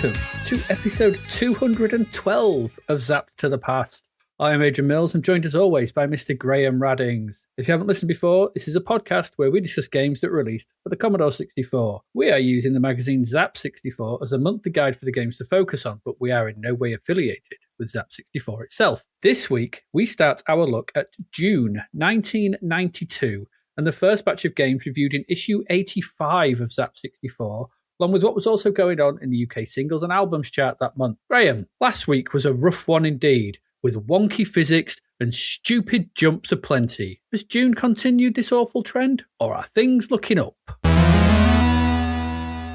welcome to episode 212 of Zapped to the Past. I am Adrian Mills. I'm joined as always by Mr. Graham Raddings. If you haven't listened before, this is a podcast where we discuss games that were released for the Commodore 64. We are using the magazine Zap 64 as a monthly guide for the games to focus on, but we are in no way affiliated with Zap 64 itself. This week, we start our look at June 1992 and the first batch of games reviewed in issue 85 of Zap 64, along with what was also going on in the UK singles and albums chart that month. Graham, last week was a rough one indeed, with wonky physics and stupid jumps aplenty. Has June continued this awful trend, or are things looking up?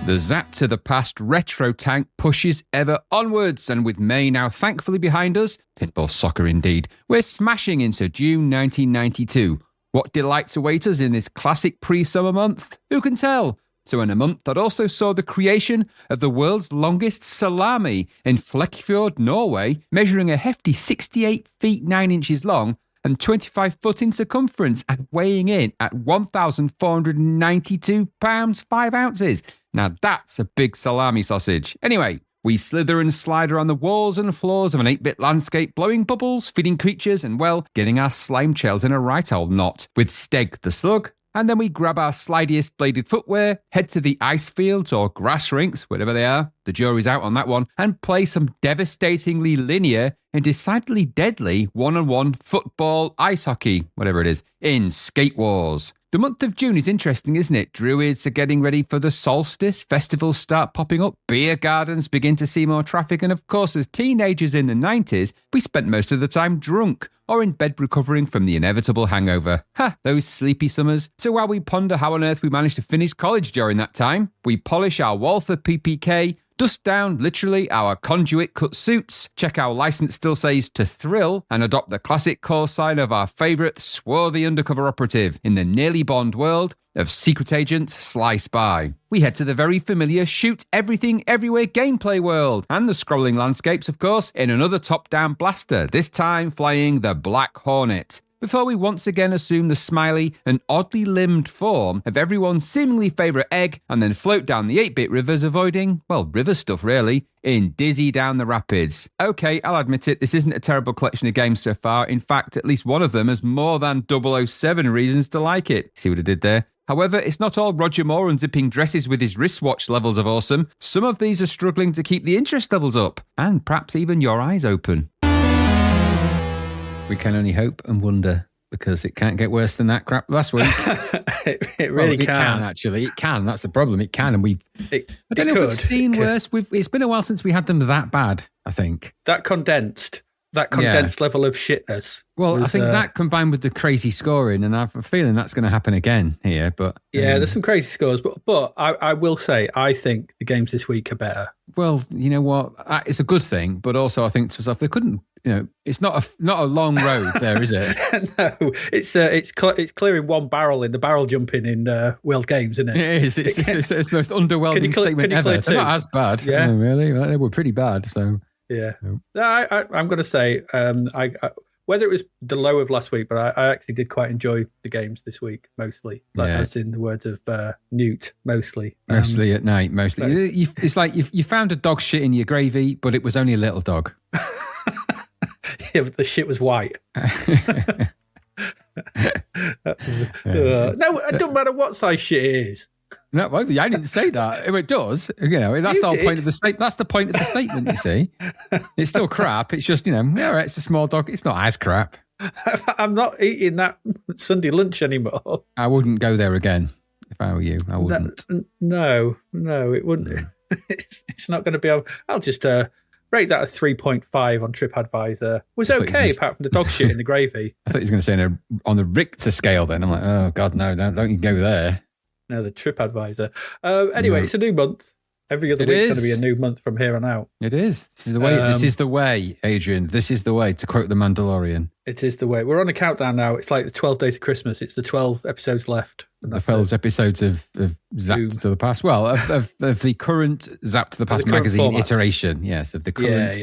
The Zap to the Past retro tank pushes ever onwards, and with May now thankfully behind us, pinball soccer indeed, we're smashing into June 1992. What delights await us in this classic pre-summer month? Who can tell? So in a month that also saw the creation of the world's longest salami in Flekkefjord, Norway, measuring a hefty 68 feet 9 inches long and 25 foot in circumference and weighing in at 1,492 pounds 5 ounces. Now that's a big salami sausage. Anyway, we slither and slide around the walls and floors of an 8-bit landscape, blowing bubbles, feeding creatures, and, well, getting our slime trails in a right old knot with Steg the Slug. And then we grab our slidiest bladed footwear, head to the ice fields or grass rinks, whatever they are, the jury's out on that one, and play some devastatingly linear and decidedly deadly one-on-one football, ice hockey, whatever it is, in Skate Wars. The month of June is interesting, isn't it? Druids are getting ready for the solstice, festivals start popping up, beer gardens begin to see more traffic, and of course, as teenagers in the 90s, we spent most of the time drunk or in bed recovering from the inevitable hangover. Ha, those sleepy summers. So while we ponder how on earth we managed to finish college during that time, we polish our Walther PPK, dust down, literally, our conduit cut suits, check our license still says to thrill, and adopt the classic call sign of our favourite swarthy undercover operative in the nearly Bond world of Secret Agent Sly Spy. We head to the very familiar shoot everything everywhere gameplay world, and the scrolling landscapes, of course, in another top-down blaster, this time flying the Black Hornet, before we once again assume the smiley and oddly limbed form of everyone's seemingly favourite egg and then float down the 8-bit rivers avoiding, well, river stuff really, in Dizzy Down the Rapids. Okay, I'll admit it, this isn't a terrible collection of games so far. In fact, at least one of them has more than 007 reasons to like it. See what I did there? However, it's not all Roger Moore unzipping dresses with his wristwatch levels of awesome. Some of these are struggling to keep the interest levels up, and perhaps even your eyes open. We can only hope and wonder, because it can't get worse than that crap last week. It really can, actually. It can. That's the problem. It can. And I don't know if we've seen worse. It's been a while since we had them that bad, I think. That condensed level of shitness. Well, I think that combined with the crazy scoring, and I have a feeling that's going to happen again here. But yeah, there's some crazy scores, but I will say I think the games this week are better. Well, you know what? It's a good thing, but also I think to myself, they couldn't. You know, it's not a long road there, is it? No, it's clearing one barrel in the barrel jumping in World Games, isn't it? It is. It's the most underwhelming statement ever. They're not as bad. Yeah, really. They were pretty bad. So yeah, I'm going to say whether it was the low of last week, but I actually did quite enjoy the games this week, mostly. That's in the words of Newt, mostly. Mostly at night, mostly. It's like you found a dog shit in your gravy, but it was only a little dog. Yeah, but the shit was white. No, it doesn't matter what size shit it is. No, well, I didn't say that. It does. You know, that's the whole point of the statement. That's the point of the statement. You see, it's still crap. It's just, all right, it's a small dog. It's not as crap. I'm not eating that Sunday lunch anymore. I wouldn't go there again if I were you. I wouldn't. No, it wouldn't. No. It's not going to be. I'll just rate that a 3.5 on TripAdvisor. Was okay apart from the dog shit in the gravy. I thought he was going to say on the Richter scale. Then I'm like, oh God, no, don't you go there. No, the TripAdvisor. Anyway, It's a new month. Every other week's going to be a new month from here on out. It is. This is the way. This is the way, Adrian. This is the way, to quote The Mandalorian. It is the way. We're on a countdown now. It's like the 12 days of Christmas. It's the 12 episodes left. The 12 episodes of Zapped to the Past. Well, of the current Zapped to the Past magazine format. Iteration. Yes, of the current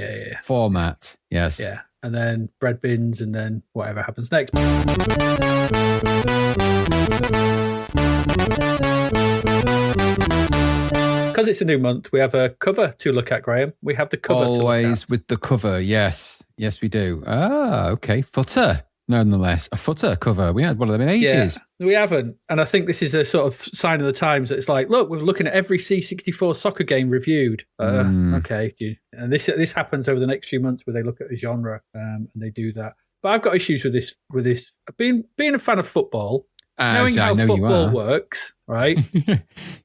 format. Yes. Yeah. And then bread bins, and then whatever happens next. because it's a new month, we have a cover to look at, Graham. We have the cover Always to look at. with the cover, yes. Yes, we do. Ah, okay. Footer, nonetheless. A footer cover. We had one of them in ages. Yeah, we haven't. And I think this is a sort of sign of the times that it's like, look, we're looking at every C64 soccer game reviewed. Okay. And this happens over the next few months where they look at a genre and they do that. But I've got issues with this. Being a fan of football, knowing how football works, right?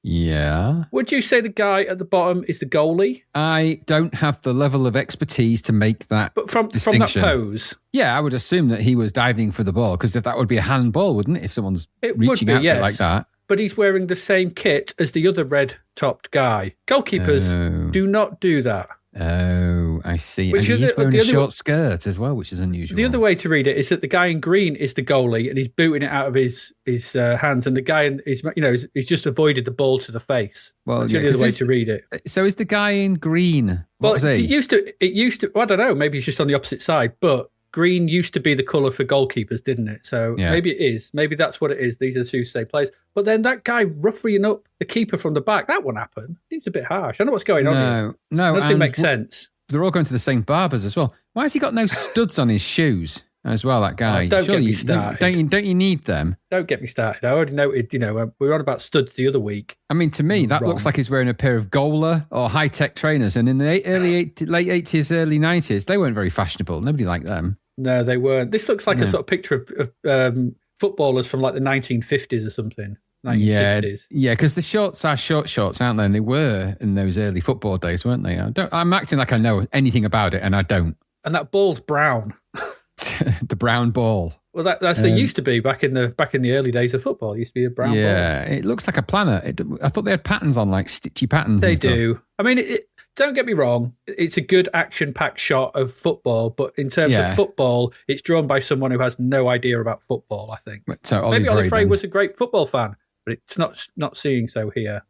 Yeah. Would you say the guy at the bottom is the goalie? I don't have the level of expertise to make that But from that pose? Yeah, I would assume that he was diving for the ball, because that would be a handball, wouldn't it? If someone's reaching out like that. But he's wearing the same kit as the other red-topped guy. Goalkeepers do not do that. Oh, I see. And he's wearing a short skirt as well, which is unusual. The other way to read it is that the guy in green is the goalie and he's booting it out of his hands, and the guy he's just avoided the ball to the face. Well, that's the other way to read it. So is the guy in green? It used to. Well, I don't know. Maybe he's just on the opposite side, but green used to be the colour for goalkeepers, didn't it? So maybe it is. Maybe that's what it is. These are two safe players. But then that guy roughing up the keeper from the back, that won't happen. Seems a bit harsh. I don't know what's going on here. No. Nothing makes sense. They're all going to the same barbers as well. Why has he got no studs on his shoes as well, that guy? Don't get me started. Don't you need them? Don't get me started. I already noted, we were on about studs the other week. I mean, to me, that looks like he's wearing a pair of Gola or high-tech trainers. And in the late 80s, early 90s, they weren't very fashionable. Nobody liked them. No, they weren't. This looks like a sort of picture of footballers from like the 1950s or something. 1960s. Yeah, because the shorts are short shorts, aren't they? And they were in those early football days, weren't they? I'm acting like I know anything about it, and I don't. And that ball's brown. The brown ball. Well, that's they used to be back in the early days of football. It used to be a brown ball. Yeah, it looks like a planet. I thought they had patterns on, like stitchy patterns. They do. I mean, don't get me wrong. It's a good action-packed shot of football, but in terms of football, it's drawn by someone who has no idea about football, I think. So maybe Oliver was a great football fan, but it's not seeing so here.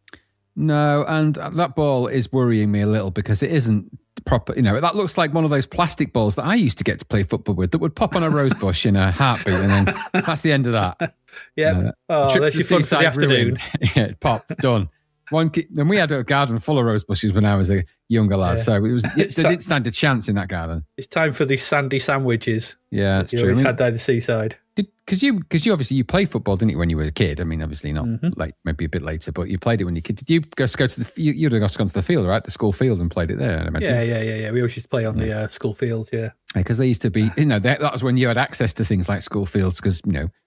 No, and that ball is worrying me a little because it isn't proper. That looks like one of those plastic balls that I used to get to play football with that would pop on a rose bush in a heartbeat, and then that's the end of that. Yeah. There's your fun for the afternoon. Yeah, it popped, done. And we had a garden full of rose bushes when I was a younger lad, so they didn't stand a chance in that garden. It's time for these sandy sandwiches. Yeah, that's true. You always had down the seaside. Because you obviously you played football, didn't you, when you were a kid? I mean, obviously not like maybe a bit later, but you played it when you were a kid. Did you go to the? You'd have gone to the field, right? The school field, and played it there. I imagine. Yeah. We always used to play on the school field. Yeah, because they used to be. That was when you had access to things like school fields, because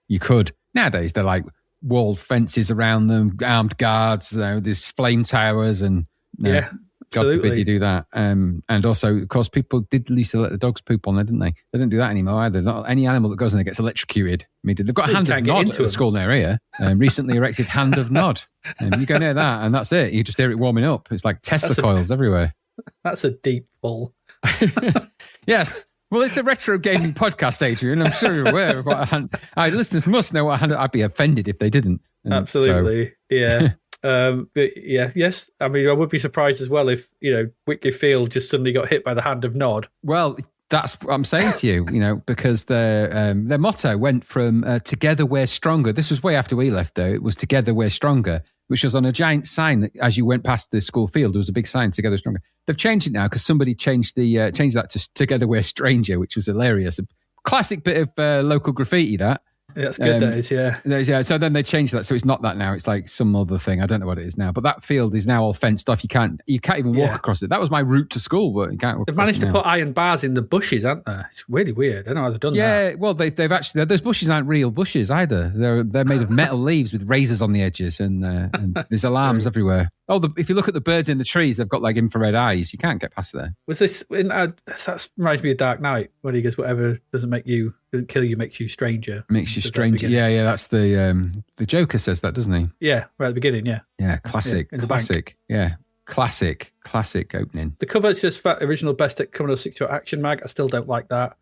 you could. Nowadays they're like walled fences around them, armed guards. There's flame towers, and God forbid you do that. And also, of course, people did used to let the dogs poop on there, didn't they? They don't do that anymore either. Not any animal that goes in there gets electrocuted. I mean, they've got a hand of nod at the school near here. Recently erected hand of nod. You go near that, and that's it. You just hear it warming up. It's like Tesla coils everywhere. That's a deep pull. Yes. Well, it's a retro gaming podcast, Adrian. I'm sure you're aware of what a hand. Listeners must know what a hand. I'd be offended if they didn't. Absolutely. Yeah. Yes. I mean, I would be surprised as well if, Whitgift Field just suddenly got hit by the hand of Nod. Well, that's what I'm saying to you, because their motto went from Together We're Stronger. This was way after we left, though. It was Together We're Stronger, which was on a giant sign that as you went past the school field, there was a big sign, Together Stronger. They've changed it now because somebody changed that to Together We're Stranger, which was hilarious. A classic bit of local graffiti, that. Yeah, that's good days, yeah. Yeah. So then they changed that, so it's not that now. It's like some other thing. I don't know what it is now. But that field is now all fenced off. You can't even walk across it. That was my route to school, but you can't walk. They've managed to put iron bars in the bushes, haven't they? It's really weird. I don't know how they've done that. Yeah, well, they've actually. Those bushes aren't real bushes either. They're made of metal leaves with razors on the edges, and there's alarms everywhere. If you look at the birds in the trees, they've got like infrared eyes. You can't get past there. Was this that reminds me of Dark Knight, when he goes, whatever doesn't kill you makes you stranger. Makes you stranger. Yeah. That's the Joker says that, doesn't he? Yeah, right at the beginning. Yeah. Yeah, classic. In the classic. bank. Yeah, classic opening. The cover says original best at Commodore 64 Action Mag. I still don't like that.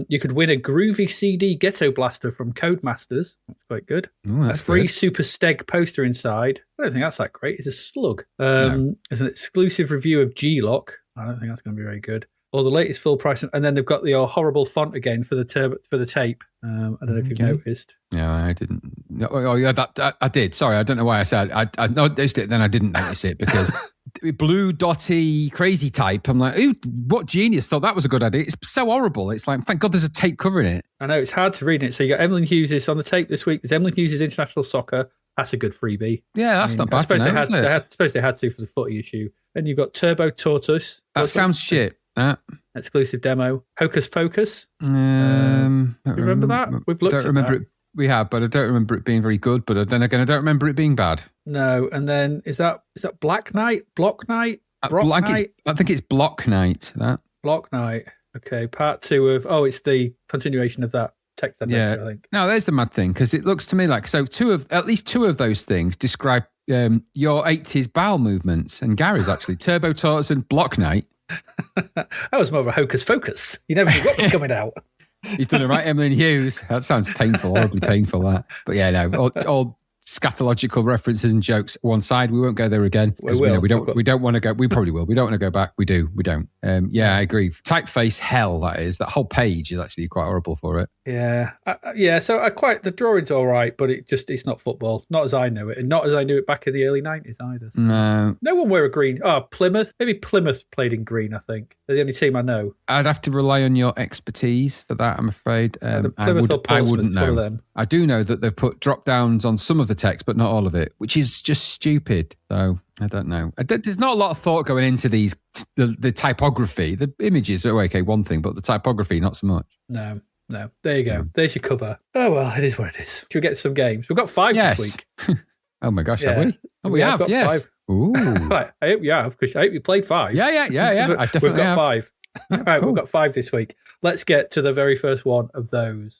You could win a groovy CD Ghetto Blaster from Codemasters. That's quite good. Ooh, that's a free good. Super Steg poster inside. I don't think that's that great. It's a slug. There's an exclusive review of G-Lock. I don't think that's going to be very good. Or the latest full price, and then they've got the horrible font again for the tape. I don't know if you've noticed. Yeah, I didn't. Oh, yeah, I did. Sorry, I don't know why I said I noticed it. Then I didn't notice it because blue dotty crazy type. I'm like, ooh, what genius thought that was a good idea? It's so horrible. It's like, thank God there's a tape covering it. I know, it's hard to read it. So you got Emlyn Hughes on the tape this week. There's Emlyn Hughes' International Soccer. That's a good freebie. Yeah, that's not bad. I suppose they had to for the footy issue. Then you've got Turbo Tortoise. That sounds shit. Exclusive demo. Hocus Pocus. Do you remember that? We've looked at that. It. We have, but I don't remember it being very good. But then again, I don't remember it being bad. No, and then is that Black Knight? Block Knight? I think it's Block Knight. That Block Knight. Okay, part 2 of. Oh, it's the continuation of that text. I think. No, there's the mad thing, because it looks to me like at least two of those things describe your 80s bowel movements, and Gary's actually Turbo Tortoise and Block Knight. That was more of a Hocus Pocus. You never knew what was coming out. He's done it right, Emlyn Hughes. That sounds painful, horribly painful, that. But yeah, no, all scatological references and jokes one side. We won't go there again. We don't want to go. We probably will. We don't want to go back. We don't. Yeah, I agree. Typeface hell, that is. That whole page is actually quite horrible for it. Yeah. So the drawing's all right, but it's not football. Not as I know it. And not as I knew it back in the early 90s either. So. No one wear a green. Oh, Plymouth. Maybe Plymouth played in green, I think. They're the only team I know. I'd have to rely on your expertise for that, I'm afraid. I wouldn't know. Them. I do know that they've put drop downs on some of the text, but not all of it, which is just stupid. So I don't know. There's not a lot of thought going into these, the typography. The images are okay, one thing, but the typography, not so much. No. There you go. Yeah. There's your cover. Oh, well, it is what it is. Should we get some games? We've got 5 this week. Oh, my gosh, have we? Oh, we have, yes. 5. Ooh. Right, I hope you have, because I hope you played 5. Yeah. I definitely We've got have. 5. Yeah, right, cool. We've got 5 this week. Let's get to the very first one of those.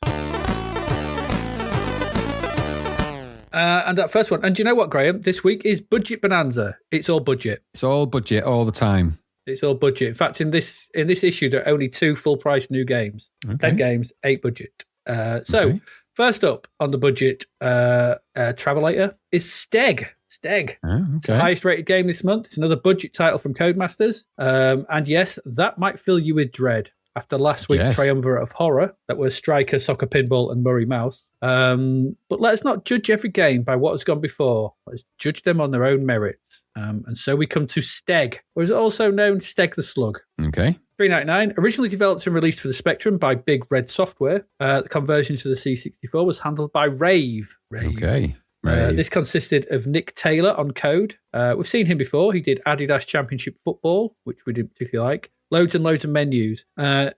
And that first one. And do you know what, Graham? This week is Budget Bonanza. It's all budget. It's all budget all the time. It's all budget. In fact, in this issue, there are only 2 full-price new games. Okay. 10 games, 8 budget. First up on the budget Travelator is Steg. Steg. Oh, okay. It's the highest-rated game this month. It's another budget title from Codemasters. And yes, that might fill you with dread after last week's triumvirate of horror that was Striker, Soccer Pinball, and Murray Mouse. But let's not judge every game by what has gone before. Let's judge them on their own merits. And so we come to Steg, or is also known Steg the Slug. Okay. $3.99, originally developed and released for the Spectrum by Big Red Software. The conversion to the C64 was handled by Rave. Okay. This consisted of Nick Taylor on code. We've seen him before. He did Adidas Championship Football, which we didn't particularly like. Loads and loads of menus.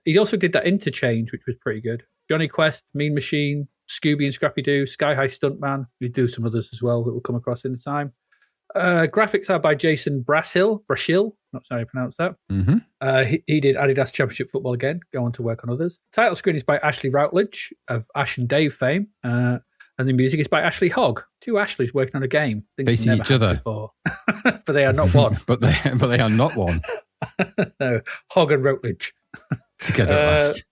He also did that Interchange, which was pretty good. Johnny Quest, Mean Machine, Scooby and Scrappy Doo, Sky High Stuntman. We do some others as well that we'll come across in the time. Graphics are by Jason Brashill. Not sure how you pronounce that. Mm-hmm. He did Adidas Championship Football again. Go on to work on others. Title screen is by Ashley Routledge of Ash and Dave fame. And the music is by Ashley Hogg. 2 Ashleys working on a game. Facing each other. Before. But they are not one. but they are not one. No, Hogg and Routledge. Together at last.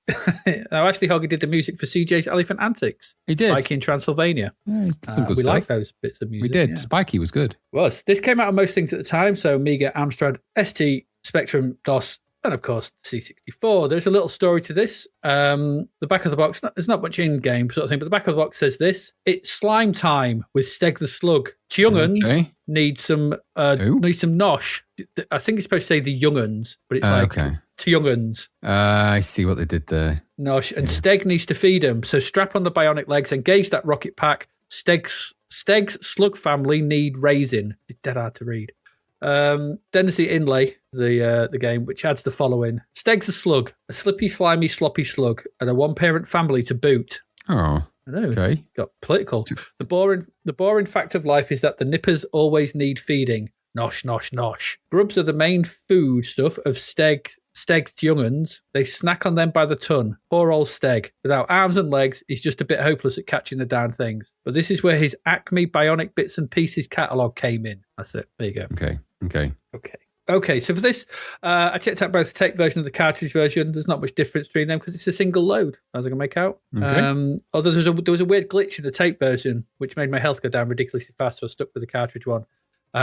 Now, Ashley Hogg did the music for CJ's Elephant Antics. He did. Spiky in Transylvania. Yeah, he's done some good we stuff. like those bits of music. We did. Yeah. Spiky was good. This came out on most things at the time. So Amiga, Amstrad, ST, Spectrum, DOS, and of course C64. There's a little story to this. The back of the box, there's not much in-game sort of thing, but the back of the box says this: it's slime time with Steg the Slug. Younguns need some nosh. I think it's supposed to say the younguns, but it's to younguns. I see what they did there. Nosh, and Steg needs to feed them. So strap on the bionic legs, engage that rocket pack. Steg's Slug family need raising. It's dead hard to read. Then there's the inlay, the game, which adds the following: Steg's a slug, a slippy, slimy, sloppy slug, and a one-parent family to boot. Oh, I know. Okay. Got political. The boring fact of life is that the nippers always need feeding. Nosh, nosh, nosh. Grubs are the main food stuff of Steg's younguns. They snack on them by the ton. Poor old Steg. Without arms and legs, he's just a bit hopeless at catching the darn things. But this is where his Acme Bionic Bits and Pieces catalogue came in. That's it. There you go. Okay, so for this, I checked out both the tape version and the cartridge version. There's not much difference between them because it's a single load, as I can make out. Okay. Although there was a weird glitch in the tape version, which made my health go down ridiculously fast, so I stuck with the cartridge one.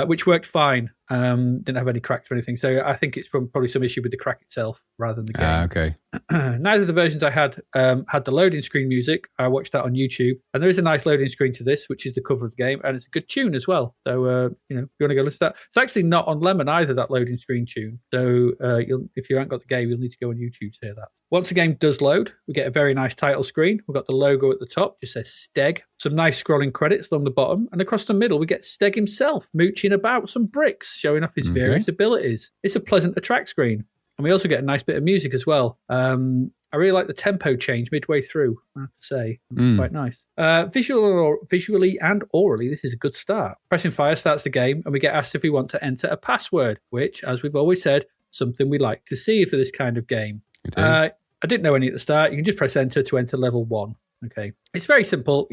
Which worked fine. Didn't have any cracks or anything. So I think it's probably some issue with the crack itself rather than the game. Okay. Neither of the versions I had the loading screen music. I watched that on YouTube, and there is a nice loading screen to this, which is the cover of the game, and it's a good tune as well. So if you want to go listen to that, it's actually not on Lemon either, that loading screen tune. So if you haven't got the game, you'll need to go on YouTube to hear that. Once the game does load, we get a very nice title screen. We've got the logo at the top, just says Steg. Some nice scrolling credits along the bottom, and across the middle we get Steg himself mooching about some bricks, showing off his various abilities. It's a pleasant attract screen. And we also get a nice bit of music as well. I really like the tempo change midway through, I have to say. Quite nice. Visually and orally, this is a good start. Pressing fire starts the game, and we get asked if we want to enter a password, which, as we've always said, something we like to see for this kind of game. I didn't know any at the start. You can just press enter to enter level 1. Okay. It's very simple.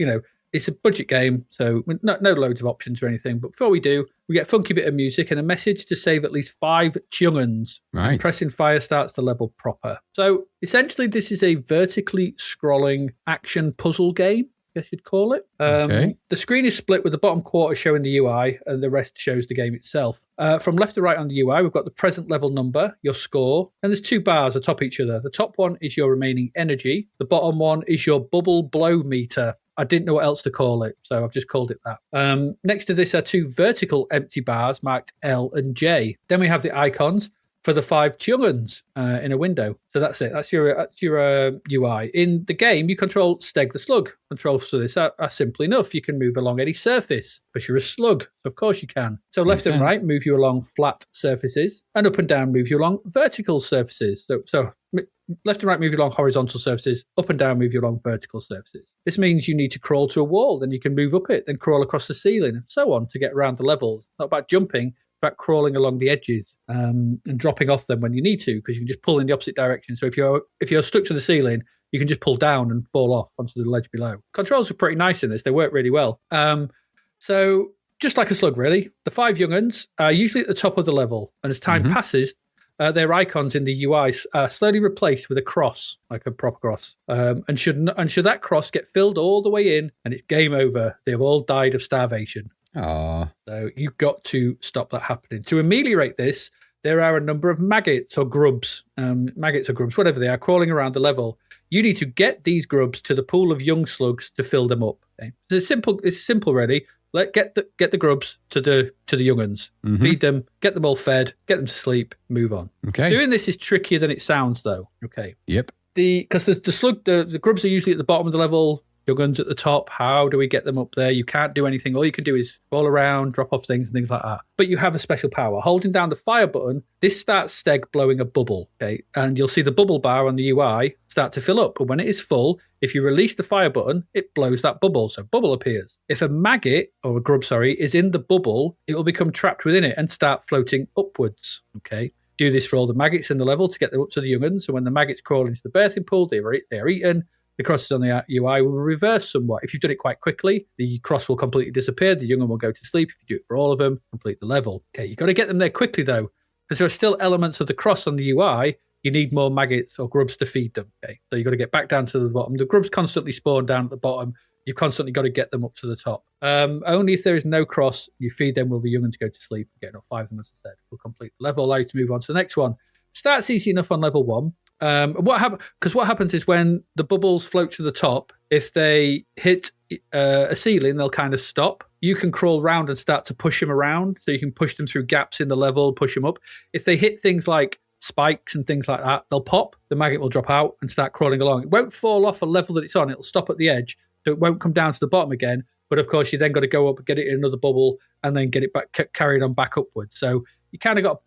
It's a budget game, so no loads of options or anything. But before we do, we get a funky bit of music and a message to save at least 5 chungans. Right. And pressing fire starts the level proper. So essentially, this is a vertically scrolling action puzzle game, I guess you'd call it. The screen is split with the bottom quarter showing the UI and the rest shows the game itself. From left to right on the UI, we've got the present level number, your score, and there's 2 bars atop each other. The top one is your remaining energy. The bottom one is your bubble blow meter. I didn't know what else to call it, so I've just called it that. Next to this are 2 vertical empty bars marked L and J. Then we have the icons for the 5 chungans in a window. So that's it. That's your UI. In the game, you control Steg the Slug. Controls for this are simple enough. You can move along any surface because you're a slug. Of course you can. So left and right move you along flat surfaces, and up and down move you along vertical surfaces. So left and right move you along horizontal surfaces, up and down move you along vertical surfaces. This means you need to crawl to a wall, then you can move up it, then crawl across the ceiling, and so on to get around the levels. It's not about jumping, about crawling along the edges and dropping off them when you need to, because you can just pull in the opposite direction. So if you're stuck to the ceiling, you can just pull down and fall off onto the ledge below. Controls are pretty nice in this. They work really well. So just like a slug, really. The 5 young'uns are usually at the top of the level, and as time passes, their icons in the UI are slowly replaced with a cross, like a proper cross. And should that cross get filled all the way in, and it's game over, they've all died of starvation. Aww. So you've got to stop that happening. To ameliorate this, there are a number of maggots or grubs, whatever they are, crawling around the level. You need to get these grubs to the pool of young slugs to fill them up. Okay? It's simple, really. Get the grubs to the young'uns, feed them, get them all fed, get them to sleep, move on. Okay. Doing this is trickier than it sounds, though. Okay. Yep. Because the grubs are usually at the bottom of the level. Young'uns at the top. How do we get them up there? You can't do anything. All you can do is roll around, drop off things and things like that. But you have a special power. Holding down the fire button, this starts Steg blowing a bubble. Okay, and you'll see the bubble bar on the UI start to fill up. And when it is full, if you release the fire button, it blows that bubble. So bubble appears. If a maggot or a grub, is in the bubble, it will become trapped within it and start floating upwards. Okay. Do this for all the maggots in the level to get them up to the young'uns. So when the maggots crawl into the birthing pool, they are eaten. The crosses on the UI will reverse somewhat. If you've done it quite quickly, the cross will completely disappear. The young'un will go to sleep. If you do it for all of them, complete the level. Okay, you've got to get them there quickly, though, because there are still elements of the cross on the UI. You need more maggots or grubs to feed them. Okay, so you've got to get back down to the bottom. The grubs constantly spawn down at the bottom. You've constantly got to get them up to the top. Only if there is no cross, you feed them will the young'uns go to sleep. Get enough 5 of them, as I said. We'll complete the level, allow you to move on to the next one. Starts easy enough on level 1. What happens is when the bubbles float to the top, if they hit a ceiling, they'll kind of stop. You can crawl around and start to push them around, so you can push them through gaps in the level, push them up. If they hit things like spikes and things like that, they'll pop. The maggot will drop out and start crawling along. It won't fall off a level that it's on. It'll stop at the edge, so it won't come down to the bottom again. But of course, you then got to go up and get it in another bubble and then get it back, carried on back upwards. So you kind of got,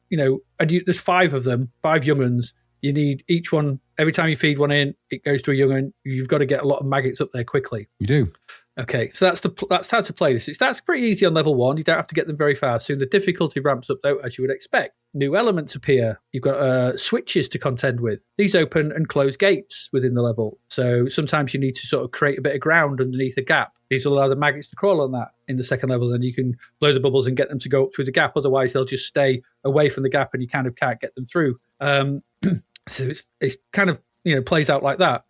there's 5 of them, 5 young'uns. You need each one, every time you feed one in, it goes to a young'un. You've got to get a lot of maggots up there quickly. You do. Okay, so that's how to play this. It starts pretty easy on level 1. You don't have to get them very far. Soon the difficulty ramps up, though, as you would expect. New elements appear. You've got switches to contend with. These open and close gates within the level. So sometimes you need to sort of create a bit of ground underneath a gap. These will allow the maggots to crawl on that in the second level. Then you can blow the bubbles and get them to go up through the gap. Otherwise, they'll just stay away from the gap and you kind of can't get them through. So it's kind of, plays out like that.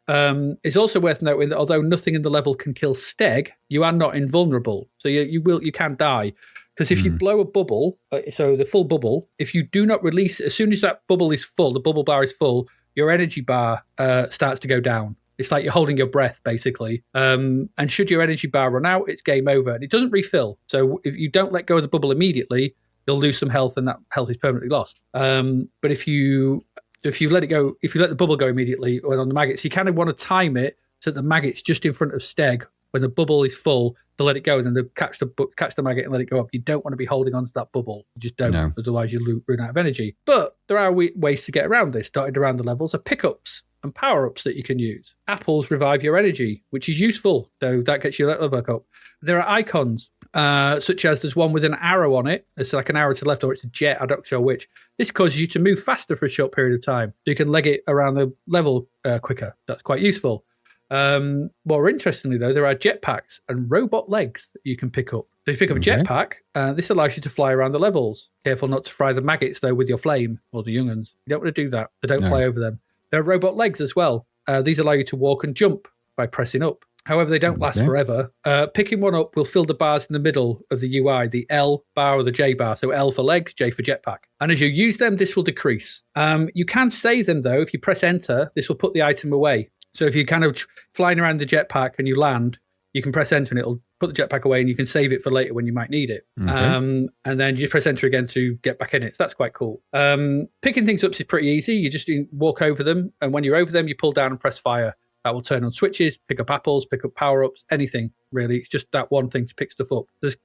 It's also worth noting that although nothing in the level can kill Steg, you are not invulnerable. So you can die. Because if you blow a bubble, so the full bubble, if you do not release it, as soon as that bubble is full, the bubble bar is full, your energy bar starts to go down. It's like you're holding your breath, basically. And should your energy bar run out, it's game over. And it doesn't refill. So if you don't let go of the bubble immediately, you'll lose some health, and that health is permanently lost. But if you let it go, if you let the bubble go immediately or on the maggots, you kind of want to time it so that the maggots just in front of Steg, when the bubble is full, to let it go, and then catch the maggot and let it go up. You don't want to be holding on to that bubble. You just don't, otherwise you run out of energy. But there are ways to get around this. Dotted around the levels are pickups and power-ups that you can use. Apples revive your energy, which is useful, so that gets your level back up. There are icons, such as there's one with an arrow on it. It's like an arrow to the left, or it's a jet, I'm not sure which. This causes you to move faster for a short period of time, so you can leg it around the level quicker. That's quite useful. More interestingly, though, there are jetpacks and robot legs that you can pick up. So if you pick up a jetpack, this allows you to fly around the levels. Careful not to fry the maggots, though, with your flame, or the young'uns. You don't want to do that, so don't fly over them. There are robot legs as well. These allow you to walk and jump by pressing up. However, they don't last forever. Picking one up will fill the bars in the middle of the UI, the L bar or the J bar. So L for legs, J for jetpack. And as you use them, this will decrease. You can save them, though. If you press enter, this will put the item away. So if you're kind of flying around the jetpack and you land, you can press enter and it'll put the jetpack away, and you can save it for later when you might need it. And then you press enter again to get back in it. So that's quite cool. Picking things up is pretty easy. You just walk over them, and when you're over them, you pull down and press fire. That will turn on switches, pick up apples, pick up power-ups, anything, really. It's just that one thing to pick stuff up. The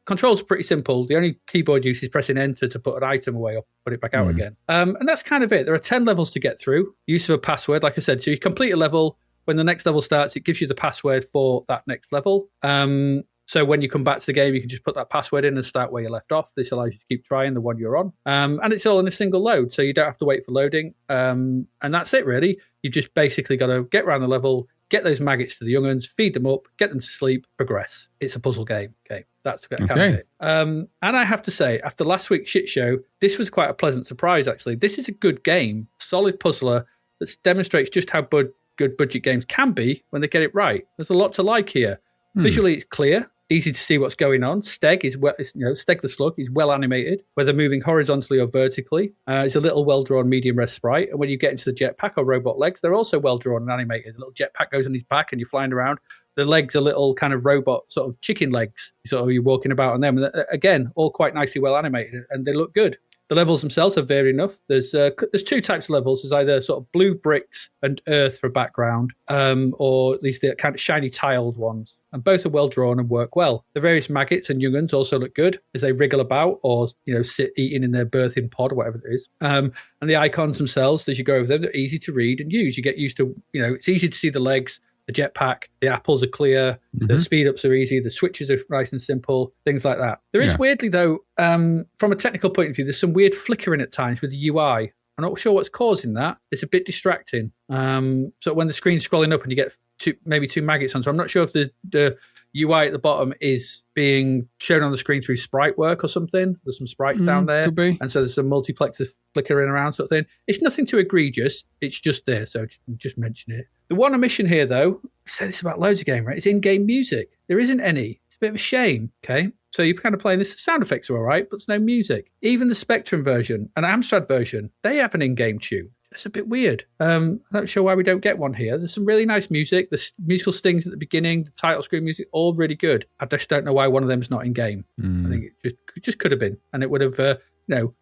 controls are pretty simple. The only keyboard use is pressing enter to put an item away or put it back out again. And that's kind of it. There are 10 levels to get through. Use of a password, like I said. So you complete a level. When the next level starts, it gives you the password for that next level. So when you come back to the game, you can just put that password in and start where you left off. This allows you to keep trying the one you're on. And it's all in a single load, so you don't have to wait for loading. And that's it, really. You just basically got to get around the level, get those maggots to the young'uns, feed them up, get them to sleep, progress. It's a puzzle game. Okay, that's kind of it. And I have to say, after last week's shit show, this was quite a pleasant surprise, actually. This is a good game, solid puzzler that demonstrates just how good budget games can be when they get it right. There's a lot to like here. Visually, it's clear. Easy to see what's going on. Steg Steg the Slug is well animated, whether moving horizontally or vertically. It's a little well-drawn medium-res sprite. And when you get into the jetpack or robot legs, they're also well-drawn and animated. The little jetpack goes on his back and you're flying around. The legs are little kind of robot sort of chicken legs. You're walking about on them. And again, all quite nicely well animated, and they look good. The levels themselves are varied enough. There's two types of levels. There's either sort of blue bricks and earth for background, or at least the kind of shiny tiled ones. And both are well drawn and work well. The various maggots and young'uns also look good as they wriggle about or sit eating in their birthing pod or whatever it is. And the icons themselves, as you go over them, they're easy to read and use. You get used to, it's easy to see the legs, the jetpack, the apples are clear, the speed ups are easy, the switches are nice and simple, things like that. There is weirdly though, from a technical point of view, there's some weird flickering at times with the UI. I'm not sure what's causing that. It's a bit distracting. So when the screen's scrolling up and you get maybe two maggots on, so I'm not sure if the UI at the bottom is being shown on the screen through sprite work or something. There's some sprites down there. Could be. And so there's some multiplexers flickering around sort of thing. It's nothing too egregious. It's just there, so just mention it. The one omission here, though, I say this about loads of games, right? It's in-game music. There isn't any. It's a bit of a shame, okay? So you're kind of playing this, the sound effects are all right, but there's no music. Even the Spectrum version and Amstrad version, they have an in-game tune. It's a bit weird. I'm not sure why we don't get one here. There's some really nice music. The musical stings at the beginning, the title screen music, all really good. I just don't know why one of them's not in game. I think it just could have been, and it would have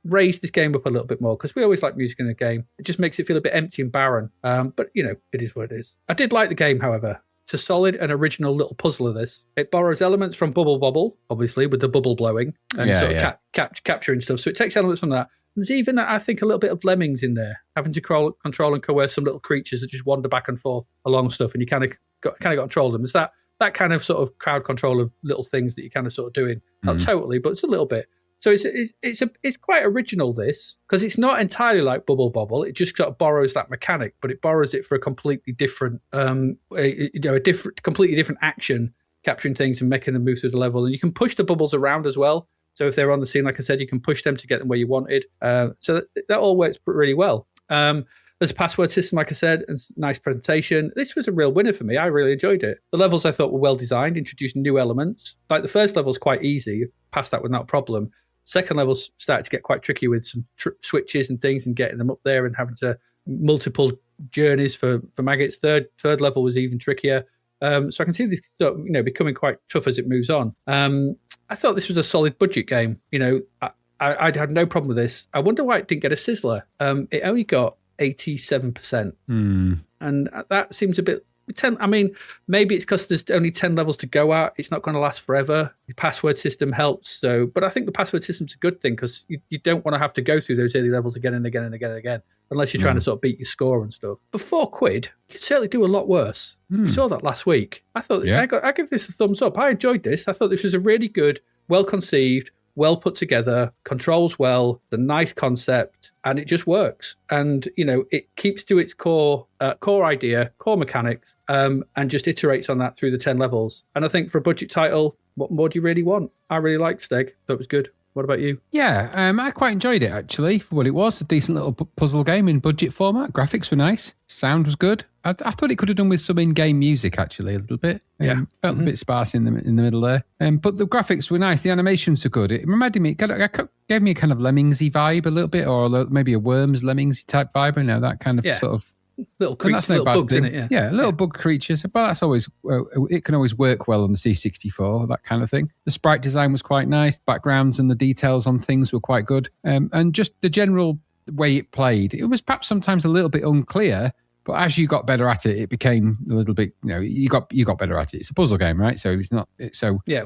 raised this game up a little bit more, because we always like music in a game. It just makes it feel a bit empty and barren. But it is what it is. I did like the game, however. It's a solid and original little puzzle of this. It borrows elements from Bubble Bobble, obviously, with the bubble blowing and capturing stuff. So it takes elements from that. There's even, I think, a little bit of Lemmings in there, having to control and coerce some little creatures that just wander back and forth along stuff, and you kind of got to control them. It's that kind of sort of crowd control of little things that you're kind of sort of doing. Not totally, but it's a little bit. So it's quite original, this, because it's not entirely like Bubble Bobble. It just sort of borrows that mechanic, but it borrows it for a completely different, completely different action, capturing things and making them move through the level. And you can push the bubbles around as well. So if they're on the scene, like I said, you can push them to get them where you wanted. So that all works really well. There's a password system, like I said, and nice presentation. This was a real winner for me. I really enjoyed it. The levels I thought were well designed, introduced new elements. Like the first level is quite easy. past that without a problem. Second level started to get quite tricky with some switches and things and getting them up there and having to multiple journeys for maggots. Third level was even trickier. So I can see this becoming quite tough as it moves on. I thought this was a solid budget game. I had no problem with this. I wonder why it didn't get a sizzler. It only got 87%. And that seems a bit... maybe it's because there's only 10 levels to go at. It's not going to last forever. The password system helps. But I think the password system's a good thing because you don't want to have to go through those early levels again and again and again and again, unless you're trying to sort of beat your score and stuff. For £4, you could certainly do a lot worse. We saw that last week. I thought I give this a thumbs up. I enjoyed this. I thought this was a really good, well-conceived, well put together, controls well, the nice concept, and it just works. And it keeps to its core idea, core mechanics, and just iterates on that through the 10 levels. And I think for a budget title, what more do you really want? I really liked Steg. Thought it was good. What about you? Yeah, I quite enjoyed it, actually, for what it was. A decent little puzzle game in budget format. Graphics were nice. Sound was good. I thought it could have done with some in-game music, actually, a little bit. Felt a bit sparse in the middle there. But the graphics were nice. The animations were good. It reminded me, it gave me a kind of Lemmingsy vibe a little bit, or maybe a Worms Lemmingsy type vibe. That kind of sort of... Little creatures, little bugs in it, little bug creatures. But that's always, it can always work well on the C64, that kind of thing. The sprite design was quite nice. Backgrounds and the details on things were quite good. And just the general way it played, it was perhaps sometimes a little bit unclear, but as you got better at it, it became a little bit, you got better at it. It's a puzzle game, right? So it's not,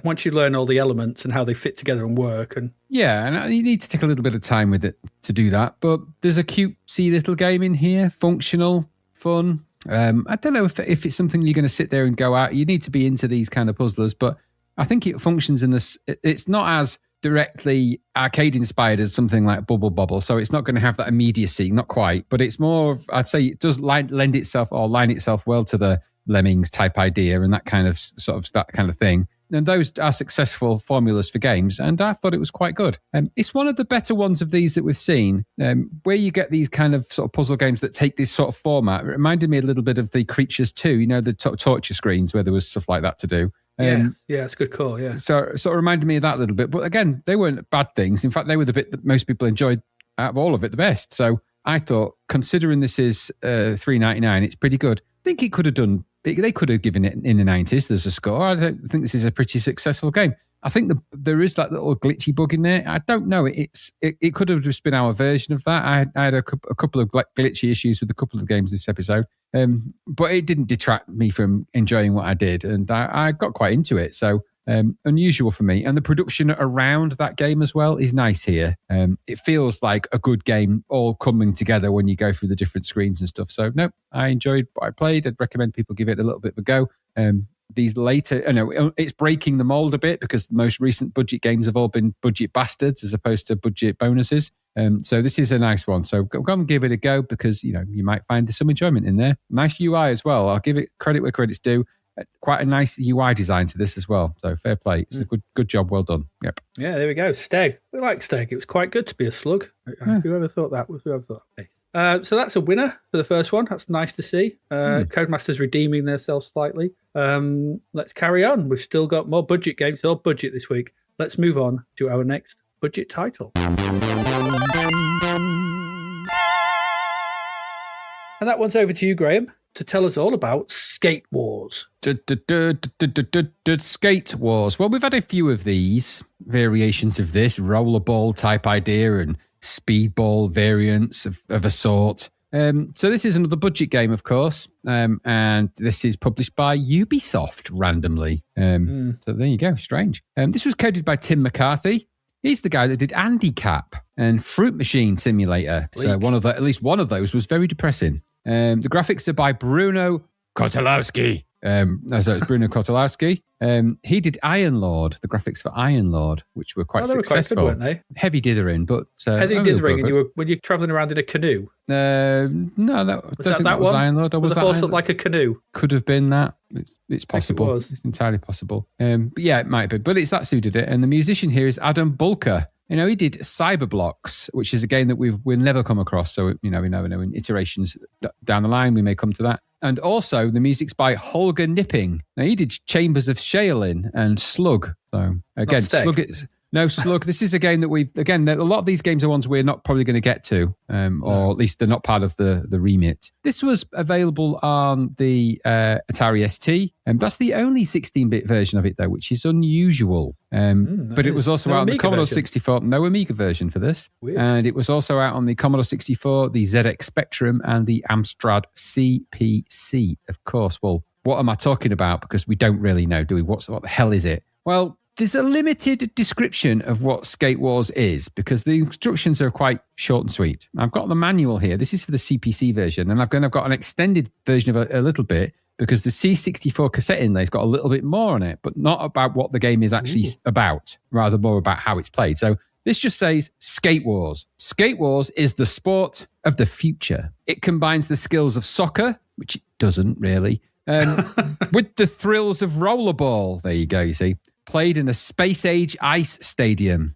once you learn all the elements and how they fit together and work. And you need to take a little bit of time with it to do that. But there's a cutesy little game in here, functional, fun. I don't know if it's something you're going to sit there and go at. You need to be into these kind of puzzlers, but I think it functions in this. It's not as directly arcade inspired as something like Bubble Bobble, so it's not going to have that immediacy, not quite, but it's more, I'd say it does lend itself or line itself well to the Lemmings type idea and that kind of that kind of thing. And those are successful formulas for games, and I thought it was quite good. It's one of the better ones of these that we've seen, where you get these kind of sort of puzzle games that take this sort of format. It reminded me a little bit of the Creatures 2, the torture screens where there was stuff like that to do. It's a good call, yeah. So it sort of reminded me of that a little bit. But again, they weren't bad things. In fact, they were the bit that most people enjoyed out of all of it the best. So I thought, considering this is $3.99, it's pretty good. I think it could have done... They could have given it in the 90s. There's a score. I don't think this is a pretty successful game. I think there is that little glitchy bug in there. I don't know. It could have just been our version of that. I had a couple of glitchy issues with a couple of games this episode, but it didn't detract me from enjoying what I did, and I got quite into it. So unusual for me. And the production around that game as well is nice here. It feels like a good game all coming together when you go through the different screens and stuff. So no, I enjoyed what I played. I'd recommend people give it a little bit of a go. These later, it's breaking the mold a bit because the most recent budget games have all been budget bastards as opposed to budget bonuses. So this is a nice one. So go and give it a go because, you might find there's some enjoyment in there. Nice UI as well. I'll give it credit where credit's due. Quite a nice UI design to this as well. So fair play. It's a good job. Well done. Yep. Yeah, there we go. Steg. We like Steg. It was quite good to be a slug. Whoever thought that? Whoever thought that? So that's a winner for the first one. That's nice to see. Codemasters redeeming themselves slightly. Let's carry on. We've still got more budget games. All budget this week. Let's move on to our next budget title. And that one's over to you, Graham, to tell us all about Skate Wars. Skate Wars. Well, we've had a few of these variations of this rollerball type idea and speedball variants of a sort. So this is another budget game, of course, and this is published by Ubisoft randomly. So there you go. Strange. This was coded by Tim McCarthy. He's the guy that did Andy Cap and Fruit Machine Simulator. Bleak. So at least one of those was very depressing. The graphics are by Bruno Kotalowski. So it's Bruno Kotalowski. He did Iron Lord, the graphics for Iron Lord, which were quite successful. Quite good, weren't they? Heavy dithering, but heavy dithering, and when you're travelling around in a canoe. No, that was Iron Lord. Was the horse look like a canoe? Could have been that. It's possible. It's entirely possible. But yeah, it might be. But that's who did it. And the musician here is Adam Bulker. He did Cyberblocks, which is a game that we'll never come across. So, we never know in iterations down the line, we may come to that. And also the music's by Holger Nipping. Now, he did Chambers of Shaolin and Slug. So again, Slug No, Slug, this is a game that a lot of these games are ones we're not probably going to get to, or at least they're not part of the remit. This was available on the Atari ST, and that's the only 16-bit version of it, though, which is unusual. But it was also out on the Commodore 64, no Amiga version for this. Weird. And it was also out on the Commodore 64, the ZX Spectrum, and the Amstrad CPC, of course. Well, what am I talking about? Because we don't really know, do we? What the hell is it? Well, there's a limited description of what Skate Wars is because the instructions are quite short and sweet. I've got the manual here. This is for the CPC version, and I've got an extended version of a little bit because the C64 cassette inlay's got a little bit more on it, but not about what the game is actually about, rather more about how it's played. So this just says Skate Wars. Skate Wars is the sport of the future. It combines the skills of soccer, which it doesn't really, with the thrills of rollerball. There you go, you see. Played in a space-age ice stadium.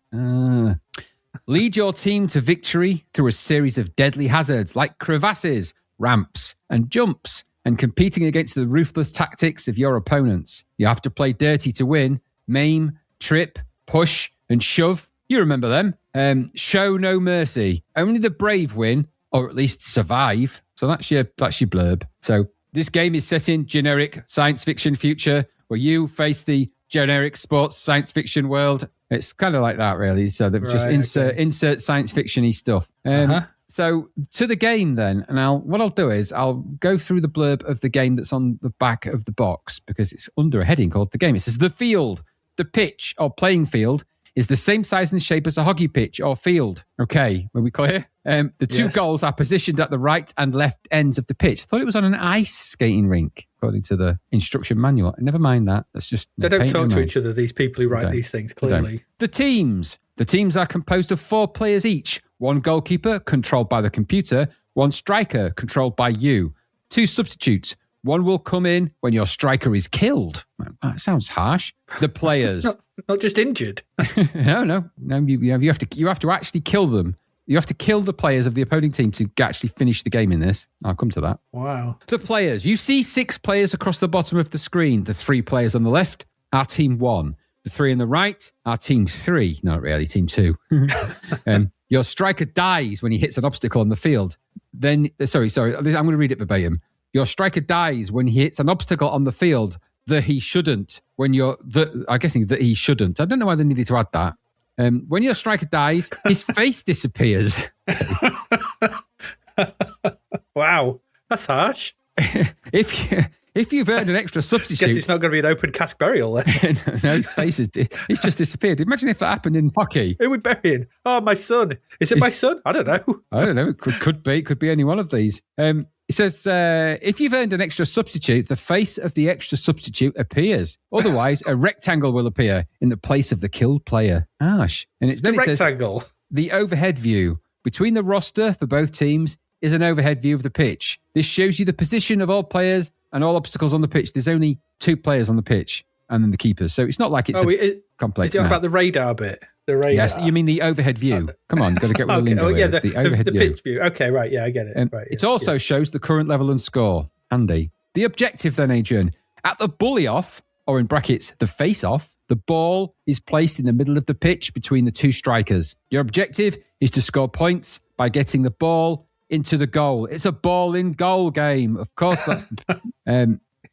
Lead your team to victory through a series of deadly hazards like crevasses, ramps, and jumps, and competing against the ruthless tactics of your opponents. You have to play dirty to win. Maim, trip, push, and shove. You remember them. Show no mercy. Only the brave win, or at least survive. So that's your blurb. So this game is set in generic science fiction future where you face the generic sports science fiction world. It's kind of like that, really. So they've just insert science fiction-y stuff. So to the game then, and what I'll do is I'll go through the blurb of the game that's on the back of the box because it's under a heading called the game. It says the field, the pitch or playing field is the same size and shape as a hockey pitch or field. Okay, are we clear? The two goals are positioned at the right and left ends of the pitch. I thought it was on an ice skating rink, according to the instruction manual. Never mind that. That's just... They don't talk to each other, these people who write these things, clearly. The teams. The teams are composed of 4 players each. 1 goalkeeper, controlled by the computer. 1 striker, controlled by you. 2 substitutes. 1 will come in when your striker is killed. That sounds harsh. The players... Not just injured. No. You have to actually kill them. You have to kill the players of the opposing team to actually finish the game in this. I'll come to that. Wow. The players. You see 6 players across the bottom of the screen. The 3 players on the left are team 1. The 3 on the right are team 3. Not really, team 2. Your striker dies when he hits an obstacle on the field. Then, sorry. I'm going to read it verbatim. Your striker dies when he hits an obstacle on the field that he shouldn't. I'm guessing that he shouldn't. I don't know why they needed to add that. When your striker dies, his face disappears. Wow, that's harsh. If you've earned an extra substitute... Guess it's not going to be an open cask burial then. No, his face it's just disappeared. Imagine if that happened in hockey. Who are we burying? Oh, my son. Is it my son? I don't know. It could be any one of these. It says, if you've earned an extra substitute, the face of the extra substitute appears. Otherwise, a rectangle will appear in the place of the killed player. Ash. And it rectangle. Says, the overhead view. Between the roster for both teams is an overhead view of the pitch. This shows you the position of all players and all obstacles on the pitch. There's only 2 players on the pitch and then the keepers. So it's not like it's complex. Is it about the radar bit? The radar. Yes, you mean the overhead view. Come on, got to get with the lingo. The overhead view. Pitch view. Okay, right. Yeah, I get it. Right, it also shows the current level and score. Andy. The objective then, Adrian. At the bully off, or in brackets, the face off, the ball is placed in the middle of the pitch between the 2 strikers. Your objective is to score points by getting the ball into the goal. It's a ball in goal game. Of course, that's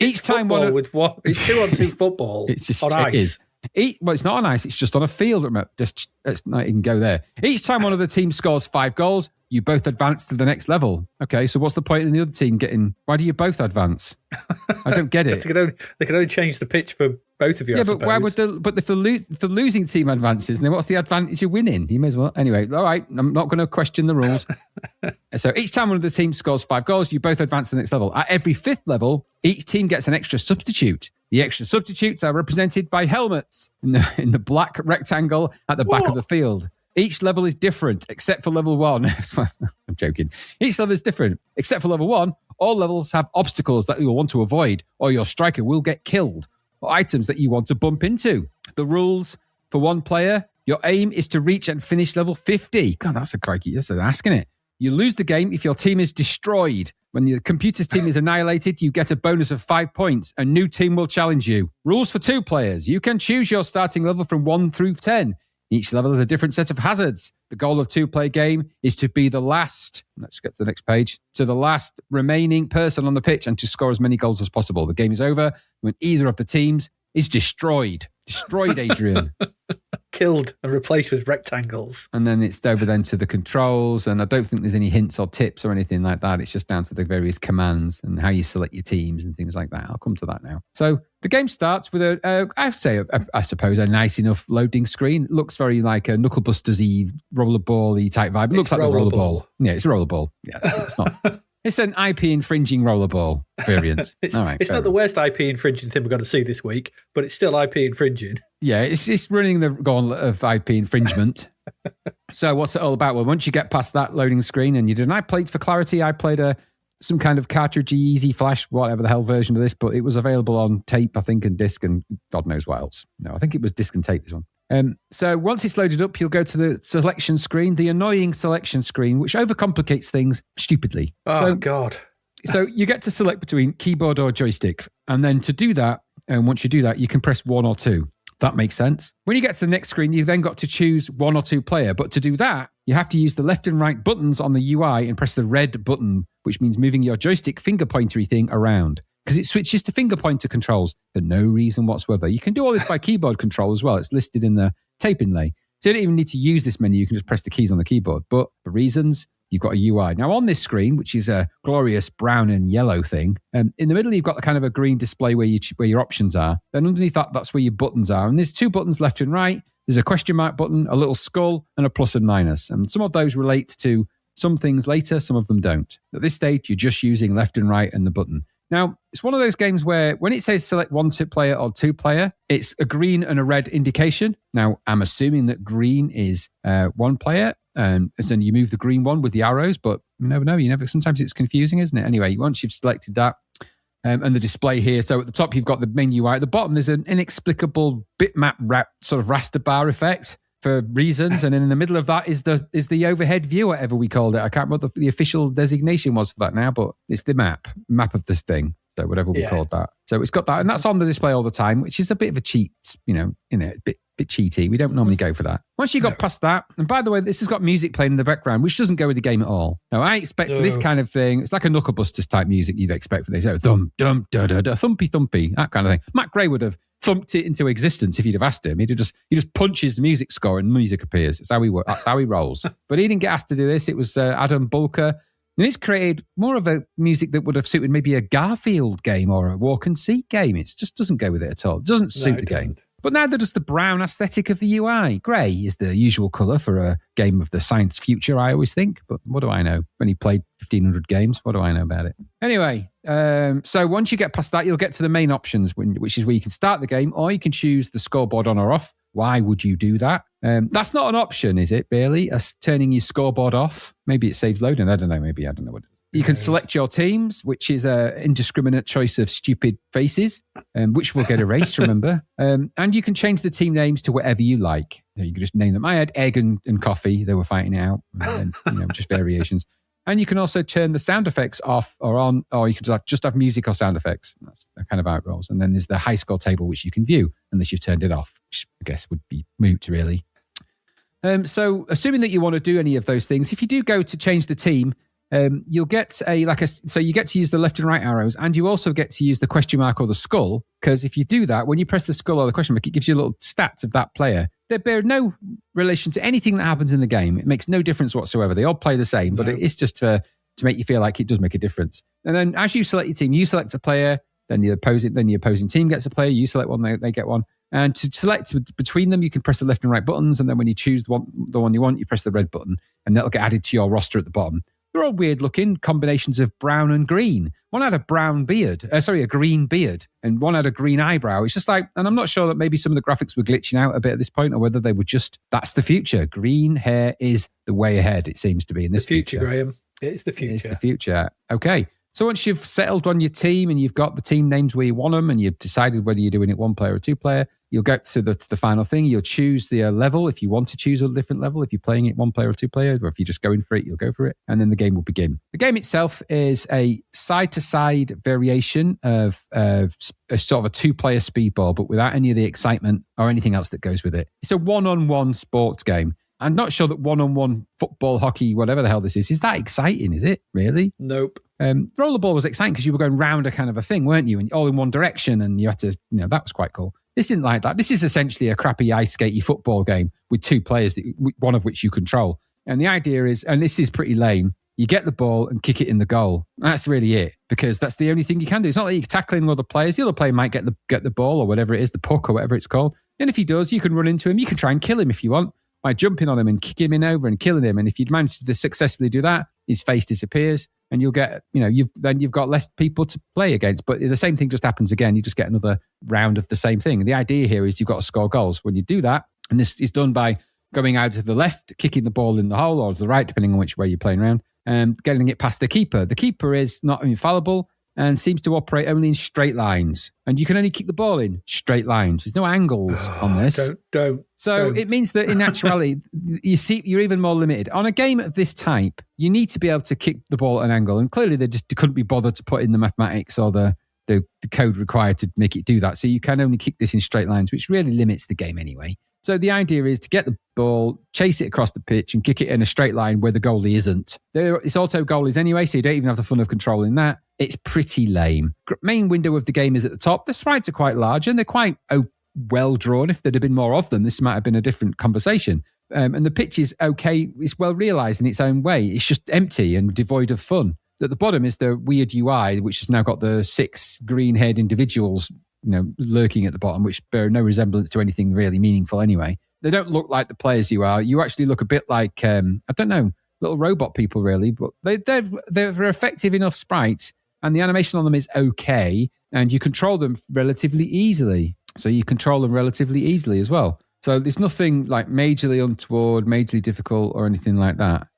each time with what? It's 2-on-2 football. It's just on ice. It is. It's not on ice. It's just on a field. Let's not even go there. Each time one of the teams scores 5 goals, you both advance to the next level. Okay, so what's the point in the other team getting? Why do you both advance? I don't get it. They can only change the pitch for both of you. Yeah, but why would if the losing team advances, then what's the advantage of winning? You may as well. Anyway, all right. I'm not going to question the rules. So each time one of the teams scores 5 goals, you both advance to the next level. At every 5th level, each team gets an extra substitute. The extra substitutes are represented by helmets in the black rectangle at the back of the field. Each level is different, except for level 1. I'm joking. Each level is different, except for level 1. All levels have obstacles that you'll want to avoid, or your striker will get killed, or items that you want to bump into. The rules for 1 player, your aim is to reach and finish level 50. God, that's a crikey. That's asking it. You lose the game if your team is destroyed. When the computer's team is annihilated, you get a bonus of 5 points. A new team will challenge you. Rules for 2 players. You can choose your starting level from 1 through 10. Each level has a different set of hazards. The goal of two-player game is to be the last, let's get to the next page, to the last remaining person on the pitch and to score as many goals as possible. The game is over when either of the teams is destroyed. Destroyed, Adrian. Killed and replaced with rectangles. And then it's over then to the controls, and I don't think there's any hints or tips or anything like that. It's just down to the various commands and how you select your teams and things like that. I'll come to that now. So the game starts with I suppose, a nice enough loading screen. It looks very like a Knucklebusters-y, rollerball-y type vibe. It looks like a rollerball. Yeah, it's a rollerball. Yeah, it's not... It's an IP infringing rollerball variant. It's not the worst IP infringing thing we're going to see this week, but it's still IP infringing. Yeah, it's running the gauntlet of IP infringement. So what's it all about? Well, once you get past that loading screen, and I played, for clarity, I played some kind of cartridge, easy flash, whatever the hell version of this, but it was available on tape, I think, and disc, and God knows what else. No, I think it was disc and tape, this one. So once it's loaded up, you'll go to the selection screen, the annoying selection screen, which overcomplicates things stupidly. Oh, God. So you get to select between keyboard or joystick. And then to do that, and once you do that, you can press 1 or 2. That makes sense. When you get to the next screen, you've then got to choose 1 or 2 player. But to do that, you have to use the left and right buttons on the UI and press the red button, which means moving your joystick finger pointery thing around. Because it switches to finger pointer controls for no reason whatsoever. You can do all this by keyboard control as well. It's listed in the tape inlay. So you don't even need to use this menu. You can just press the keys on the keyboard. But for reasons, you've got a UI. Now on this screen, which is a glorious brown and yellow thing, in the middle you've got kind of a green display where your options are. Then underneath that, that's where your buttons are. And there's 2 buttons left and right. There's a question mark button, a little skull, and a plus and minus. And some of those relate to some things later, some of them don't. At this stage, you're just using left and right and the button. Now, it's one of those games where when it says select 1 player or 2 player, it's a green and a red indication. Now, I'm assuming that green is 1 player, and then you move the green one with the arrows, but you never know. Sometimes it's confusing, isn't it? Anyway, once you've selected that, and the display here. So at the top, you've got the main UI. At the bottom, there's an inexplicable bitmap sort of raster bar effect for reasons, and then in the middle of that is the overhead view, whatever we called it. I can't remember what the official designation was for that now, but it's the map of this thing, so whatever we called that. So it's got that, and that's on the display all the time, which is a bit of a cheat, a bit cheaty. We don't normally go for that. Once you got past that, and by the way, this has got music playing in the background, which doesn't go with the game at all. Now, I expect for this kind of thing, it's like a Knucklebusters type music you'd expect for this. So, thump, dum, da, da, da, thumpy, thumpy, that kind of thing. Matt Gray would have thumped it into existence if you'd have asked him. He just punches the music score and music appears. That's how he rolls. But he didn't get asked to do this. It was Adam Bulker. And he's created more of a music that would have suited maybe a Garfield game or a walk and seek game. It just doesn't go with it at all. It doesn't suit the game. But neither does the brown aesthetic of the UI. Grey is the usual colour for a game of the science future, I always think. But what do I know? When he played 1,500 games, what do I know about it? Anyway, so once you get past that, you'll get to the main options, which is where you can start the game, or you can choose the scoreboard on or off. Why would you do that? That's not an option, is it, really? Turning your scoreboard off? Maybe it saves loading. I don't know. Maybe. I don't know what it is. You can select your teams, which is an indiscriminate choice of stupid faces, which will get erased, remember. And you can change the team names to whatever you like. You can just name them. I had Egg and Coffee. They were fighting it out. And then, just variations. And you can also turn the sound effects off or on, or you can just have music or sound effects. That's kind of how it rolls. And then there's the high score table, which you can view unless you've turned it off, which I guess would be moot, really. So assuming that you want to do any of those things, if you do go to change the team, you'll get so you get to use the left and right arrows, and you also get to use the question mark or the skull, because if you do that, when you press the skull or the question mark, it gives you little stats of that player. They bear no relation to anything that happens in the game. It makes no difference whatsoever. They all play the same, but it's just to make you feel like it does make a difference. And then as you select your team, you select a player, then the opposing team gets a player, you select one, they get one. And to select between them, you can press the left and right buttons, and then when you choose the one you want, you press the red button, and that'll get added to your roster at the bottom. They're all weird-looking combinations of brown and green. One had a green beard, and one had a green eyebrow. It's just like, and I'm not sure that maybe some of the graphics were glitching out a bit at this point, or whether they were just, that's the future. Green hair is the way ahead, it seems to be in this future. Graham. It's the future. It's the future. Okay. So once you've settled on your team and you've got the team names where you want them and you've decided whether you're doing it 1 player or 2 player, You'll get to the final thing. You'll choose the level if you want to choose a different level. If you're playing it one player or two player, or if you're just going for it, you'll go for it. And then the game will begin. The game itself is a side-to-side variation of a sort of a two-player speedball, but without any of the excitement or anything else that goes with it. It's a one-on-one sports game. I'm not sure that one-on-one football, hockey, whatever the hell this is that exciting, is it? Really? Nope. Rollerball was exciting because you were going round a kind of a thing, weren't you? And all in one direction, and you had to, that was quite cool. This isn't like that. This is essentially a crappy ice skatey football game with two players, one of which you control. And the idea is, and this is pretty lame, you get the ball and kick it in the goal. That's really it, because that's the only thing you can do. It's not like you're tackling other players. The other player might get the ball or whatever it is, the puck or whatever it's called. And if he does, you can run into him. You can try and kill him if you want by jumping on him and kicking him in over and killing him. And if you'd managed to successfully do that, his face disappears and you'll get, you've got less people to play against. But the same thing just happens again. You just get another round of the same thing. And the idea here is you've got to score goals. When you do that, and this is done by going out to the left, kicking the ball in the hole, or to the right, depending on which way you're playing around, and getting it past the keeper. The keeper is not infallible and seems to operate only in straight lines. And you can only kick the ball in straight lines. There's no angles on this. Don't. It means that in actuality, you're even more limited. On a game of this type, you need to be able to kick the ball at an angle. And clearly they just couldn't be bothered to put in the mathematics or the code required to make it do that. So you can only kick this in straight lines, which really limits the game anyway. So the idea is to get the ball, chase it across the pitch and kick it in a straight line where the goalie isn't. It's auto goalies anyway, so you don't even have the fun of controlling that. It's pretty lame. Main window of the game is at the top. The sprites are quite large and they're quite well drawn. If there'd have been more of them, this might have been a different conversation. And the pitch is okay. It's well realised in its own way. It's just empty and devoid of fun. At the bottom is the weird UI, which has now got the 6 green-haired individuals lurking at the bottom, which bear no resemblance to anything really meaningful anyway. They don't look like the players you are. You actually look a bit like, I don't know, little robot people really, but they're effective enough sprites and the animation on them is okay and you control them relatively easily. So you control them relatively easily as well. So there's nothing like majorly untoward, majorly difficult or anything like that.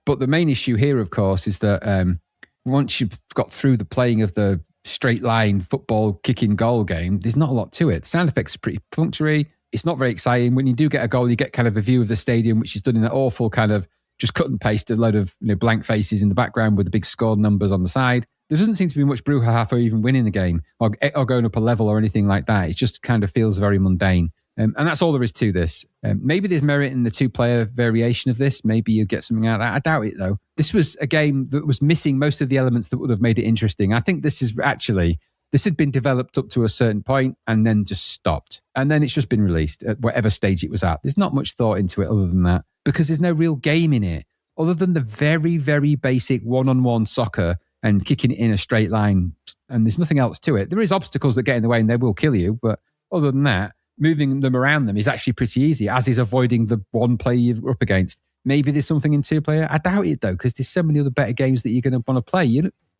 But the main issue here, of course, is that once you've got through the playing of the straight line football kicking goal game, there's not a lot to it. The sound effects are pretty punctuary. It's not very exciting. When you do get a goal, you get kind of a view of the stadium, which is done in that awful kind of just cut and paste a load of blank faces in the background with the big score numbers on the side. There doesn't seem to be much brouhaha for even winning the game or going up a level or anything like that. It just kind of feels very mundane. And that's all there is to this. Maybe there's merit in the 2-player variation of this. Maybe you get something out of that. I doubt it, though. This was a game that was missing most of the elements that would have made it interesting. I think this had been developed up to a certain point and then just stopped. And then it's just been released at whatever stage it was at. There's not much thought into it other than that, because there's no real game in it, other than the very, very basic one-on-one soccer and kicking it in a straight line. And there's nothing else to it. There is obstacles that get in the way and they will kill you. But other than that, moving them around them is actually pretty easy, as is avoiding the one player you're up against. Maybe there's something in 2-player. I doubt it, though, because there's so many other better games that you're going to want to play.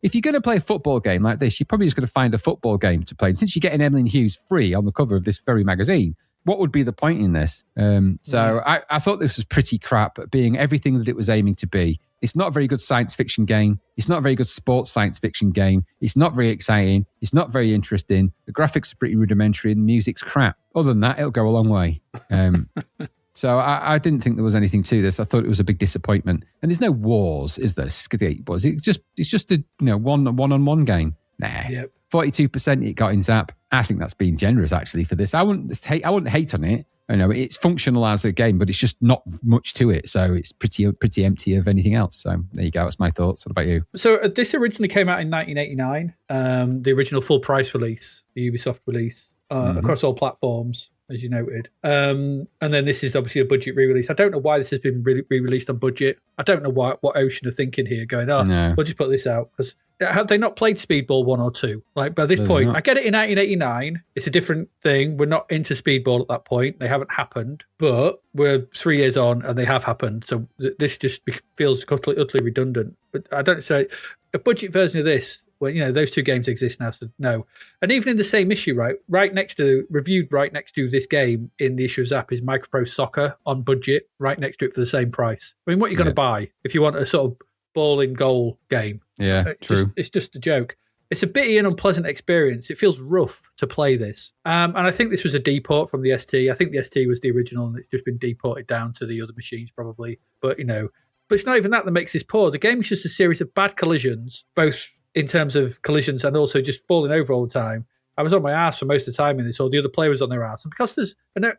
If you're going to play a football game like this, you're probably just going to find a football game to play. And since you're getting Emily Hughes free on the cover of this very magazine, what would be the point in this? I thought this was pretty crap at being everything that it was aiming to be. It's not a very good science fiction game. It's not a very good sports science fiction game. It's not very exciting. It's not very interesting. The graphics are pretty rudimentary and the music's crap. Other than that, it'll go a long way. So I didn't think there was anything to this. I thought it was a big disappointment. And there's no wars, is there? It's just a one-on-one game. Nah. Yep. 42% it got in Zap. I think that's being generous actually for this. I wouldn't hate on it. I know it's functional as a game, but it's just not much to it. So it's pretty empty of anything else. So there you go. That's my thoughts. What about you? So this originally came out in 1989, the original full price release, the Ubisoft release, across all platforms, as you noted. And then this is obviously a budget re-release. I don't know why this has been re-released on budget. I don't know what Ocean are thinking here, going, we'll just put this out. Because have they not played Speedball 1 or 2? Like, by this point, I get it in 1989. It's a different thing. We're not into Speedball at that point. They haven't happened. But we're 3 years on and they have happened. So this just feels utterly redundant. But I don't say a budget version of this, well, those 2 games exist now, so no. And even in the same issue, reviewed right next to this game in the issue of Zap is Micropro Soccer on budget, right next to it for the same price. I mean, what are you going to buy if you want a sort of ball in goal game? Yeah, true. It's just a joke. it's a bitty and unpleasant experience. It feels rough to play this. And I think this was a deport from the ST. I think the ST was the original and it's just been deported down to the other machines probably. But, but it's not even that makes this poor. The game is just a series of bad collisions, both in terms of collisions and also just falling over all the time. I was on my ass for most of the time in this, or the other player was on their ass. And because there's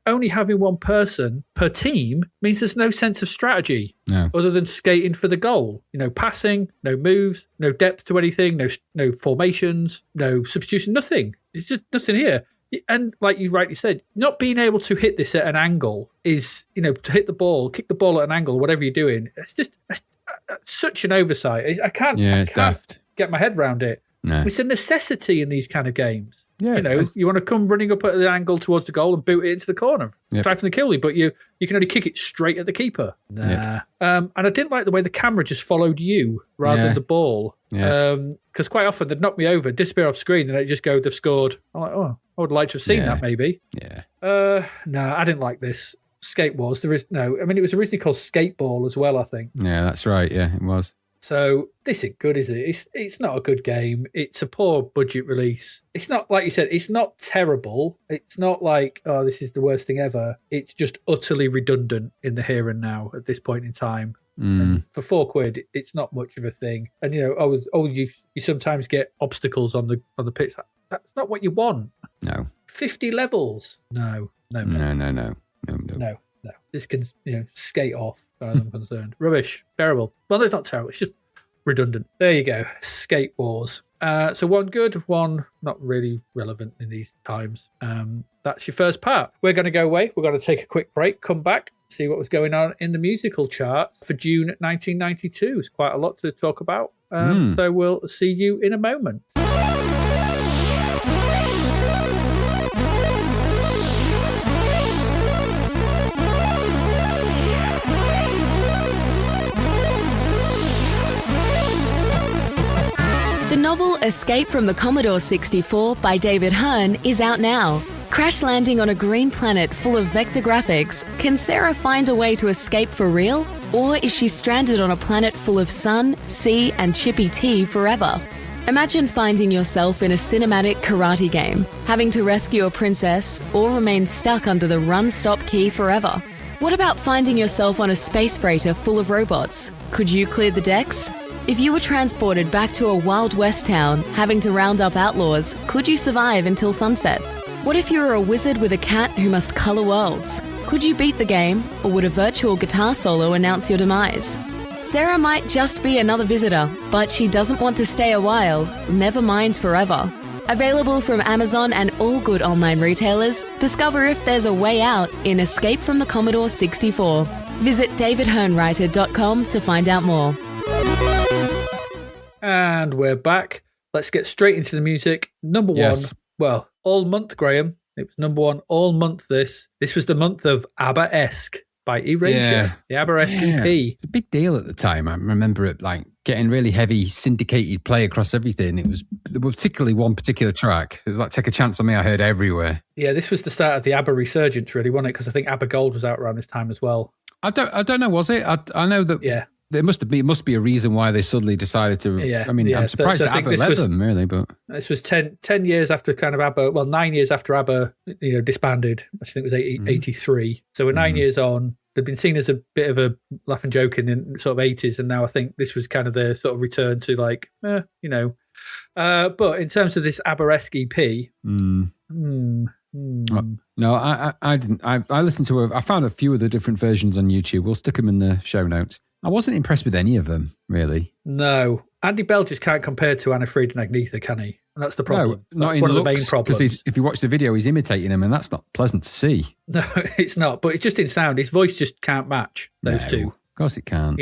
only having one person per team means there's no sense of strategy other than skating for the goal. Passing, no moves, no depth to anything, no formations, no substitution, nothing. It's just nothing here. And like you rightly said, not being able to hit this at an angle is, to hit the ball, kick the ball at an angle, whatever you're doing. It's just such an oversight. I can't get my head around it. No. It's a necessity in these kind of games. Yeah, you want to come running up at the angle towards the goal and boot it into the corner, try from the killie, but you can only kick it straight at the keeper. Nah. Yep. And I didn't like the way the camera just followed you rather than the ball. Because quite often they'd knock me over, disappear off screen, and they just go, they've scored. I'm like, I would like to have seen that maybe. Yeah. No, I didn't like this. Skate Wars. It was originally called Skateball as well, I think. Yeah, that's right. Yeah, it was. So this isn't good, is it? It's not a good game. It's a poor budget release. It's not, like you said, it's not terrible. It's not like, oh, this is the worst thing ever. It's just utterly redundant in the here and now at this point in time. And for £4, it's not much of a thing. And you sometimes get obstacles on the pits. That's not what you want. No. 50 levels. No. This can skate off. As far as I'm concerned. Rubbish. Terrible. Well, it's not terrible. It's just redundant. There you go. Skate Wars. So one good, one not really relevant in these times. That's your first part. We're going to go away. We're going to take a quick break, come back, see what was going on in the musical chart for June 1992. It's quite a lot to talk about. So we'll see you in a moment. The novel Escape from the Commodore 64 by David Hearn is out now. Crash landing on a green planet full of vector graphics, can Sarah find a way to escape for real? Or is she stranded on a planet full of sun, sea, and chippy tea forever? Imagine finding yourself in a cinematic karate game, having to rescue a princess, or remain stuck under the run-stop key forever. What about finding yourself on a space freighter full of robots? Could you clear the decks? If you were transported back to a Wild West town, having to round up outlaws, could you survive until sunset? What if you were a wizard with a cat who must colour worlds? Could you beat the game, or would a virtual guitar solo announce your demise? Sarah might just be another visitor, but she doesn't want to stay a while, never mind forever. Available from Amazon and all good online retailers, discover if there's a way out in Escape from the Commodore 64. Visit davidhearnwriter.com to find out more. And we're back. Let's get straight into the music. Number one, well, all month, Graham. It was number one all month this. This was the month of ABBA-esque by Erasure, the ABBA-esque EP. It's a big deal at the time. I remember it like getting really heavy syndicated play across everything. There was particularly one particular track. It was like Take a Chance on Me, I heard everywhere. Yeah, this was the start of the ABBA resurgence, really, wasn't it? Because I think ABBA Gold was out around this time as well. I don't know, was it? I know that... Yeah. There must be a reason why they suddenly decided to. I'm surprised that ABBA let them, really. But this was 10 years after kind of ABBA. Well, 9 years after ABBA, disbanded. I think it was 83. So we're 9 years on. They'd been seen as a bit of a laugh and joke in the sort of 80s, and now I think this was kind of their sort of return to like, But in terms of this ABBA-esque EP, No, I didn't. I listened to I found a few of the different versions on YouTube. We'll stick them in the show notes. I wasn't impressed with any of them, really. No. Andy Bell just can't compare to Anna Fried and Agnetha, can he? And that's the problem. No, not that's in one looks, of the main problems. Because if you watch the video, he's imitating him, and that's not pleasant to see. No, it's not. But it's just in sound. His voice just can't match those two. Of course it can't.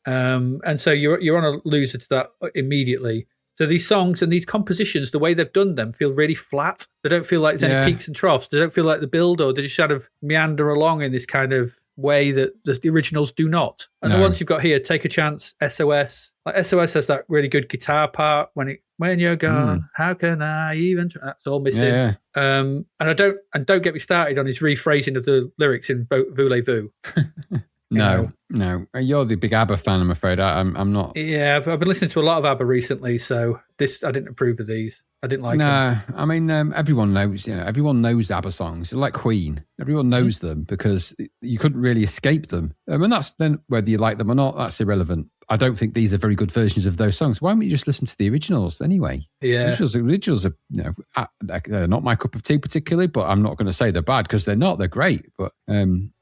And so you're on a loser to that immediately. So these songs and these compositions, the way they've done them, feel really flat. They don't feel like there's any peaks and troughs. They don't feel like the build, or they just kind of meander along in this kind of way that the originals do not. And the ones you've got here, Take a Chance, SOS. Like SOS has that really good guitar part when you're gone, how can I even that's all missing. Yeah. And don't get me started on his rephrasing of the lyrics in Voulez, Vous. No. You're the big ABBA fan, I'm afraid. I'm not. Yeah, I've been listening to a lot of ABBA recently, so I didn't approve of these. I didn't like them. No, I mean, everyone knows, everyone knows ABBA songs. They're like Queen. Everyone knows them because you couldn't really escape them. And that's then, whether you like them or not, that's irrelevant. I don't think these are very good versions of those songs. Why don't you just listen to the originals anyway? Yeah. Originals are, they're not my cup of tea particularly, but I'm not going to say they're bad because they're not. They're great. But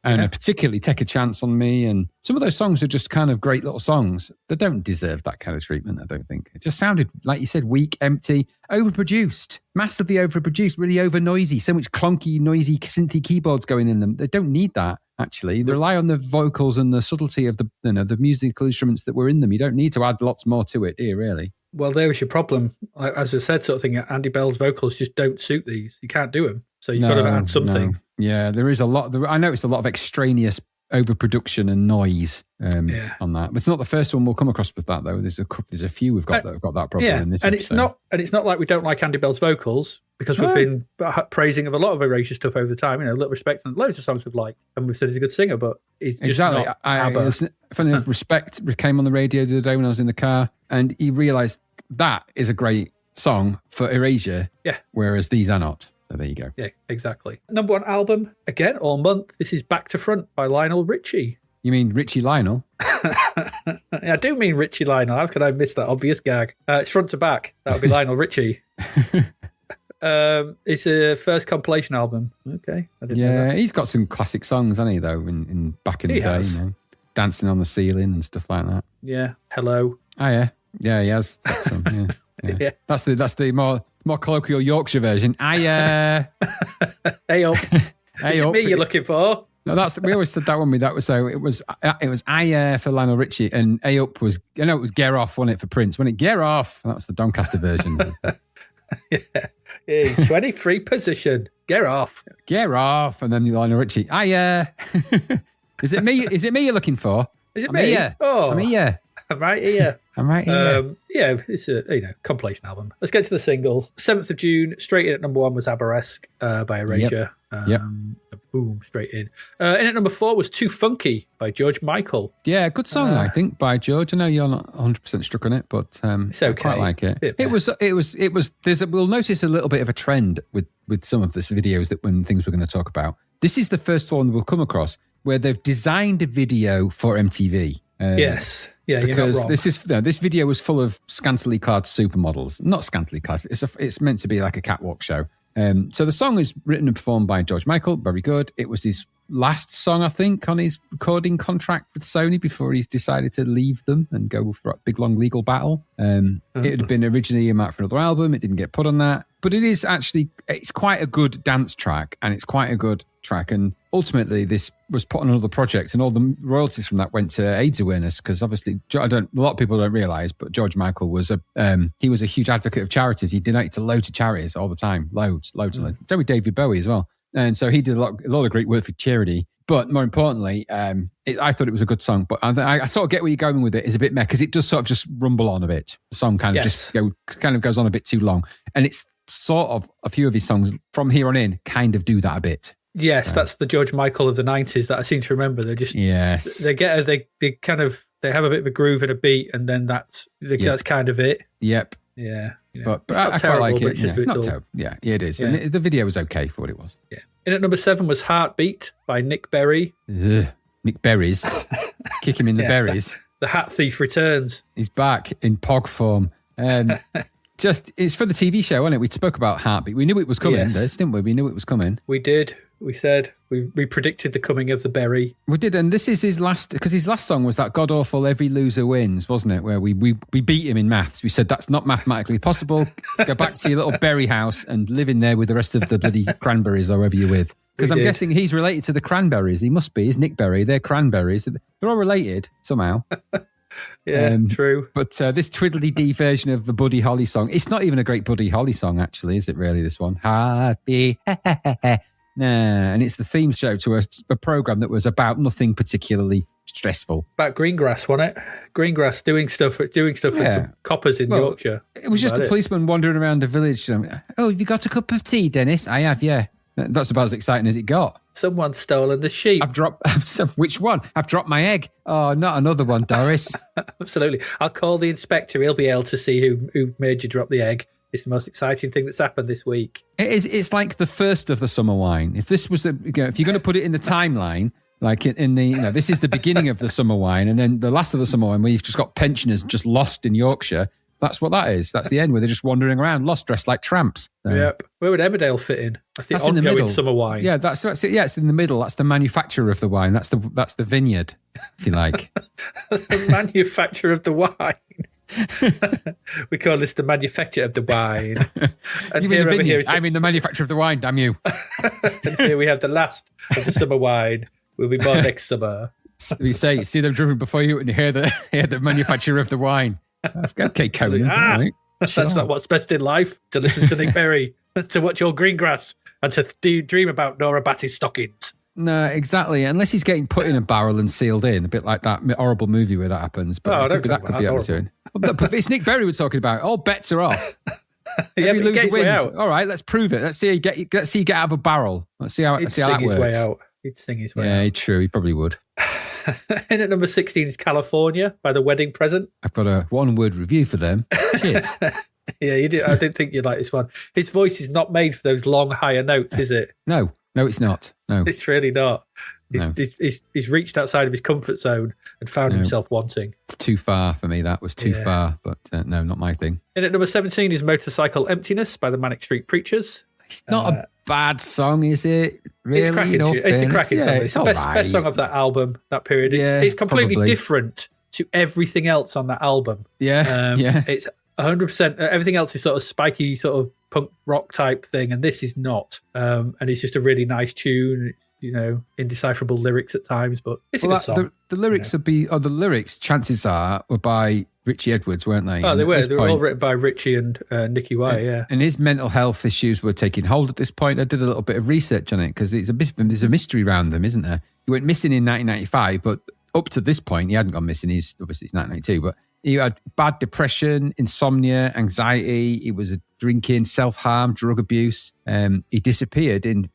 particularly Take a Chance on Me. And some of those songs are just kind of great little songs. They don't deserve that kind of treatment, I don't think. It just sounded, like you said, weak, empty, overproduced, massively overproduced, really over noisy, so much clunky, noisy, synthy keyboards going in them. They don't need that. Actually, they rely on the vocals and the subtlety of the musical instruments that were in them. You don't need to add lots more to it, here, really. Well, there was your problem. As I said, sort of thing, Andy Bell's vocals just don't suit these. You can't do them. So you've got to add something. No. Yeah, there is a lot. I noticed a lot of extraneous overproduction and noise on that. But it's not the first one we'll come across with that, though. There's a few we've got that have got that problem in this episode. It's not like we don't like Andy Bell's vocals, because we've been praising of a lot of Erasure stuff over the time. Little Respect and loads of songs we've liked, and we've said he's a good singer, but he's just not ABBA. Funny enough, Respect came on the radio the other day when I was in the car, and he realised that is a great song for Erasure, whereas these are not. So there you go. Yeah, exactly. Number one album, again, all month. This is Back to Front by Lionel Richie. You mean Richie Lionel? I do mean Richie Lionel. How could I miss that obvious gag? It's front to back. That would be Lionel Richie. It's a first compilation album. Okay. I didn't know that. He's got some classic songs, hasn't he, though, in back in the day. Dancing on the Ceiling and stuff like that. Yeah. Hello. Oh, yeah. Yeah, he has got some, yeah. That's the more colloquial Yorkshire version. Hey up. Is it me you're looking for? No, we always said that one. It was for Lionel Richie, and A up was, it was Get Off, wasn't it, for Prince? When it Get Off, that's the Doncaster version. Yeah, 23 position. Get off, and then Lionel Richie. Is it me? Is it me you're looking for? Is it me? Here. Oh, I'm here. I'm right here. It's a compilation album. Let's get to the singles. 7th of June, straight in at number 1 was Aberesque by Erasure. Boom, straight in. In at number 4 was Too Funky by George Michael. Yeah, good song, I think, by George. I know you're not 100% struck on it, but it's okay. I quite like it. We'll notice a little bit of a trend with some of this videos that when things we're going to talk about. This is the first one we'll come across where they've designed a video for MTV. Yes. Yeah, because you're not wrong. This video was full of scantily clad supermodels. Not scantily clad. It's meant to be like a catwalk show. So the song is written and performed by George Michael. Very good. It was his last song, I think, on his recording contract with Sony before he decided to leave them and go for a big, long legal battle. It had been originally earmarked for another album. It didn't get put on that. But it's quite a good dance track, and it's quite a good track. And ultimately, this was put on another project, and all the royalties from that went to AIDS awareness, because obviously, a lot of people don't realise, but George Michael was a huge advocate of charities. He donated to loads of charities all the time, loads. So with David Bowie as well. And so he did a lot of great work for charity. But more importantly, I thought it was a good song. But I sort of get where you're going with it. It's a bit meh, because it does sort of just rumble on a bit. The song kind of goes on a bit too long. And it's sort of a few of his songs from here on in kind of do that a bit. Yes, that's the George Michael of the 90s that I seem to remember. They're just they have a bit of a groove and a beat, and then that's kind of it. Yep. Yeah. But I quite like it. It is. Yeah. And the video was okay for what it was. Yeah. In at number 7 was Heartbeat by Nick Berry. Nick Berries. Kick him in the berries. The Hat Thief returns. He's back in POG form. It's for the TV show, wasn't it? We spoke about Heartbeat. We knew it was coming, didn't we? We knew it was coming. We did. We said we predicted the coming of the berry. We did, and this is his last, because his last song was that god awful "Every Loser Wins," wasn't it? Where we beat him in maths. We said that's not mathematically possible. Go back to your little berry house and live in there with the rest of the bloody cranberries or whoever you're with. Because I'm guessing he's related to the cranberries. He must be. He's Nick Berry. They're cranberries. They're all related somehow. Yeah, true. But this Twiddly-Dee version of the Buddy Holly song, it's not even a great Buddy Holly song, actually, is it really, this one? Happy, nah. And it's the theme show to a program that was about nothing particularly stressful. About Greengrass, wasn't it? Greengrass doing stuff with some coppers in Yorkshire. It was just a policeman wandering around a village. Oh, have you got a cup of tea, Dennis? I have, yeah. That's about as exciting as it got. Someone's stolen the sheep. Which one? I've dropped my egg. Oh, not another one, Doris. Absolutely. I'll call the inspector. He'll be able to see who made you drop the egg. It's the most exciting thing that's happened this week. It is. It's like the first of the summer wine. If this was, if you're going to put it in the timeline, like in the, this is the beginning of the summer wine, and then the last of the summer wine, where you've just got pensioners just lost in Yorkshire. That's what that is. That's the end, where they're just wandering around, lost, dressed like tramps. Yep. Where would Emmerdale fit in? That's the ongoing summer wine. Yeah, that's it. Yeah, it's in the middle. That's the manufacturer of the wine. That's the vineyard, if you like. The manufacturer of the wine. We call this the manufacturer of the wine. And you mean the vineyard? I mean the manufacturer of the wine, damn you. And here we have the last of the summer wine. We'll be born next summer. You see them driven before you, and you hear the manufacturer of the wine. Okay, Conan. Right. That's not what's best in life, to listen to Nick Berry, to watch your green grass, and to dream about Nora Batty's stockings. No, exactly. Unless he's getting put in a barrel and sealed in, a bit like that horrible movie where that happens. But that could be happening. But it's Nick Berry we're talking about. All bets are off. Yeah, but he gets way out. All right, let's prove it. Let's see you get out of a barrel. Let's see how that works. Way out. He'd sing his way out. Yeah, true. He probably would. In at number 16 is California by The Wedding Present. I've got a one-word review for them. Shit. Yeah, you did. I didn't think you'd like this one. His voice is not made for those long, higher notes, is it? No, it's not. No, it's really not. He's reached outside of his comfort zone and found himself wanting. It's too far for me. That was too far, but no, not my thing. In at number 17 is Motorcycle Emptiness by the Manic Street Preachers. It's not a bad song, is it? Really? It's a cracking song. It's the best song of that album, that period. It's completely different to everything else on that album. Yeah. It's 100%. Everything else is sort of spiky, sort of punk rock type thing, and this is not. And it's just a really nice tune. It's, indecipherable lyrics at times, but it's a good song. The lyrics the lyrics, chances are, were by Richie Edwards, weren't they? Oh, they were. They were all written by Richie and Nicky White, yeah. And his mental health issues were taking hold at this point. I did a little bit of research on it because there's a mystery around them, isn't there? He went missing in 1995, but up to this point, he hadn't gone missing. Obviously, it's 1992, but he had bad depression, insomnia, anxiety. He was drinking, self-harm, drug abuse. He disappeared in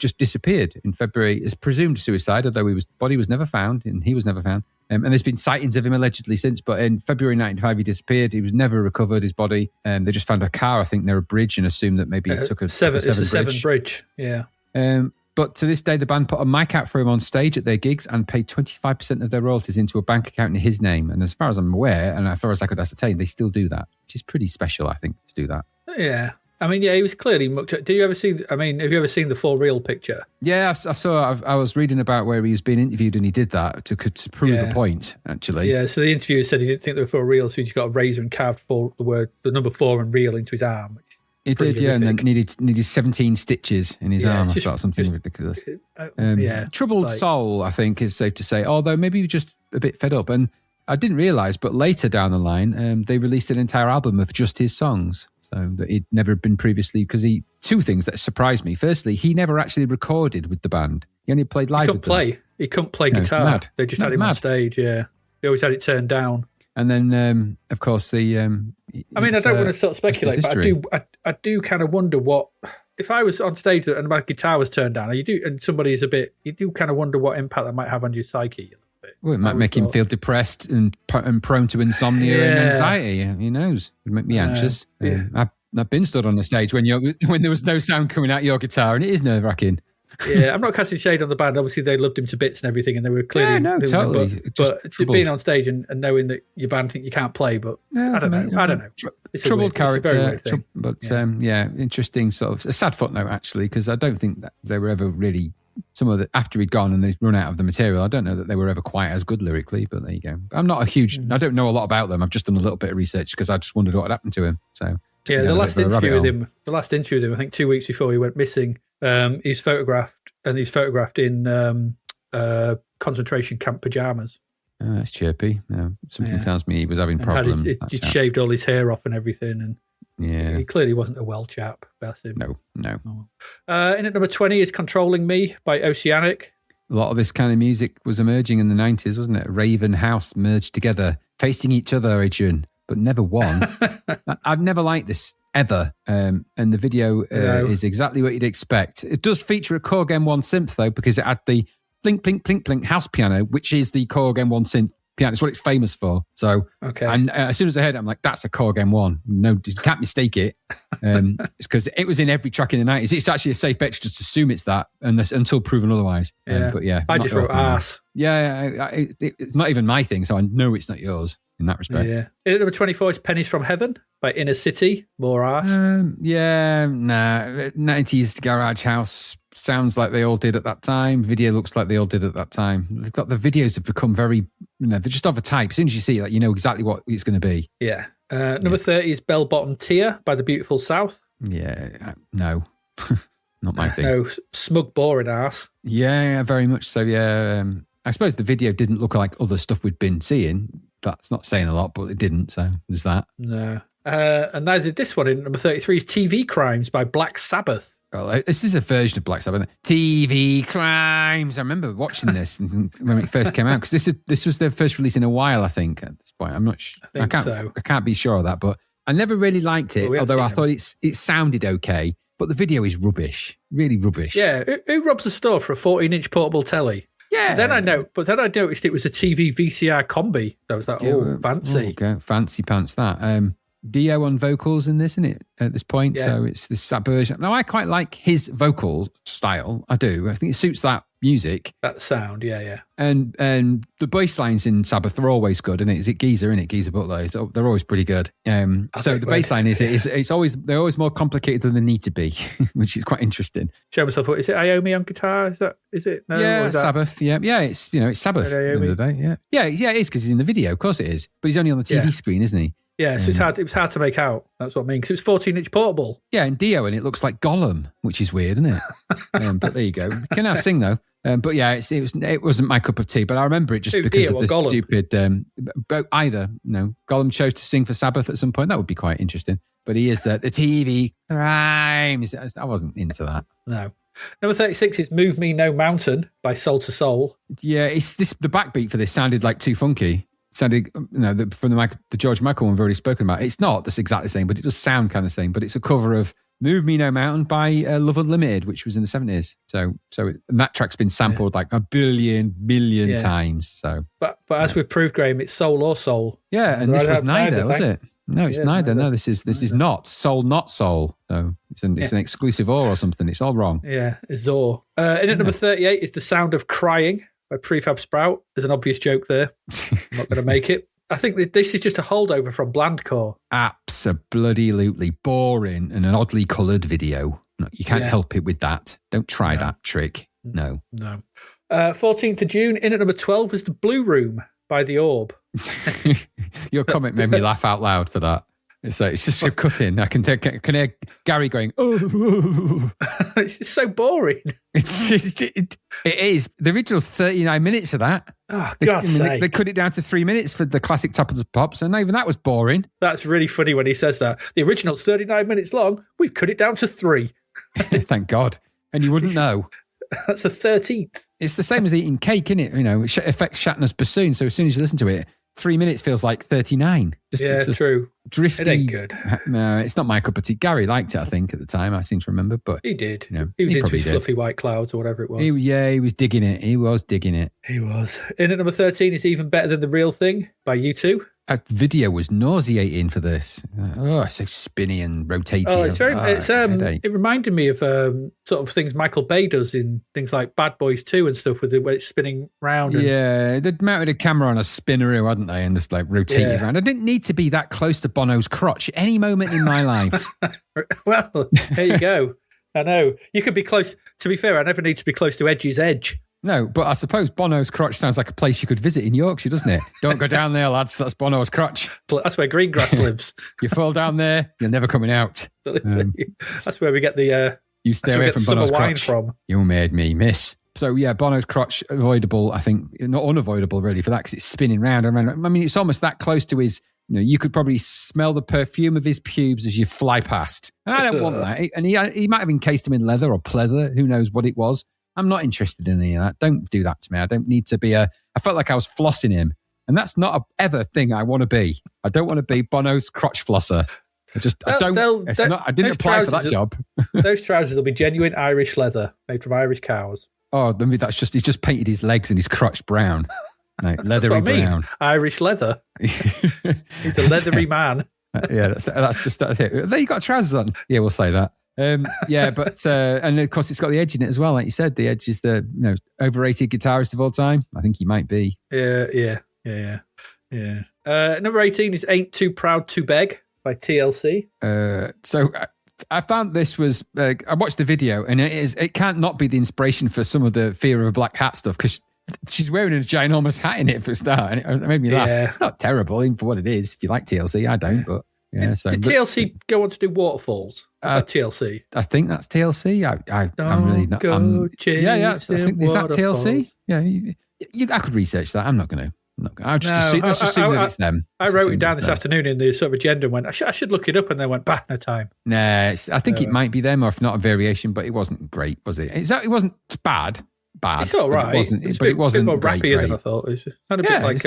February. It's presumed suicide, although his body was never found and he was never found. And there's been sightings of him allegedly since, but in February 1995, he disappeared. He was never recovered, his body. They just found a car, I think, near a bridge and assumed that maybe it took a Severn bridge. Yeah. But to this day, the band put a mic out for him on stage at their gigs and paid 25% of their royalties into a bank account in his name. And as far as I'm aware, and as far as I could ascertain, they still do that, which is pretty special, I think, to do that. Yeah. I mean, he was clearly mucked up. Have you ever seen the For Real picture? Yeah, I saw. I was reading about where he was being interviewed and he did that to prove the point, actually. Yeah, so the interviewer said he didn't think they were for real, so he just got a razor and carved the number 4 and real into his arm. He did, yeah, and then needed 17 stitches in his arm. I thought something ridiculous. Troubled soul, I think, is safe to say, although maybe he was just a bit fed up. And I didn't realise, but later down the line, they released an entire album of just his songs. So that he'd never been previously, because two things that surprised me. Firstly, he never actually recorded with the band. He only played live with them. He couldn't play guitar. Mad. They just had him on stage, yeah. They always had it turned down. And then, of course, I don't want to sort of speculate, but I do kind of wonder what, if I was on stage and my guitar was turned down, you do kind of wonder what impact that might have on your psyche. Well, it might make him feel depressed and prone to insomnia and anxiety. Who knows? It would make me anxious. Yeah. I've been stood on the stage when there was no sound coming out your guitar, and it is nerve-wracking. Yeah, I'm not casting shade on the band. Obviously, they loved him to bits and everything, and they were clearly... Yeah, no, totally. But being on stage and knowing that your band think you can't play, but I don't know. It's troubled character, interesting sort of... A sad footnote, actually, because I don't think that they were ever really... after he'd gone and they'd run out of the material, I don't know that they were ever quite as good lyrically, but there you go. I'm not a huge... I don't know a lot about them. I've just done a little bit of research because I just wondered what had happened to him. So yeah, the last interview with him, I think 2 weeks before he went missing, he was photographed in concentration camp pajamas. Oh, that's chirpy. Something tells me he was having problems. He shaved all his hair off and everything, and he clearly wasn't a well chap. Bless him. No. In at number 20 is Controlling Me by Oceanic. A lot of this kind of music was emerging in the 90s, wasn't it? Rave and house merged together, facing each other, Adrian, but never one. I've never liked this ever. And the video is exactly what you'd expect. It does feature a Korg M1 synth, though, because it had the blink, blink, blink, blink house piano, which is the Korg M1 synth piano. It's what it's famous for. So, and as soon as I heard it, I'm like, that's a Korg M1. No, you can't mistake it. It's because it was in every track in the 90s. It's actually a safe bet to just assume it's that until proven otherwise. But yeah. I just wrote ass. Yeah, it's not even my thing, so I know it's not yours in that respect. Yeah. In at number 24 is Pennies from Heaven by Inner City. More ass. 90s garage house sounds like they all did at that time. Video looks like they all did at that time. They've got the videos have become very, they're just of a type. As soon as you see it, you know exactly what it's going to be. Yeah. Number 30 is Bell Bottom Tier by The Beautiful South. Yeah, no, not my thing. No, smug, boring ass. Yeah, very much so. Yeah, I suppose the video didn't look like other stuff we'd been seeing. That's not saying a lot, but it didn't. So there's that. No, and neither did this one. In number 33 is TV Crimes by Black Sabbath. Well, this is a version of Black Sabbath. TV Crimes. I remember watching this when it first came out because this was their first release in a while. I think at this point, I'm not sure. I can't be sure of that, but I never really liked it. Although I thought it sounded okay, but the video is rubbish, really rubbish. Yeah, who robs a store for a 14-inch portable telly? Yeah. Then I noticed it was a TV VCR combi. That was fancy. Okay. Fancy pants that. Dio on vocals in this, isn't it? At this point, so it's this version. Now I quite like his vocal style. I do. I think it suits that music, that sound. Yeah. And the bass lines in Sabbath are always good, and is it Geezer? In it, Geezer Butler. So they're always pretty good. So the bass line they're always more complicated than they need to be, which is quite interesting. Show myself. Is it Iommi on guitar? Is it? No, yeah, Sabbath. Yeah. It's Sabbath. At the end of the day. Yeah. It is because he's in the video. Of course it is, but he's only on the TV screen, isn't he? Yeah, so it was hard to make out. That's what I mean, because it was 14-inch portable. Yeah, and Dio, and it looks like Gollum, which is weird, isn't it? But there you go. You can now sing, though. But yeah, it wasn't my cup of tea, but I remember it just because of this stupid... either, Gollum chose to sing for Sabbath at some point. That would be quite interesting. But he is the TV Crimes. I wasn't into that. No. Number 36 is Move Me No Mountain by Soul to Soul. Yeah, the backbeat for this sounded like too funky. Sounded, from the George Michael one we've already spoken about. It's not that's exactly the same, but it does sound kind of the same. But it's a cover of "Move Me No Mountain" by Love Unlimited, which was in the 70s. And that track's been sampled like a billion times. So, but as we've proved, Graham, it's soul or soul. Yeah, and this was neither, was it? No, it's neither. No, this is not soul, not soul. So it's an exclusive or something. It's all wrong. Yeah, it's or. In at number 38 is "The Sound of Crying" by Prefab Sprout. There's an obvious joke there. I'm not going to make it. I think this is just a holdover from Blandcore. Absolutely boring and an oddly coloured video. No, you can't help it with that. Don't try that trick. No. 14th of June, in at number 12 is The Blue Room by The Orb. Your comment made me laugh out loud for that. It's just a cut in. I can hear Gary going, oh. It's so boring. It is. The original's 39 minutes of that. Oh, God's sake. They cut it down to 3 minutes for the classic Top of the Pops, and even that was boring. That's really funny when he says that. The original's 39 minutes long. We've cut it down to 3. Thank God. And you wouldn't know. That's the 13th. It's the same as eating cake, isn't it? It affects Shatner's bassoon, so as soon as you listen to it, 3 minutes feels like 39. It's true. Drifty. It ain't good. No, it's not my cup of tea. Gary liked it, I think, at the time. I seem to remember, but he did. He was into his fluffy white clouds or whatever it was. He was digging it. He was. In at number 13 is Even Better Than the Real Thing by U2. That video was nauseating for this. It's so spinny and rotating. Oh, it's very. It reminded me of sort of things Michael Bay does in things like Bad Boys 2 and stuff, where it's spinning round. They'd mounted a camera on a spinneroo, hadn't they, and just like rotating around. I didn't need to be that close to Bono's crotch at any moment in my life. Well, there you go. I know you could be close. To be fair, I never need to be close to Edge's edge. No, but I suppose Bono's crotch sounds like a place you could visit in Yorkshire, doesn't it? Don't go down there, lads. That's Bono's crotch. That's where Greengrass lives. You fall down there, you're never coming out. That's where we get the. You stay away from Bono's crotch. From. You made me miss. So yeah, Bono's crotch avoidable. I think not unavoidable really for that because it's spinning round and round. I mean, it's almost that close to his. You could probably smell the perfume of his pubes as you fly past. And I don't want that. And he might have encased him in leather or pleather. Who knows what it was. I'm not interested in any of that. Don't do that to me. I don't need to be I felt like I was flossing him. And that's not ever thing I want to be. I don't want to be Bono's crotch flosser. I didn't apply for that job. Those trousers will be genuine Irish leather, made from Irish cows. Oh, I mean, he's just painted his legs and his crotch brown. No, leathery brown. Irish leather. He's a leathery man. Yeah, that's just that. There you got trousers on. Yeah, we'll say that. But and of course it's got the edge in it as well. Like you said, the edge is the overrated guitarist of all time. I think he might be. Yeah. Number 18 is "Ain't Too Proud to Beg" by TLC. So I found this was. I watched the video, and it can't not be the inspiration for some of the Fear of a Black Hat stuff, because she's wearing a ginormous hat in it for a start, and it made me laugh. It's not terrible, even for what it is. If you like TLC, I don't, but. Yeah, did TLC go on to do Waterfalls? Is that TLC? I think that's TLC. I'm really not. I think is that TLC? Yeah, I could research that. I'm not going to. I'll just assume that it's them. I wrote it down this afternoon in the sort of agenda and went, I should look it up, and then went, no time. Nah, I think it might be them, or if not a variation, but it wasn't great, was it? It wasn't bad. It's all right. It wasn't more great. rappy than I thought. It had a bit like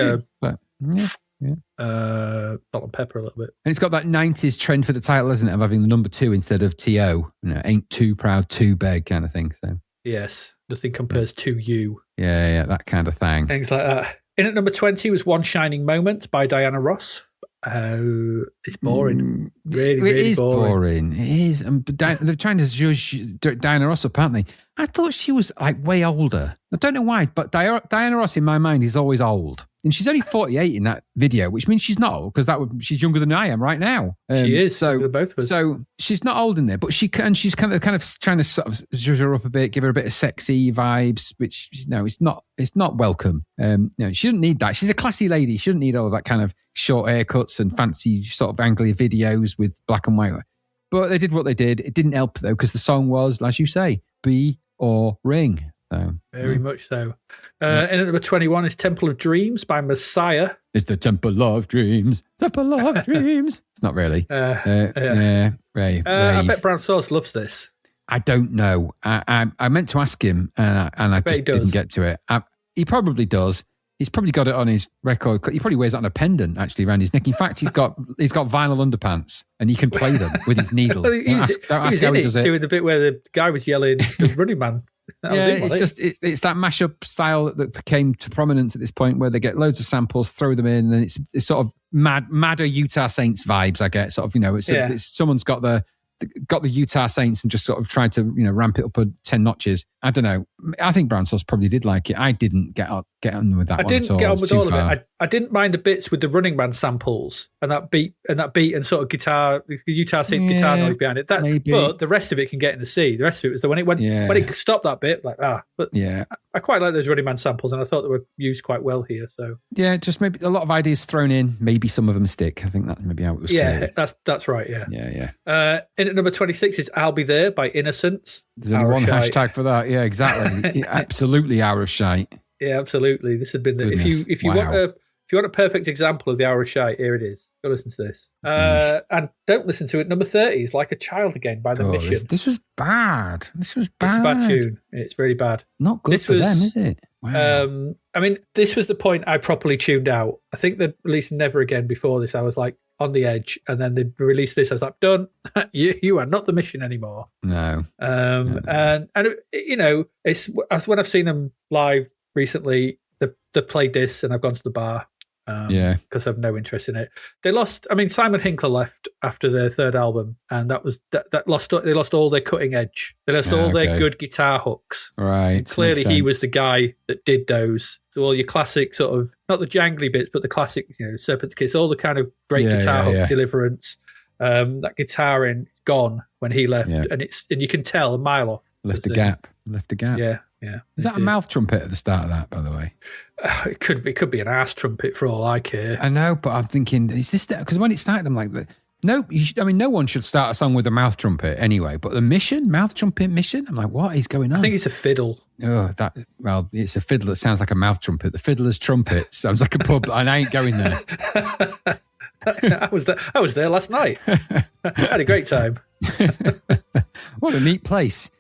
salt and pepper a little bit. And it's got that 90s trend for the title, isn't it, of having the number 2 instead of TO. Ain't too proud to beg kind of thing. So yes, nothing compares to you. Yeah, that kind of thing. Things like that. In at number 20 was "One Shining Moment" by Diana Ross. It's boring. Really boring. It is. They're trying to judge Diana Ross, apparently. I thought she was like way older. I don't know why, but Diana Ross in my mind is always old. And she's only 48 in that video, which means she's not old, because she's younger than I am right now. She is. So both of us. So she's not old in there, but she's kind of trying to sort of zhuzh her up a bit, give her a bit of sexy vibes, which it's not welcome. She didn't need that. She's a classy lady. She didn't need all of that kind of short haircuts and fancy sort of angly videos with black and white. But they did what they did. It didn't help though, because the song was, as you say, be or ring. So, very much so. And at number 21 is "Temple of Dreams" by Messiah. It's the Temple of Dreams. Temple of Dreams. It's not really. I bet Brown Sauce loves this. I don't know. I meant to ask him, and I just didn't get to it. He probably does. He's probably got it on his record. He probably wears it on a pendant, actually, around his neck. In fact, he's got vinyl underpants, and he can play them with his needle. Don't ask how he does it. Doing the bit where the guy was yelling, "The Running Man." It's that mashup style that came to prominence at this point, where they get loads of samples, throw them in, and it's sort of madder Utah Saints vibes. I get sort of it's someone's got the Utah Saints and just sort of tried to ramp it up 10 notches. I don't know. I think Brown Sauce probably did like it. I didn't get on with that. I didn't get on with all of it. I didn't mind the bits with the Running Man samples and that beat and sort of guitar, the Utah Saints guitar noise behind it. But the rest of it can get in the C. The rest of it was when it stopped that bit, I quite like those Running Man samples, and I thought they were used quite well here. So yeah, just maybe a lot of ideas thrown in. Maybe some of them stick. I think that's maybe how it was. Yeah, that's right. Yeah. In at number 26 is "I'll Be There" by Innocence. There's only one hashtag for that. Yeah, exactly. Absolutely Hour of Shite. Yeah, absolutely. This had been if you want a perfect example of the Hour of Shite, here it is. Go listen to this. And don't listen to it. Number 30 is "Like a Child Again" by The Mission. This was bad. It's a bad tune. It's really bad. Not good for them, is it? Wow. This was the point I properly tuned out. I think they'd released Never Again before this. I was like on the edge, and then they released this. I was like, done. you are not The Mission anymore. No. And it's when I've seen them live recently, they've played this, and I've gone to the bar. Because I have no interest in it. They lost. Simon Hinkler left after their third album, and they lost all their cutting edge. They lost all their good guitar hooks. Right. And clearly, he was the guy that did those. So all your classic sort of, not the jangly bits, but the classic, Serpent's Kiss, all the kind of great guitar hooks, Deliverance. That guitar in gone when he left, and you can tell a mile off. Left a gap. Yeah. Is that a mouth trumpet at the start of that, by the way? It could be an ass trumpet for all I care. I know, but I'm thinking, is this because when it started, I'm like, no, no one should start a song with a mouth trumpet anyway. But the Mission, mouth trumpet Mission, I'm like, what is going on? I think it's a fiddle. Oh, it's a fiddle that sounds like a mouth trumpet. The Fiddler's Trumpet sounds like a pub, and I ain't going there. I was there last night. I had a great time. What a neat place.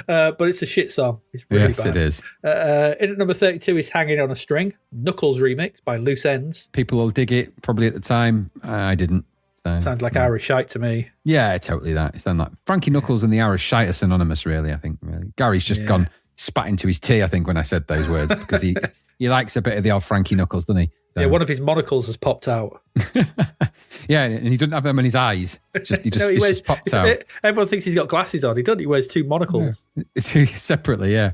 But it's a shit song. It's really bad. It is. In at number 32 is "Hanging on a String," Knuckles remix by Loose Ends. People will dig it probably at the time. I didn't. So, sounds like Irish shite to me. Yeah, totally that. It sounds like Frankie Knuckles and the Irish shite are synonymous, really, I think. Really. Gary's just gone spat into his tea, I think, when I said those words, because he likes a bit of the old Frankie Knuckles, doesn't he? So. Yeah, one of his monocles has popped out. Yeah, and he doesn't have them in his eyes. He just popped out. Everyone thinks he's got glasses on. He doesn't. He wears two monocles. Yeah. Separately, yeah.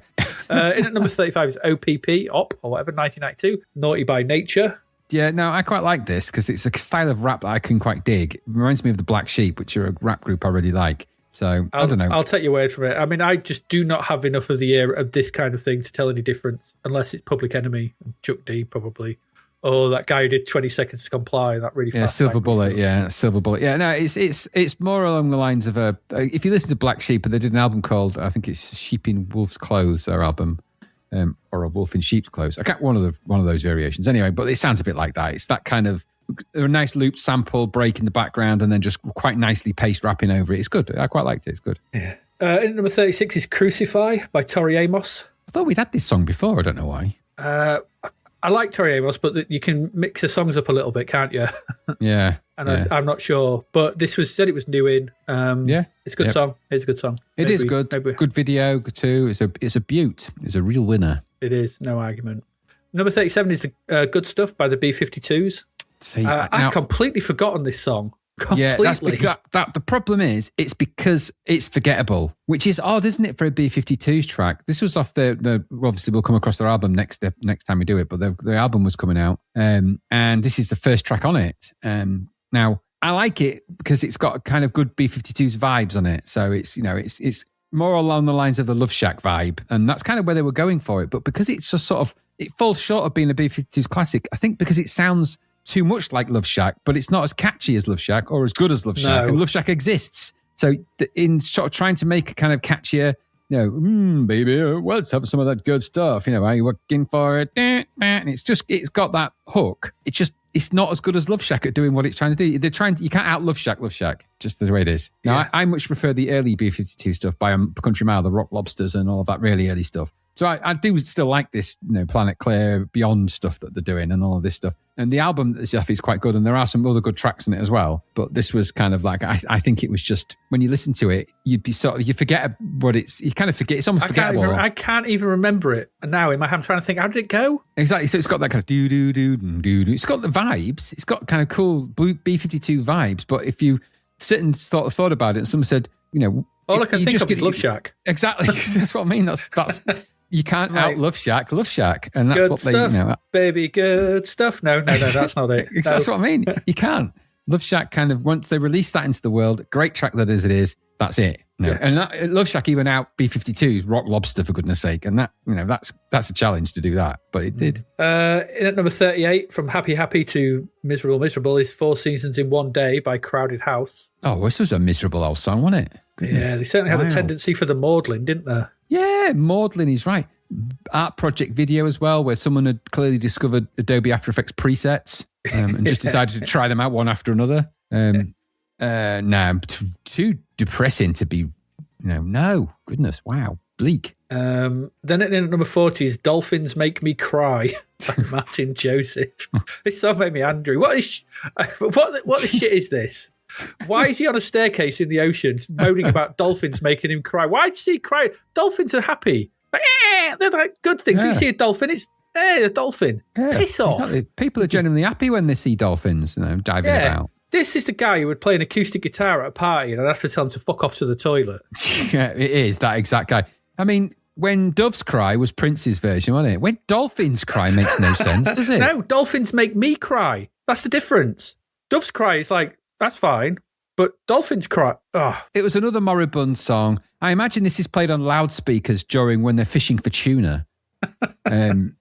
In at number 35 is OPP, or whatever, 1992, Naughty by Nature. Yeah, no, I quite like this because it's a style of rap that I can quite dig. It reminds me of the Black Sheep, which are a rap group I really like. So, I don't know. I'll take your word from it. I mean, I just do not have enough of the era of this kind of thing to tell any difference, unless it's Public Enemy and Chuck D, probably. Or that guy who did 20 Seconds to Comply, that really fast. Silver Bullet, Silver Bullet. Yeah, no, it's more along the lines of if you listen to Black Sheep, they did an album called, I think it's Sheep in Wolf's Clothes, their album, or A Wolf in Sheep's Clothes. I can't one of those variations. Anyway, but it sounds a bit like that. It's that kind of a nice loop sample break in the background and then just quite nicely paced rapping over it. It's good. I quite liked it. It's good. Yeah. In number 36 is Crucify by Tori Amos. I thought we'd had this song before. I don't know why. I like Tori Amos, but you can mix the songs up a little bit, can't you? Yeah. I'm not sure. But this said it was new in. It's a good song. It's a good song. It is good. Good video, too. It's a beaut. It's a real winner. It is. No argument. Number 37 is the Good Stuff by the B-52s. See, I've completely forgotten this song. Completely. Yeah, the problem is it's because it's forgettable, which is odd, isn't it, for a B-52s track? This was off the obviously we'll come across their album next time we do it, but the album was coming out, and this is the first track on it. Now I like it because it's got kind of good B-52s vibes on it, so it's more along the lines of the Love Shack vibe, and that's kind of where they were going for it. But because it's just sort of it falls short of being a B-52s classic, I think because it sounds too much like Love Shack, but it's not as catchy as Love Shack or as good as Love Shack. No. And Love Shack exists. So in sort of trying to make a kind of catchier, baby, let's have some of that good stuff. Are you working for it? And it's got that hook. It's not as good as Love Shack at doing what it's trying to do. You can't out Love Shack, just the way it is. Now, I much prefer the early B-52 stuff by a country mile, the Rock Lobsters and all of that really early stuff. So I do still like this, Planet Clear, Beyond stuff that they're doing and all of this stuff. And the album stuff is quite good, and there are some other good tracks in it as well. But this was kind of like, I think it was just, when you listen to it, you forget what you kind of forget, it's almost forgettable. I can't even remember it. And now in my head, I'm trying to think, how did it go? Exactly. So it's got that kind of do-do-do-do-do. It's got the vibes. It's got kind of cool B-52 vibes. But if you sit and thought about it, and someone said, all I can think of is Love Shack. Exactly. That's what I mean. That's you can't out Love Shack, and that's good what stuff, baby, good stuff. No, that's not it. No. That's what I mean. You can't. Love Shack kind of, once they release that into the world, great track that as it is, that's it. No. Yes. And Love Shack even out B-52's Rock Lobster, for goodness sake, and that that's a challenge to do that, but it did. In at number 38, from Happy to Miserable is 4 Seasons in One Day by Crowded House. Oh, this was a miserable old song, wasn't it? Goodness. Yeah, they certainly had a tendency for the maudlin, didn't they? Yeah, maudlin is right. Art project video as well, where someone had clearly discovered Adobe After Effects presets and just decided to try them out one after another. Too depressing to be, no, goodness, wow, bleak. Then at number 40 is Dolphins Make Me Cry by Martin Joseph. This song made me angry. What the shit is this? Why is he on a staircase in the ocean moaning about dolphins making him cry? Why does he cry? Dolphins are happy. They're like good things. When you see a dolphin, it's a dolphin. Yeah, piss off. Exactly. People are genuinely happy when they see dolphins diving about. This is the guy who would play an acoustic guitar at a party and I'd have to tell him to fuck off to the toilet. Yeah, it is that exact guy. I mean, when doves cry was Prince's version, wasn't it? When dolphins cry makes no sense, does it? No, dolphins make me cry. That's the difference. Doves cry is like, that's fine. But dolphins cry. Oh. It was another moribund song. I imagine this is played on loudspeakers during when they're fishing for tuna.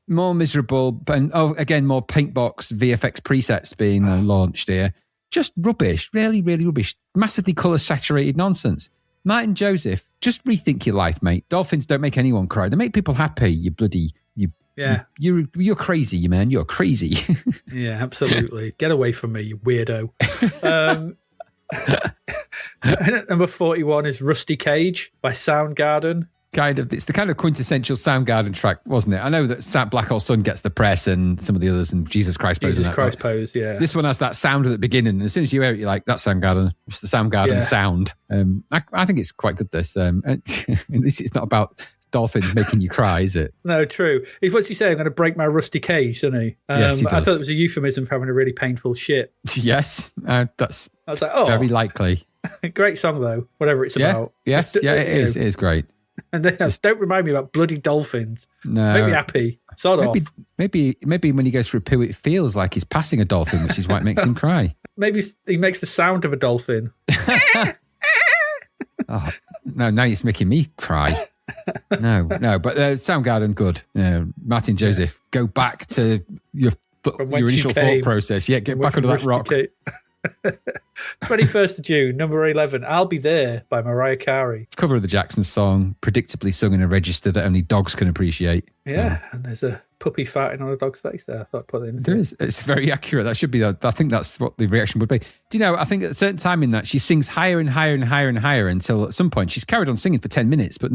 More miserable, and again, more Paintbox VFX presets being launched here. Just rubbish, really, really rubbish. Massively colour-saturated nonsense. Martin Joseph, just rethink your life, mate. Dolphins don't make anyone cry. They make people happy, you bloody... You're crazy, you man. You're crazy. Yeah, absolutely. Get away from me, you weirdo. Number 41 is Rusty Cage by Soundgarden. it's the kind of quintessential Soundgarden track, wasn't it? I know that Black Hole Sun gets the press and some of the others and Jesus Christ Pose. Jesus Christ Pose, yeah. This one has that sound at the beginning, and as soon as you hear it, you're like, that's Soundgarden. It's the Soundgarden sound. I think it's quite good, this. At least it's not about dolphins making you cry, is it? No, true. What's he saying? I'm going to break my rusty cage, doesn't he? Yes, he does. I thought it was a euphemism for having a really painful shit. Yes, I was like, very likely. Great song, though, whatever it's about. Yes, it is. It is great. And then don't remind me about bloody dolphins. No. Make me happy. Maybe when he goes through a poo, it feels like he's passing a dolphin, which is why it makes him cry. Maybe he makes the sound of a dolphin. Oh, no, now it's making me cry. No, but Soundgarden, good. Martin Joseph, go back to your initial thought process. Yeah, get back under that rock. 21st of June, number 11, I'll Be There by Mariah Carey. Cover of the Jacksons song, predictably sung in a register that only dogs can appreciate. Yeah, and there's a puppy farting on a dog's face there. I thought I'd put it in. There is. It's very accurate. That should be, I think that's what the reaction would be. Do you know, I think at a certain time in that, she sings higher and higher and higher and higher until at some point she's carried on singing for 10 minutes, but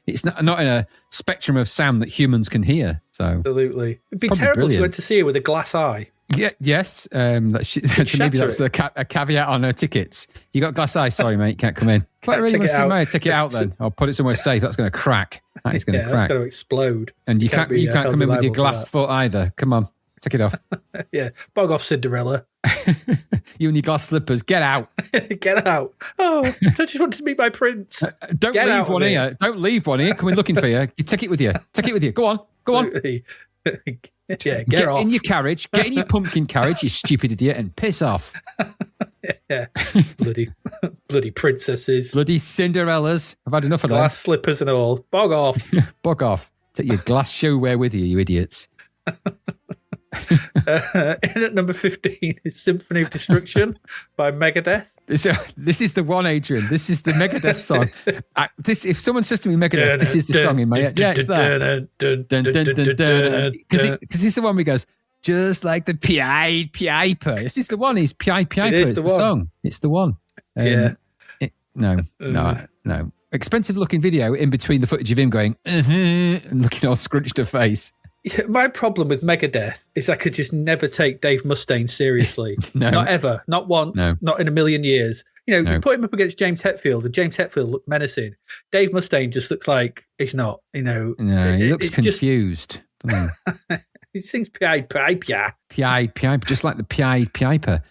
it's not in a spectrum of sound that humans can hear. So absolutely. It'd be terrible if you went to see her with a glass eye. Yeah, yes. Maybe that's a caveat on her tickets. You got glass eye, sorry, mate, you can't come in. Take it out then. I'll put it somewhere safe. That's going to crack. That is going to crack. That's going to explode. And you can't come in with your glass foot either. Come on, take it off. Yeah, bog off, Cinderella. You and your glass slippers, get out. Get out. Oh, I just wanted to meet my prince. Don't leave one here. Don't leave one here. Come in looking for you. You take it with you. Take it with you. Go on. Yeah, get off. In your carriage. Get in your pumpkin carriage, you stupid idiot, and piss off. Yeah, bloody princesses, bloody Cinderellas. I've had enough of glass slippers and all. Bog off. Bog off. Take your glass showwear with you idiots. In at number 15 is Symphony of Destruction by Megadeth. This is the one, Adrian. This is the Megadeth song. If someone says to me Megadeth, this is the song in my head. Yeah, it's that. Because it's the one where he goes, just like the Piper. This is the one. He's Piper. It's the song. It's the one. No. Expensive looking video in between the footage of him going, and looking all scrunched of face. My problem with Megadeth is I could just never take Dave Mustaine seriously. No. Not ever. Not once. No. Not in a million years. You put him up against James Hetfield, and James Hetfield looked menacing. Dave Mustaine just looks like he's not, No, he looks confused. He sings Piper. Just like the Piper.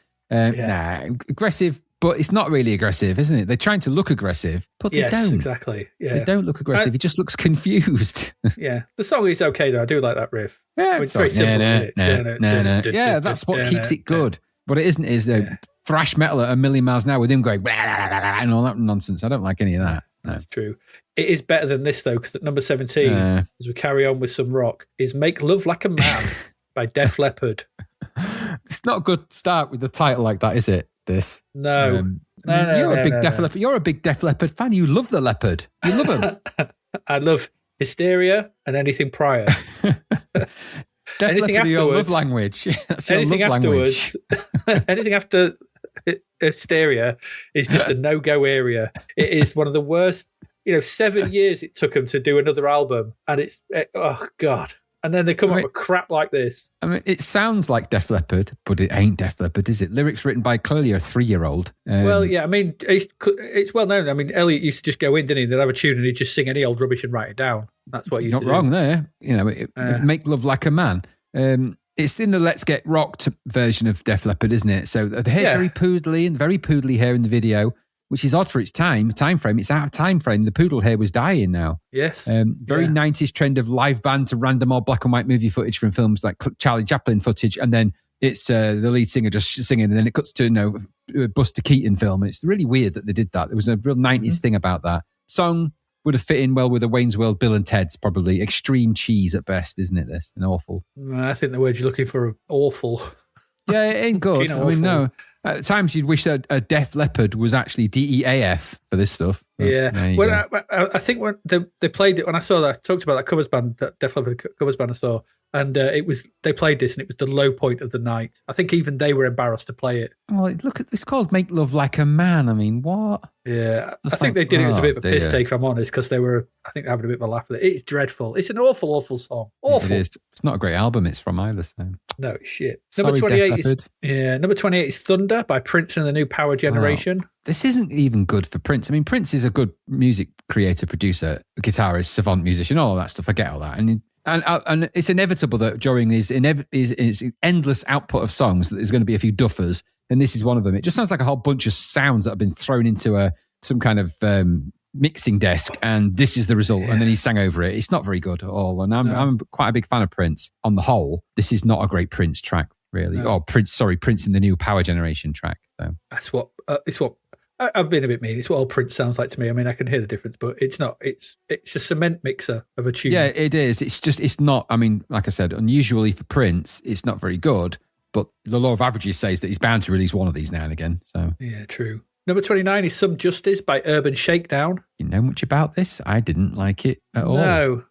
Aggressive, but it's not really aggressive, isn't it? They're trying to look aggressive, but they don't. Exactly. Yeah. They don't look aggressive. He just looks confused. Yeah. The song is okay, though. I do like that riff. Yeah. It's very simple, isn't it? Yeah, that's what keeps it good. What it isn't is thrash metal at a million miles an hour with him going and all that nonsense. I don't like any of that. No. That's true. It is better than this, though, because at number 17, as we carry on with some rock, is Make Love Like a Man by Def Leppard. It's not a good start with the title like that, is it? This? No. You're a big Def Leppard fan. You love the Leopard. You love him. I love Hysteria and anything prior. Anything afterwards, your love language. That's your anything love afterwards. Language. Anything after Hysteria is just a no-go area. It is one of the worst. 7 years it took them to do another album, and oh God. And then they come up with crap like this. I mean, it sounds like Def Leppard, but it ain't Def Leppard, is it? Lyrics written by clearly a 3-year-old. Well, yeah, I mean, it's well known. I mean, Elliot used to just go in, didn't he? They'd have a tune and he'd just sing any old rubbish and write it down. That's what he used to do. Not wrong there. Make Love Like a Man. It's in the Let's Get Rocked version of Def Leppard, isn't it? So the hair's very poodly hair in the video, which is odd for its time frame. It's out of time frame. The poodle hair was dying now. Yes. 90s trend of live band to random or black and white movie footage from films like Charlie Chaplin footage. And then it's the lead singer just singing. And then it cuts to, Buster Keaton film. It's really weird that they did that. There was a real 90s thing about that. Song would have fit in well with a Wayne's World, Bill and Ted's probably. Extreme cheese at best, isn't it? This and awful. I think the word you're looking for are awful. Yeah, it ain't good. I mean, no. At times you'd wish that a Def Leppard was actually DEAF for this stuff. Yeah. Well, I think when they played it, when I saw that, I talked about that covers band, that Def Leppard covers band I saw, And they played this, and it was the low point of the night. I think even they were embarrassed to play it. Oh, look at it's called "Make Love Like a Man." I mean, what? Yeah, I think they did it as a bit of a piss take, if I'm honest, because they were, I think, having a bit of a laugh with it. It's dreadful. It's an awful, awful song. Awful. It is. It's not a great album. It's from either. So. No, it's shit. Sorry, Number 28 is Thunder by Prince and the New Power Generation. Wow. This isn't even good for Prince. I mean, Prince is a good music creator, producer, guitarist, savant musician, all of that stuff. I get all that. And it's inevitable that during his endless output of songs that there's going to be a few duffers, and this is one of them. It just sounds like a whole bunch of sounds that have been thrown into some kind of mixing desk, and this is the result. Yeah. And then he sang over it. It's not very good at all. And I'm quite a big fan of Prince. On the whole, this is not a great Prince track, really. No. Prince in the New Power Generation track. So that's what it's what. I've been a bit mean. It's what old Prince sounds like to me. I mean, I can hear the difference, but it's not. It's a cement mixer of a tune. Yeah, it is. It's not. I mean, like I said, unusually for Prince, it's not very good. But the law of averages says that he's bound to release one of these now and again. So yeah, true. Number 29 is Some Justice by Urban Shakedown. You know much about this? I didn't like it at all. No.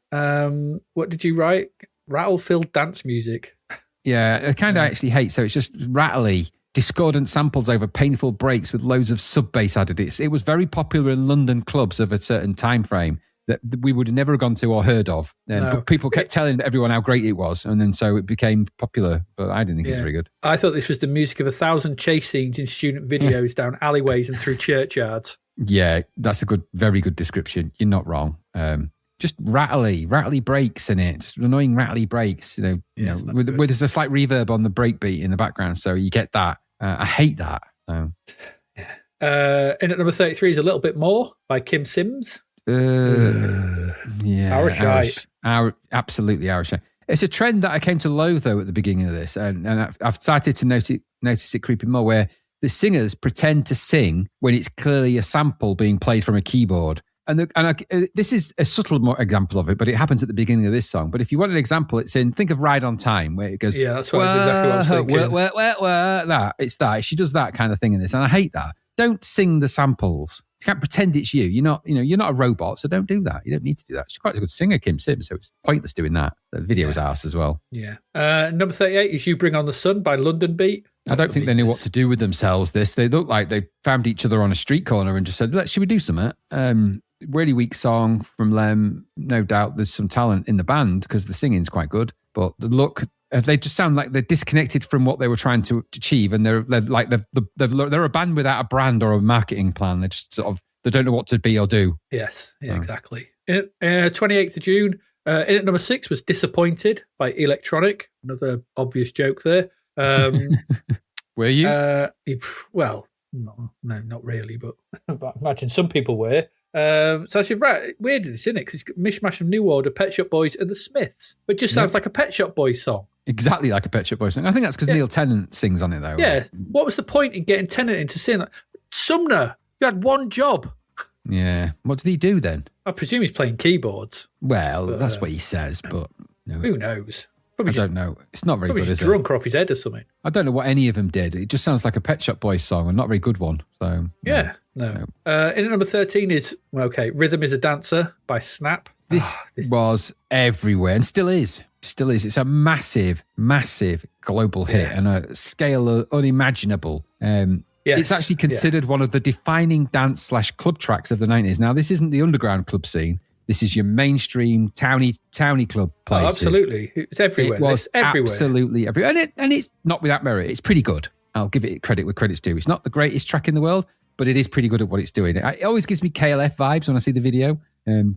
What did you write? Rattle-filled dance music. Yeah, I kind of actually hate. So it's just rattly, discordant samples over painful breaks with loads of sub-bass added. It was very popular in London clubs of a certain time frame that we would have never gone to or heard of. But people kept telling everyone how great it was, and then so it became popular, but I didn't think it was very good. I thought this was the music of 1,000 chase scenes in student videos down alleyways and through churchyards. Yeah, that's a very good description. You're not wrong. Just rattly breaks in it, just annoying rattly breaks, with there's a slight reverb on the break beat in the background, so you get that. I hate that. So. In at number 33 is A Little Bit More by Kim Sims. Our shite. Absolutely our shite. It's a trend that I came to loathe though at the beginning of this, and I've started to notice it creeping more, where the singers pretend to sing when it's clearly a sample being played from a keyboard. This is a subtle example of it, but it happens at the beginning of this song. But if you want an example, it's think of Ride on Time, where it goes, yeah, that's exactly what I was thinking. It's that. She does that kind of thing in this, and I hate that. Don't sing the samples. You can't pretend it's you. You're not a robot, so don't do that. You don't need to do that. She's quite a good singer, Kim Sims, so it's pointless doing that. The video was arse as well. Yeah. Number 38 is You Bring on the Sun by London Beat. I don't think they knew what to do with themselves. They look like they found each other on a street corner and just said, should we do something? Really weak song from them. No doubt there's some talent in the band because the singing's quite good, but the look, they just sound like they're disconnected from what they were trying to achieve, and they're a band without a brand or a marketing plan. They just they don't know what to be or do. Yes, yeah, exactly. 28th of June, in at number 6 was Disappointed by Electronic. Another obvious joke there. Were you? Well, no, not really, but I imagine some people were. So I said, right, weird this, isn't it? Because it's a mishmash of New Order, Pet Shop Boys, and the Smiths. But it just sounds like a Pet Shop Boys song. Exactly like a Pet Shop Boys song. I think that's because Neil Tennant sings on it, though. Yeah. What was the point in getting Tennant in to sing? Sumner, you had one job. Yeah. What did he do then? I presume he's playing keyboards. Well, that's what he says, but who knows? I don't know. It's not very good, is it? Drunk or off his head or something. I don't know what any of them did. It just sounds like a Pet Shop Boys song and not a very good one. So no. In at number 13 is Rhythm is a Dancer by Snap. This was everywhere and still is. It's a massive, massive global hit and a scale unimaginable. It's actually considered one of the defining dance/club tracks of the 90s. Now, this isn't the underground club scene. This is your mainstream towny club places. Oh, absolutely. It's everywhere. It was everywhere. Absolutely everywhere. And it's not without merit. It's pretty good. I'll give it credit where credit's due. It's not the greatest track in the world, but it is pretty good at what it's doing. It always gives me KLF vibes when I see the video,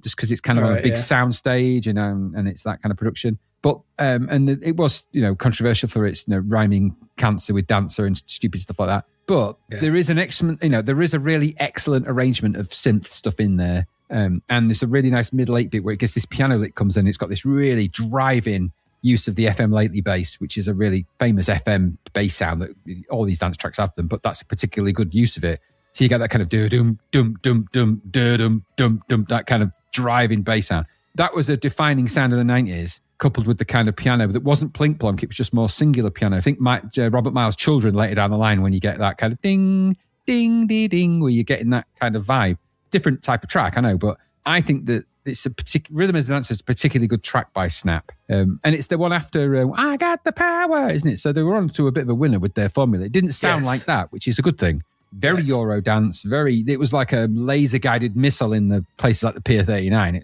just because it's kind of on a big sound stage, and it's that kind of production. But it was controversial for its rhyming cancer with dancer and stupid stuff like that. But there is an excellent, there is a really excellent arrangement of synth stuff in there. And there's a really nice middle 8-bit where it gets this piano that comes in. It's got this really driving use of the FM lately bass, which is a really famous FM bass sound that all these dance tracks have them, but that's a particularly good use of it. So you get that kind of dum dum dum dum dum dum dum, that kind of driving bass sound. That was a defining sound of the 90s, coupled with the kind of piano that wasn't plink plonk. It was just more singular piano. I think Robert Miles' Children later down the line, when you get that kind of ding ding ding ding, where you're getting that kind of vibe. Different type of track, I know, but I think that it's Rhythm as a Dancer is a particularly good track by Snap. And it's the one after I Got the Power, isn't it? So they were on to a bit of a winner with their formula. It didn't sound like that, which is a good thing. Very Eurodance, it was like a laser-guided missile in the places like the Pier 39.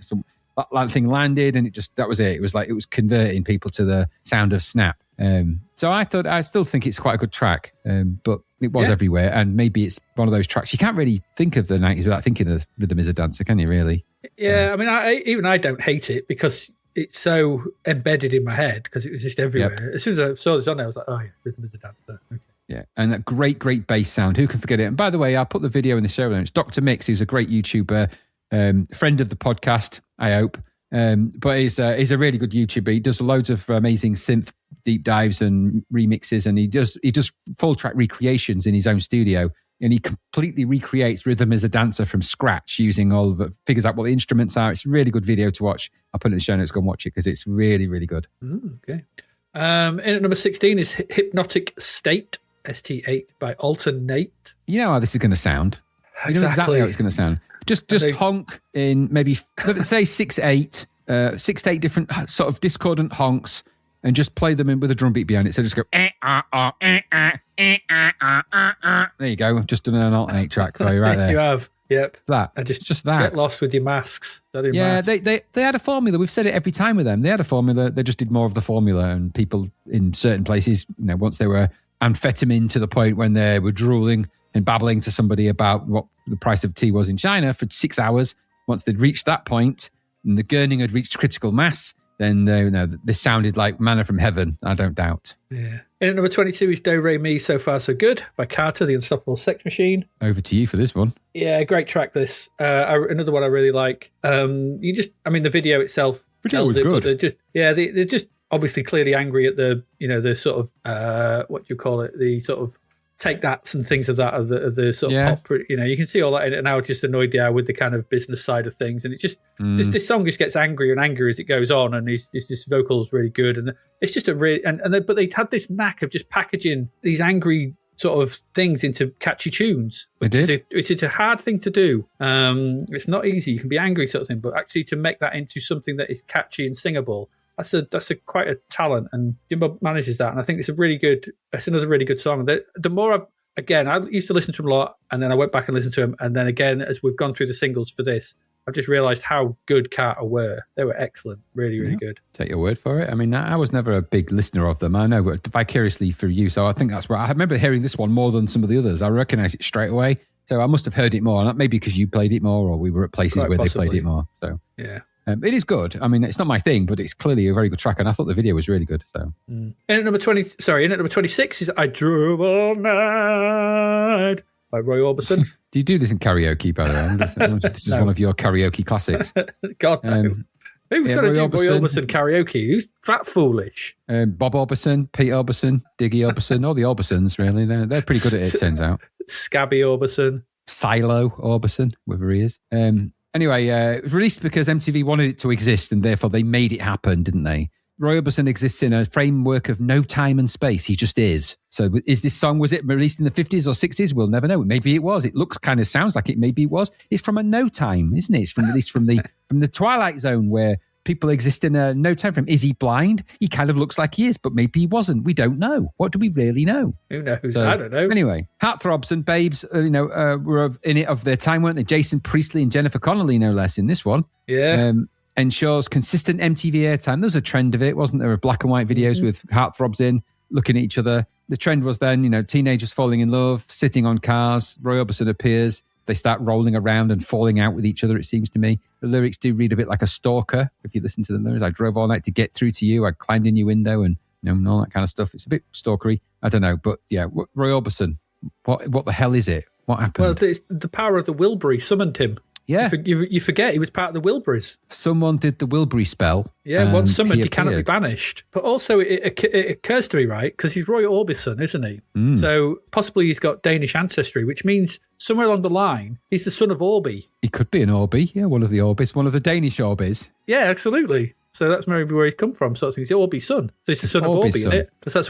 That thing landed and that was it. It was like it was converting people to the sound of Snap. So I still think it's quite a good track, but it was everywhere. And maybe it's one of those tracks. You can't really think of the 90s without thinking of Rhythm is a Dancer, can you really? Yeah, I mean, I don't hate it because it's so embedded in my head because it was just everywhere. Yep. As soon as I saw this on there, I was like, oh yeah, Rhythm is a Dancer. Okay. Yeah, and that great bass sound. Who can forget it? And by the way, I'll put the video in the show notes. Dr. Mix, who's a great YouTuber, friend of the podcast, I hope. But he's a really good YouTuber. He does loads of amazing synth deep dives and remixes, and he does full track recreations in his own studio. And he completely recreates Rhythm as a Dancer from scratch using all the figures out what the instruments are. It's a really good video to watch. I'll put it in the show notes. Go and watch it because it's really, really good. Okay. In at number 16 is Hypnotic State, ST8 by Alternate. You know how this is going to sound. You know exactly how it's going to sound. Just honk in maybe, say 6-8, 6 to 8 different sort of discordant honks and just play them in with a drum beat behind it. So just go, there you go. I've just done an alternate track for you right there. You have, yep. That. Just that. Get lost with your masks. Yeah, they had a formula. We've said it every time with them. They had a formula. They just did more of the formula, and people in certain places, once they were amphetamine to the point when they were drooling and babbling to somebody about what the price of tea was in China for 6 hours. Once they'd reached that point and the gurning had reached critical mass, then they sounded like manna from heaven, I don't doubt. Yeah. In at number 22 is Do Re Mi So Far So Good by Carter, the Unstoppable Sex Machine. Over to you for this one. Yeah, great track this. Another one I really like. The video itself. Video was good. They're just obviously clearly angry at the sort of what do you call it, the sort of take that's and things of the sort of pop, you can see all that in it, and how just annoyed they are with the kind of business side of things, and it's just this song just gets angrier and angrier as it goes on, and this vocal is really good, and it's just a really but they had this knack of just packaging these angry sort of things into catchy tunes. They did. It's a hard thing to do. It's not easy. You can be angry sort of thing, but actually to make that into something that is catchy and singable, that's quite a talent, and Jimbo manages that, and I think it's another really good song. The more I used to listen to him a lot, and then I went back and listened to him, and then again, as we've gone through the singles for this, I've just realised how good Carter were. They were excellent, really, really good. Take your word for it. I mean, I was never a big listener of them. I know, but vicariously for you, so I think that's where I remember hearing this one more than some of the others. I recognise it straight away, so I must have heard it more, maybe because you played it more, or we were at places where they played it more. So yeah. It is good. I mean, it's not my thing, but it's clearly a very good track, and I thought the video was really good. So, In at number 26 is I Drove All Night by Roy Orbison. Do you do this in karaoke, by the way? I wonder if this is one of your karaoke classics. God, no. Who's going to do Roy Orbison karaoke? Who's that foolish? Bob Orbison, Pete Orbison, Diggy Orbison, all the Orbisons, really. They're pretty good at it, turns out. Scabby Orbison. Silo Orbison, whoever he is. Anyway, it was released because MTV wanted it to exist, and therefore they made it happen, didn't they? Roy Orbison exists in a framework of no time and space. He just is. So was it released in the 50s or 60s? We'll never know. Maybe it was. It sounds like it. Maybe it was. It's from a no time, isn't it? It's released from the Twilight Zone, where people exist in a no time frame. Is he blind? He kind of looks like he is, but maybe he wasn't. We don't know. What do we really know? Who knows? I don't know. Anyway, Heartthrobs and Babes, were in it of their time, weren't they? Jason Priestley and Jennifer Connelly, no less, in this one. Yeah. Ensures consistent MTV airtime. There was a trend of it, wasn't there? Of black and white videos with heartthrobs in, looking at each other. The trend was then, teenagers falling in love, sitting on cars. Roy Orbison appears. They start rolling around and falling out with each other, it seems to me. The lyrics do read a bit like a stalker, if you listen to the lyrics. I drove all night to get through to you. I climbed in your window and all that kind of stuff. It's a bit stalkery. I don't know. But yeah, Roy Orbison, what the hell is it? What happened? Well, the power of the Wilbury summoned him. Yeah. You forget he was part of the Wilburys. Someone did the Wilbury spell. Yeah, once summoned, he cannot be banished. But also, it occurs to me, right, because he's Roy Orbison, isn't he? So possibly he's got Danish ancestry, which means somewhere along the line, he's the son of Orbi. He could be an Orbi, yeah, one of the Orbis, one of the Danish Orbis. Yeah, absolutely. So that's maybe where he's come from, sort of thing. He's Orbi's son. So he's the son of Orbi, isn't it? Because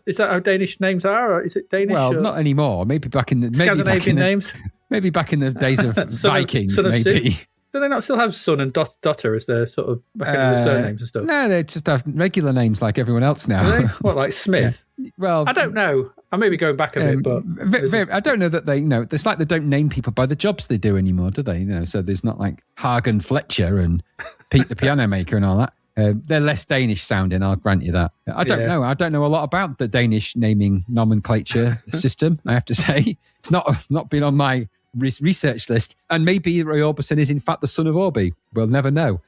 is that how Danish names are? Or is it Danish? Well, not anymore. Maybe back in the... Scandinavian names? Maybe back in the days of Vikings, son of maybe. Do they not still have son and daughter as their sort of surnames and stuff? No, they just have regular names like everyone else now. Do they? What, like Smith? Yeah. Well, I don't know. I may be going back a bit, but I don't know that they, it's like they don't name people by the jobs they do anymore, do they? So there's not like Hagen Fletcher and Pete the piano maker and all that. They're less Danish sounding, I'll grant you that. I don't know. I don't know a lot about the Danish naming nomenclature system, I have to say. It's not been on my research list. And maybe Roy Orbison is in fact the son of Orbi. We'll never know.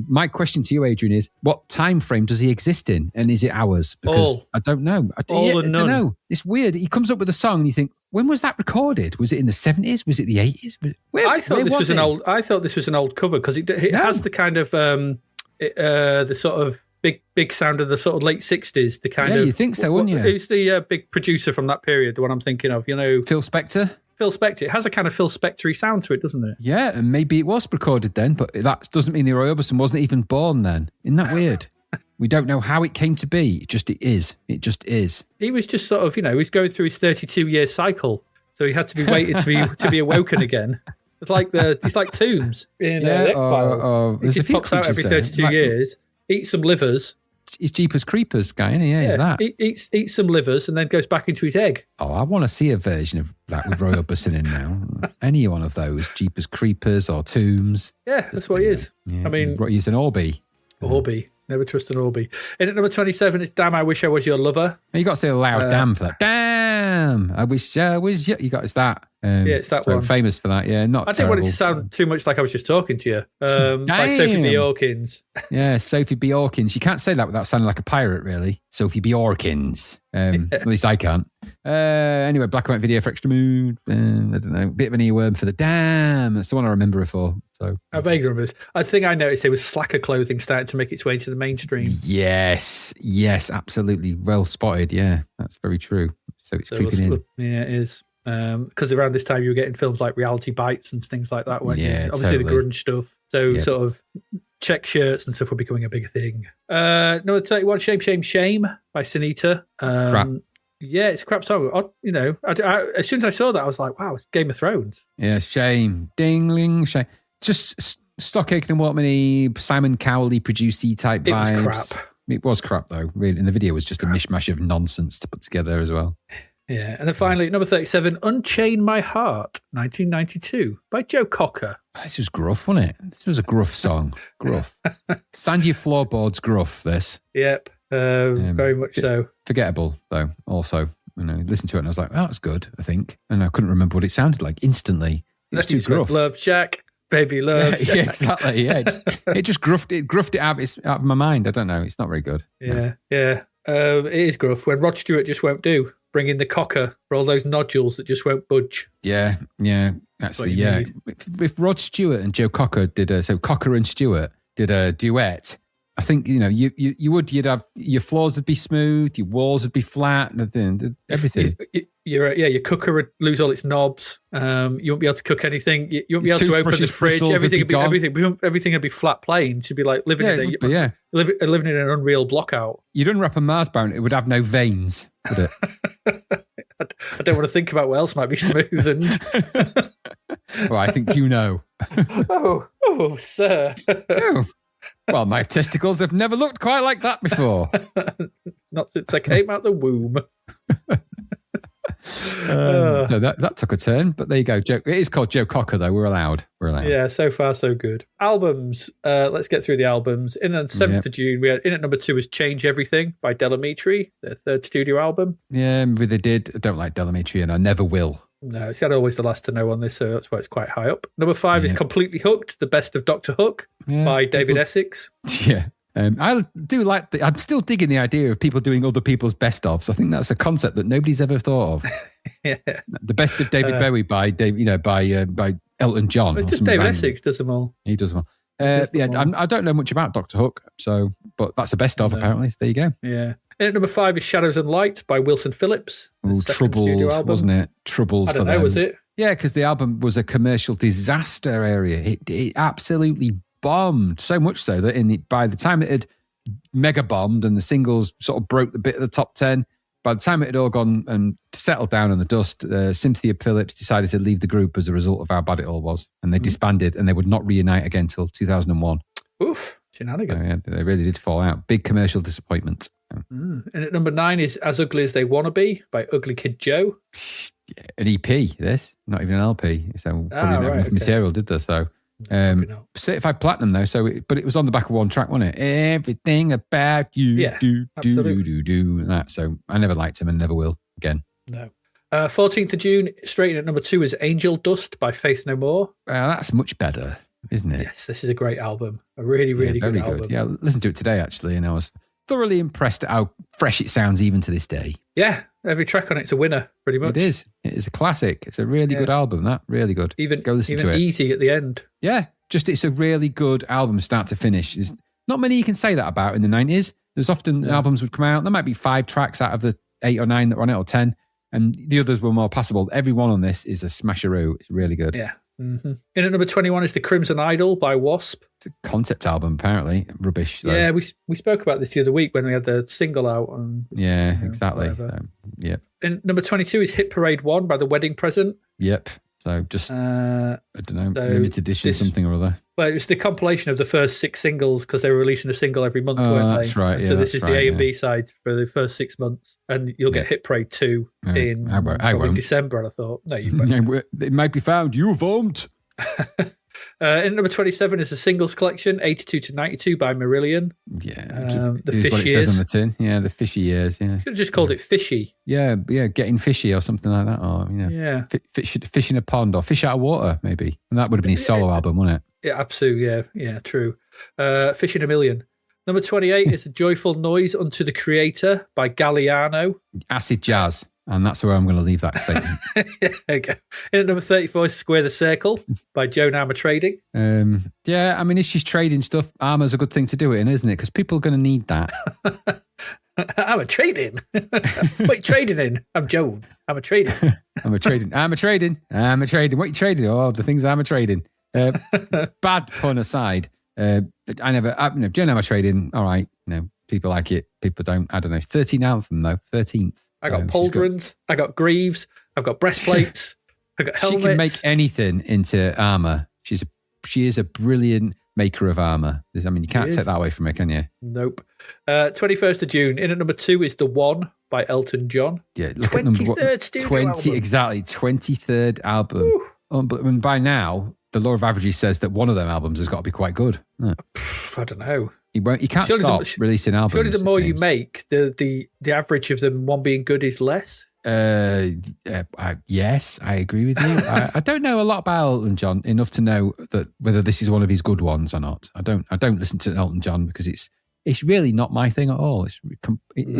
My question to you, Adrian, is what time frame does he exist in? And is it hours? Because I don't know. I don't know. It's weird. He comes up with a song and you think, when was that recorded? Was it in the 70s? Was it the 80s? I thought this was an old cover because it has the kind of the sort of big sound of the sort of late 60s. The kind of, you think so, wouldn't you? Who's the big producer from that period? The one I'm thinking of, Phil Spector. Phil Spector. It has a kind of Phil Spector-y sound to it, doesn't it? Yeah, and maybe it was recorded then, but that doesn't mean the Roy Orbison wasn't even born then. Isn't that weird? We don't know how it came to be. It just is. He was just sort of, he was going through his 32-year cycle, so he had to be waited to be awoken again. It's like Tombs in X-Files. He just pops out every 32 years, eats some livers. He's Jeepers Creepers guy, isn't he? Yeah, he's that. Eats some livers and then goes back into his egg. Oh, I want to see a version of that with Roy Orbison in now. Any one of those, Jeepers Creepers or Tombs. Yeah, that's what he is. Yeah. I mean, he's an Orbi. Orbi. Never trust an Orbi. In at number 27 is Damn, I Wish I Was Your Lover. You got to say a loud damn for that. Damn, I wish I was you. It's that. It's that one. Famous for that, yeah. Not I didn't want it to sound too much like I was just talking to you. By Sophie B. Hawkins. Yeah, Sophie B. Hawkins. You can't say that without sounding like a pirate, really. Sophie B. Hawkins. At least I can't. Anyway, black and white video for Extra Mood. I don't know. Bit of an earworm for the damn. That's the one I remember her for. So I vaguely remember this. I think I noticed there was slacker clothing starting to make its way into the mainstream. Yes, absolutely. Well spotted. Yeah, that's very true. So it's creeping in. Yeah, it is. Because around this time you were getting films like Reality Bites and things like that, weren't you? Obviously totally. The grunge stuff. So sort of check shirts and stuff were becoming a bigger thing. Number 31, Shame, Shame, Shame by Sunita. Crap. Yeah, it's a crap song. I, as soon as I saw that, I was like, wow, it's Game of Thrones. Yeah, shame. Dingling, shame. Just Stock Aitken and Waltman-y, Simon Cowley, producey type vibes. It was crap. It was crap, though. Really, and the video was just a mishmash of nonsense to put together as well. Yeah, and then finally, number 37, Unchain My Heart, 1992, by Joe Cocker. This was gruff, wasn't it? This was a gruff song. Gruff. Sand your floorboards gruff, this. Yep, very much so. Forgettable, though, also. Listened to it and I was like, oh, that's good, I think. And I couldn't remember what it sounded like instantly. It was too gruff. Love Shack, baby love Shack. Yeah, exactly, yeah. It just gruffed it out of my mind. I don't know. It's not very good. Yeah. It is gruff. When Rod Stewart just won't do. Bring in the cocker for all those nodules that just won't budge. Yeah. Actually, yeah. If Rod Stewart and Joe Cocker Cocker and Stewart did a duet, I think, you'd have, your floors would be smooth, your walls would be flat, everything. Your cooker would lose all its knobs. You won't be able to cook anything. You won't be able to open the fridge. Everything would be flat plain. You'd be like living in an Unreal block out. You'd unwrap a Mars bar and it would have no veins, would it? I don't want to think about what else might be smoothened. Well, I think you know. Oh, sir. Oh. Well, my testicles have never looked quite like that before. Not since I came out the womb. So that took a turn, but there you go. It is called Joe Cocker, though. We're allowed. Yeah, so far so good. Albums. Let's get through the albums. In on 7th of June, we had in at number 2 was Change Everything by Delamitri, their third studio album. Yeah, maybe they did. I don't like Delamitri, and I never will. No, it's always the last to know on this, so that's why it's quite high up. Number 5 is Completely Hooked, The Best of Dr. Hook by David Essex. Yeah. I do like I'm still digging the idea of people doing other people's best ofs. I think that's a concept that nobody's ever thought of. Yeah. The Best of David Bowie by Elton John. It's just David Essex does them all. He does them all. I don't know much about Dr. Hook, but that's the best of apparently. There you go. Yeah. And at number 5 is Shadows and Light by Wilson Phillips. Troubled, wasn't it? Troubled. I don't know, was it? Yeah, because the album was a commercial disaster area. It absolutely bombed, so much so that by the time it had mega bombed and the singles sort of broke the bit of the top 10, by the time it had all gone and settled down in the dust, Cynthia Phillips decided to leave the group as a result of how bad it all was. And they disbanded and they would not reunite again until 2001. Oof, shenanigans. Yeah, they really did fall out. Big commercial disappointment. And at number 9 is As Ugly as They Wanna Be by Ugly Kid Joe. Yeah, an EP, this, not even an LP. So probably not enough material, did there? So certified platinum though. But it was on the back of one track, wasn't it? Everything about you, do. That. So I never liked him and never will again. No. 14th of June, straight in at number 2 is Angel Dust by Faith No More. That's much better, isn't it? Yes, this is a great album. A really, really good album. Yeah, I listened to it today actually, and I was thoroughly impressed at how fresh it sounds even to this day. Yeah, every track on it's a winner, pretty much. It is. It is a classic. It's a really good album, that. Really good. Go listen to it. Easy at the end. Yeah, it's a really good album start to finish. There's not many you can say that about in the 90s. There's often albums would come out, there might be 5 tracks out of the 8 or 9 that were on it, or 10, and the others were more passable. Every one on this is a smasheroo. It's really good. Yeah. Mm-hmm. In at number 21 is The Crimson Idol by Wasp. It's a concept album, apparently. Rubbish. Though. Yeah, we spoke about this the other week when we had the single out. Exactly. So, yep. In number 22 is Hit Parade 1 by The Wedding Present. Yep. So just, I don't know, limited edition something or other. Well, it was the compilation of the first 6 singles because they were releasing a single every month, weren't they? That's right. So this is the A and B side for the first 6 months. And you'll get Hit Parade 2 in December, and I thought, no, you won't. It might be found. You won't. In number 27 is the singles collection, 82 to 92 by Marillion. Yeah. The Fishy Fishy it says on the tin. Yeah, the Fishy Years. Yeah. Should have just called it Fishy. Yeah, getting fishy or something like that. Or, fish in a pond or fish out of water, maybe. And that would have been his solo album, wouldn't it? Yeah, absolutely. Yeah, true. Fish in a Million. Number 28 is A Joyful Noise Unto the Creator by Galliano. Acid jazz. And that's where I'm going to leave that statement. There you go. In at number 34 is Square the Circle by Joan Armour Trading. Yeah, I mean, if she's trading stuff, armour's a good thing to do it in, isn't it? Because people are going to need that. I'm a trading. What are you trading in? I'm Joan. I'm a trading. I'm a trading. What are you trading? Oh, the things I'm a trading. Bad pun aside, Joan Armour Trading, all right, people like it, people don't. I don't know. 13 album though, 13th. I got pauldrons, I got greaves, I've got breastplates, I've got helmets. She can make anything into armour. She is a brilliant maker of armour. I mean, you can't take that away from her, can you? Nope. 21st of June. In at number 2 is The One by Elton John. Yeah, look 23rd studio album. Exactly, 23rd album. And by now, the law of averages says that one of them albums has got to be quite good. I don't know. He can't stop releasing albums. Surely the more you make, the average of them one being good is less. Yes, I agree with you. I don't know a lot about Elton John enough to know that whether this is one of his good ones or not. I don't listen to Elton John because it's really not my thing at all. It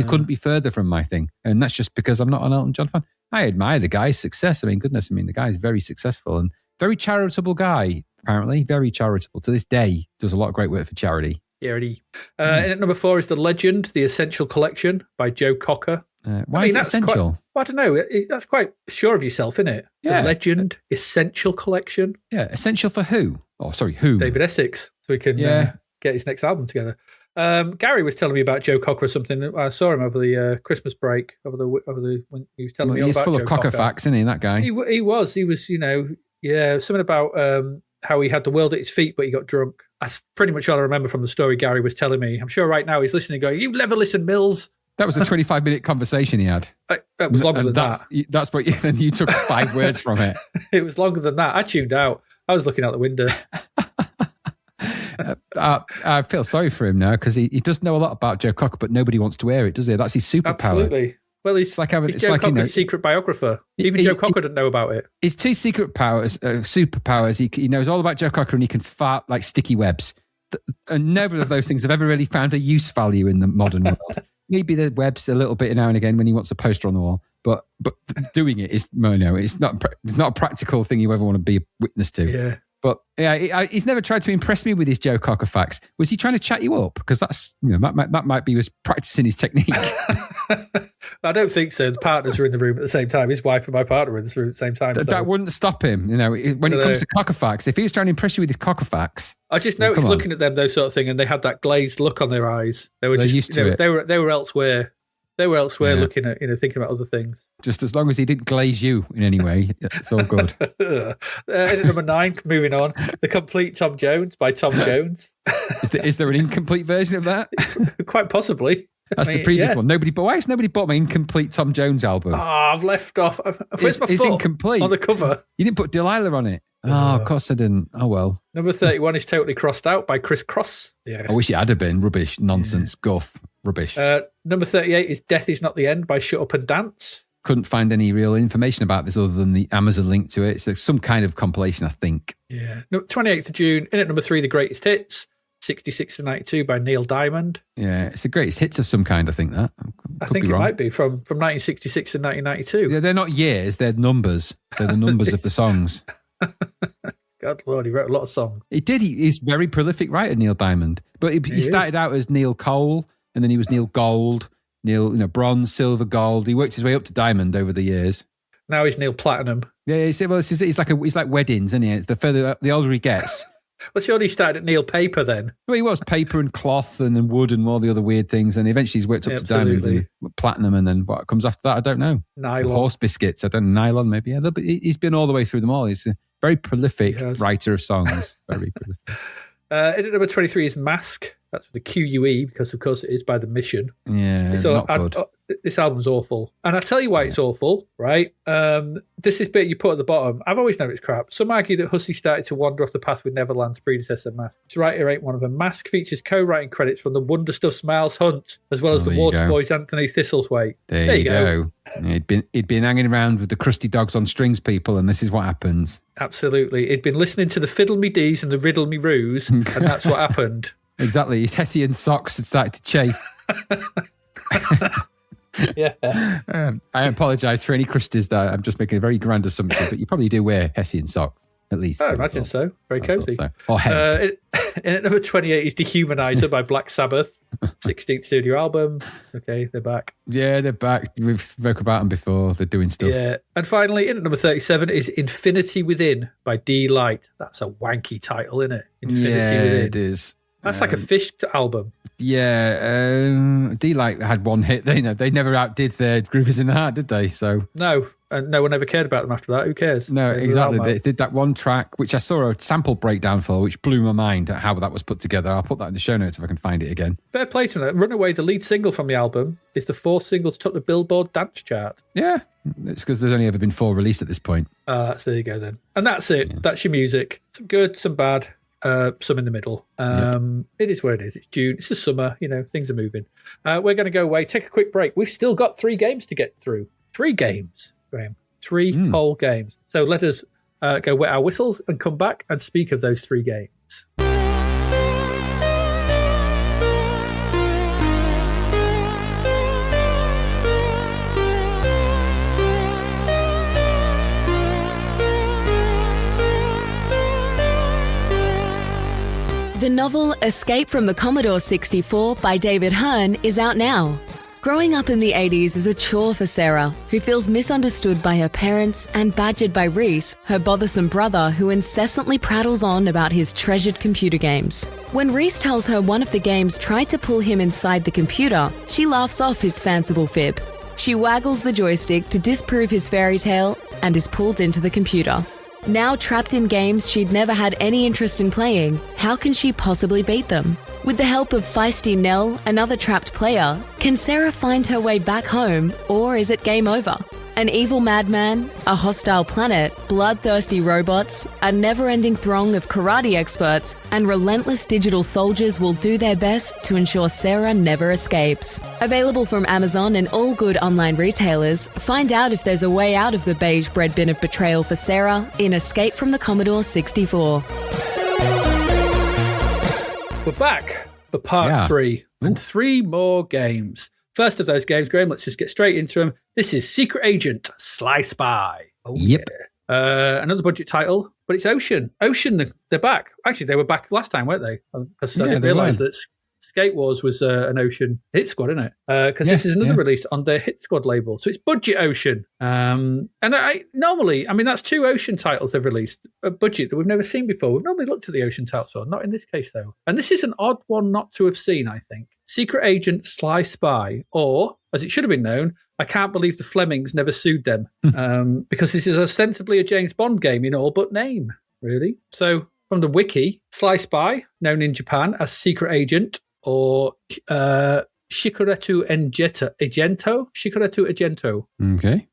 couldn't be further from my thing, and that's just because I'm not an Elton John fan. I admire the guy's success. I mean, goodness, the guy's very successful and very charitable guy. Apparently, very charitable to this day. Does a lot of great work for charity. And at number 4 is The Legend, The Essential Collection by Joe Cocker. Why is it essential? I don't know. That's quite sure of yourself, isn't it? Yeah. The Legend, Essential Collection. Yeah, essential for who? Oh, sorry, who? David Essex, so we can get his next album together. Gary was telling me about Joe Cocker or something. I saw him over the Christmas break, when he was telling me all about Joe Cocker. He's full of Cocker facts, isn't he, that guy? He was, something about how he had the world at his feet, but he got drunk. That's pretty much all I remember from the story Gary was telling me. I'm sure right now he's listening going, you never listen, Mills. That was a 25-minute conversation he had. It was longer than that. That's what then you took 5 words from it. It was longer than that. I tuned out. I was looking out the window. I feel sorry for him now because he does know a lot about Joe Cocker, but nobody wants to wear it, does he? That's his superpower. Absolutely. Well, he's Joe Cocker's secret biographer. Even Joe Cocker didn't know about it. His 2 superpowers. He knows all about Joe Cocker and he can fart like sticky webs. And neither of those things have ever really found a use value in the modern world. Maybe the webs a little bit now and again when he wants a poster on the wall, but doing it is it's not a practical thing you ever want to be a witness to. Yeah. But he's never tried to impress me with his Joe Cocker facts. Was he trying to chat you up? Because that's that might be was practicing his technique. I don't think so. The partners are in the room at the same time. His wife and my partner are in the room at the same time. That wouldn't stop him. When it comes to Cocker facts, if he was trying to impress you with his Cocker facts, I just noticed looking at them, those sort of thing, and they had that glazed look on their eyes. They were just used to it. They were elsewhere. They were elsewhere looking at, thinking about other things. Just as long as he didn't glaze you in any way, it's all good. At number 9, moving on, The Complete Tom Jones by Tom Jones. Is there an incomplete version of that? Quite possibly. That's the previous one. Why has nobody bought my incomplete Tom Jones album? Oh, I've left off. Where's my it's foot incomplete on the cover? You didn't put Delilah on it. Oh, of course I didn't. Oh, well. Number 31 is Totally Crossed Out by Chris Cross. Yeah. I wish it had been. Rubbish, nonsense, guff, rubbish. Number 38 is Death Is Not the End by Shut Up and Dance. Couldn't find any real information about this other than the Amazon link to it. It's like some kind of compilation, I think. Yeah. 28th of June, in at number 3, The Greatest Hits, 66 to 92 by Neil Diamond. Yeah, it's the greatest hits of some kind, I think that. I think it might be from 1966 to 1992. Yeah, they're not years, they're numbers. They're the numbers of the songs. God Lord, he wrote a lot of songs. He did. He's a very prolific writer, Neil Diamond. But he started out as Neil Cole, and then he was Neil Gold, bronze, silver, gold. He worked his way up to diamond over the years. Now he's Neil Platinum. Yeah, it's like weddings, isn't he? It's the older he gets. Well, surely he started at Neil Paper then. Well, he was paper and cloth and then wood and all the other weird things, and eventually he's worked up to diamond and platinum, and then what comes after that, I don't know. Nylon. Horse biscuits, I don't know, nylon maybe. Yeah, but he's been all the way through them all. He's a very prolific writer of songs. Very prolific. In at number 23 is Mask. That's with the QUE, because of course it is by The Mission. Yeah, not good. This album's awful. And I'll tell you why it's awful, right? This is bit you put at the bottom. I've always known it's crap. Some argue that Hussey started to wander off the path with Neverland's predecessor, Mask. Its writer ain't one of them. Mask features co-writing credits from the Wonder Stuff's Miles Hunt, as well as the Waterboys' Anthony Thistlethwaite. There you go. He'd been hanging around with the Crusty Dogs on Strings people, and this is what happens. Absolutely. He'd been listening to the Fiddle Me Dees and the Riddle Me Roos, and that's what happened. Exactly. His Hessian socks had started to chafe. Yeah. I apologise for any Christies that I'm just making a very grand assumption, but you probably do wear Hessian socks, at least. I imagine so. Very cozy. So. Or hemp. In number 28 is Dehumanizer by Black Sabbath, 16th studio album. Okay, they're back. Yeah, they're back. We've spoke about them before. They're doing stuff. Yeah. And finally, in at number 37 is Infinity Within by D Light. That's a wanky title, isn't it? Infinity Within. It is. That's like a Fish album. Yeah, D-Light had one hit. They never outdid their Groove Is in the Heart, did they? So no, and no one ever cared about them after that. Who cares? No, exactly. They did that one track, which I saw a sample breakdown for, which blew my mind at how that was put together. I'll put that in the show notes if I can find it again. Fair play to them. Runaway, the lead single from the album, is the 4th single to top the Billboard dance chart. Yeah, it's because there's only ever been 4 released at this point. There you go then. And that's it. Yeah. That's your music. Some good, some bad. Some in the middle. It is what it is. It's June. It's the summer. Things are moving. We're going to go away, take a quick break. We've still got 3 games to get through. 3 games, Graham. 3 whole games. So let us go wet our whistles and come back and speak of those 3 games. The novel Escape from the Commodore 64 by David Hearn is out now. Growing up in the 80s is a chore for Sarah, who feels misunderstood by her parents and badgered by Reese, her bothersome brother who incessantly prattles on about his treasured computer games. When Reese tells her one of the games tried to pull him inside the computer, she laughs off his fanciful fib. She waggles the joystick to disprove his fairy tale and is pulled into the computer. Now trapped in games she'd never had any interest in playing, how can she possibly beat them? With the help of feisty Nell, another trapped player, can Sarah find her way back home, or is it game over? An evil madman, a hostile planet, bloodthirsty robots, a never-ending throng of karate experts, and relentless digital soldiers will do their best to ensure Sarah never escapes. Available from Amazon and all good online retailers, find out if there's a way out of the beige bread bin of betrayal for Sarah in Escape from the Commodore 64. We're back for part 3, and 3 more games. First of those games, Graham, let's just get straight into them. This is Secret Agent Sly Spy. Oh, yep. Yeah. Another budget title, but it's Ocean. Ocean, they're back. Actually, they were back last time, weren't they? Because I didn't realise that Skate Wars was an Ocean hit squad, isn't it? Because this is another release on their hit squad label. So it's budget Ocean. And normally, that's 2 Ocean titles they've released, a budget that we've never seen before. We've normally looked at the Ocean titles, or not in this case, though. And this is an odd one not to have seen, I think. Secret Agent Sly Spy, or, as it should have been known, I can't believe the Flemings never sued them, because this is ostensibly a James Bond game in all but name, really. So from the wiki, Sly Spy, known in Japan as Secret Agent, or Shikuretu Agento. Okay.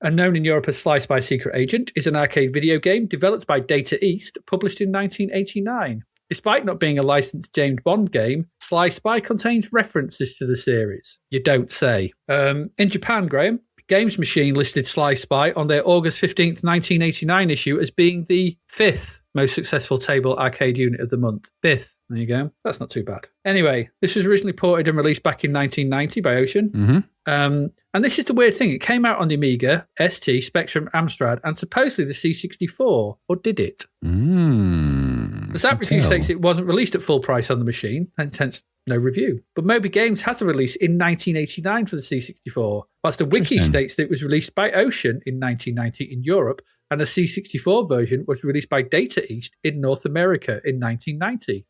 And known in Europe as Sly Spy Secret Agent, is an arcade video game developed by Data East, published in 1989. Despite not being a licensed James Bond game, Sly Spy contains references to the series. You don't say. In Japan, Graham, Games Machine listed Sly Spy on their August 15th, 1989 issue as being the 5th most successful table arcade unit of the month. 5th. There you go. That's not too bad. Anyway, this was originally ported and released back in 1990 by Ocean. And this is the weird thing. It came out on the Amiga, ST, Spectrum, Amstrad, and supposedly the C64. Or did it? The Zapped review states it wasn't released at full price on the machine, and hence no review. But Moby Games has a release in 1989 for the C64, whilst the wiki states that it was released by Ocean in 1990 in Europe, and a C64 version was released by Data East in North America in 1990.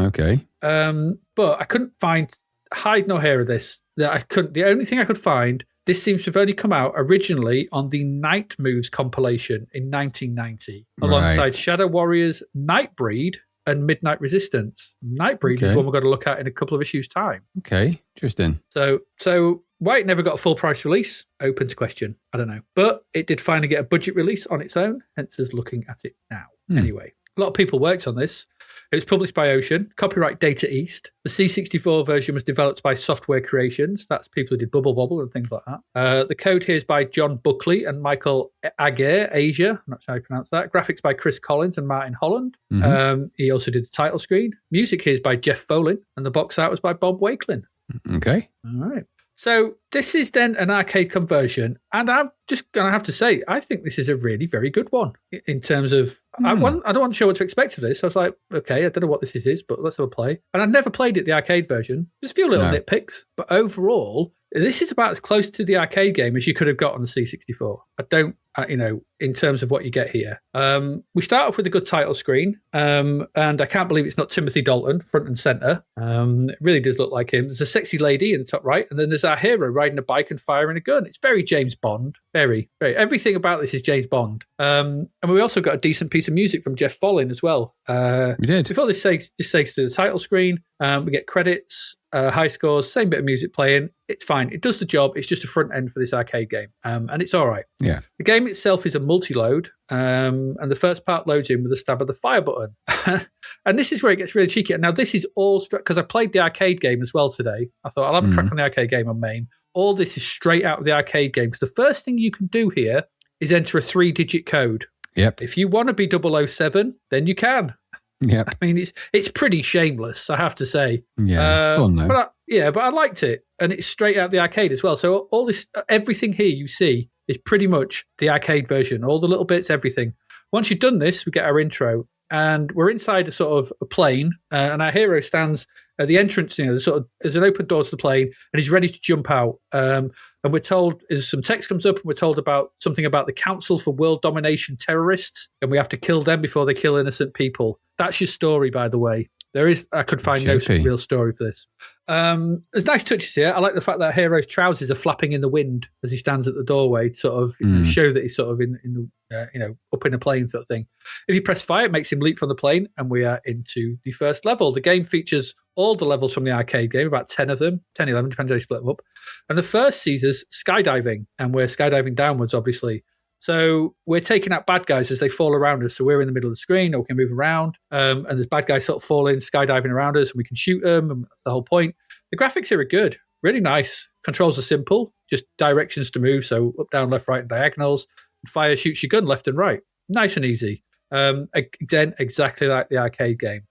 Okay. But I couldn't find hide nor hair of this. The only thing I could find, this seems to have only come out originally on the Night Moves compilation in 1990, alongside Shadow Warriors, Nightbreed, and Midnight Resistance. Nightbreed is one we've got to look at in a couple of issues' time. Okay, interesting. So why it never got a full price release, open to question. I don't know. But it did finally get a budget release on its own, hence us looking at it now. Anyway, a lot of people worked on this. It was published by Ocean, copyright Data East. The C64 version was developed by Software Creations. That's people who did Bubble Bobble and things like that. The code here is by John Buckley and Michael Asia. I'm not sure how you pronounce that. Graphics by Chris Collins and Martin Holland. He also did the title screen. Music here is by Jeff Folin, and the box art was by Bob Wakelin. Okay. All right. So this is then an arcade conversion, and I'm just going to have to say, I think this is a really very good one in terms of, I don't sure what to expect of this. I was like, okay, I don't know what this is, but let's have a play. And I've never played it, the arcade version. Just a few little nitpicks, but overall, this is about as close to the arcade game as you could have got on the C64. I don't, in terms of what you get here. We start off with a good title screen, and I can't believe it's not Timothy Dalton, front and centre. It really does look like him. There's a sexy lady in the top right, and then there's our hero riding a bike and firing a gun. It's very James Bond. Very, very. Everything about this is James Bond. And we also got a decent piece of music from Jeff Folin as well. We did. Before this takes to the title screen, we get credits, high scores, same bit of music playing. It's fine. It does the job. It's just a front end for this arcade game. And it's all right. Yeah. The game itself is a multi-load, and the first part loads in with a stab of the fire button. And this is where it gets really cheeky. Now, this is all because I played the arcade game as well today. I thought I'll have a crack on the arcade game on main. All this is straight out of the arcade game. Because the first thing you can do here is enter a 3-digit code. Yep. If you want to be 007, then you can. Yep. I mean, it's pretty shameless, I have to say. Yeah, fun though. But I liked it, and it's straight out the arcade as well. So all this, everything here you see is pretty much the arcade version. All the little bits, everything. Once you've done this, we get our intro, and we're inside a sort of a plane, and our hero stands at the entrance. There's an open door to the plane, and he's ready to jump out. And we're told, some text comes up, and we're told about something about the Council for World Domination Terrorists, and we have to kill them before they kill innocent people. That's your story, by the way. I could find no real story for this. There's nice touches here. I like the fact that Hero's trousers are flapping in the wind as he stands at the doorway to sort of show that he's sort of in up in a plane sort of thing. If you press fire, it makes him leap from the plane, and we are into the first level. The game features all the levels from the arcade game, about 10 of them, 10, 11, depends how you split them up. And the first sees us skydiving, and we're skydiving downwards, obviously. So we're taking out bad guys as they fall around us. So we're in the middle of the screen, or we can move around, and there's bad guys sort of falling, skydiving around us, and we can shoot them, and that's the whole point. The graphics here are good, really nice. Controls are simple, just directions to move, so up, down, left, right, and diagonals. Fire shoots your gun left and right. Nice and easy. Again, exactly like the arcade game.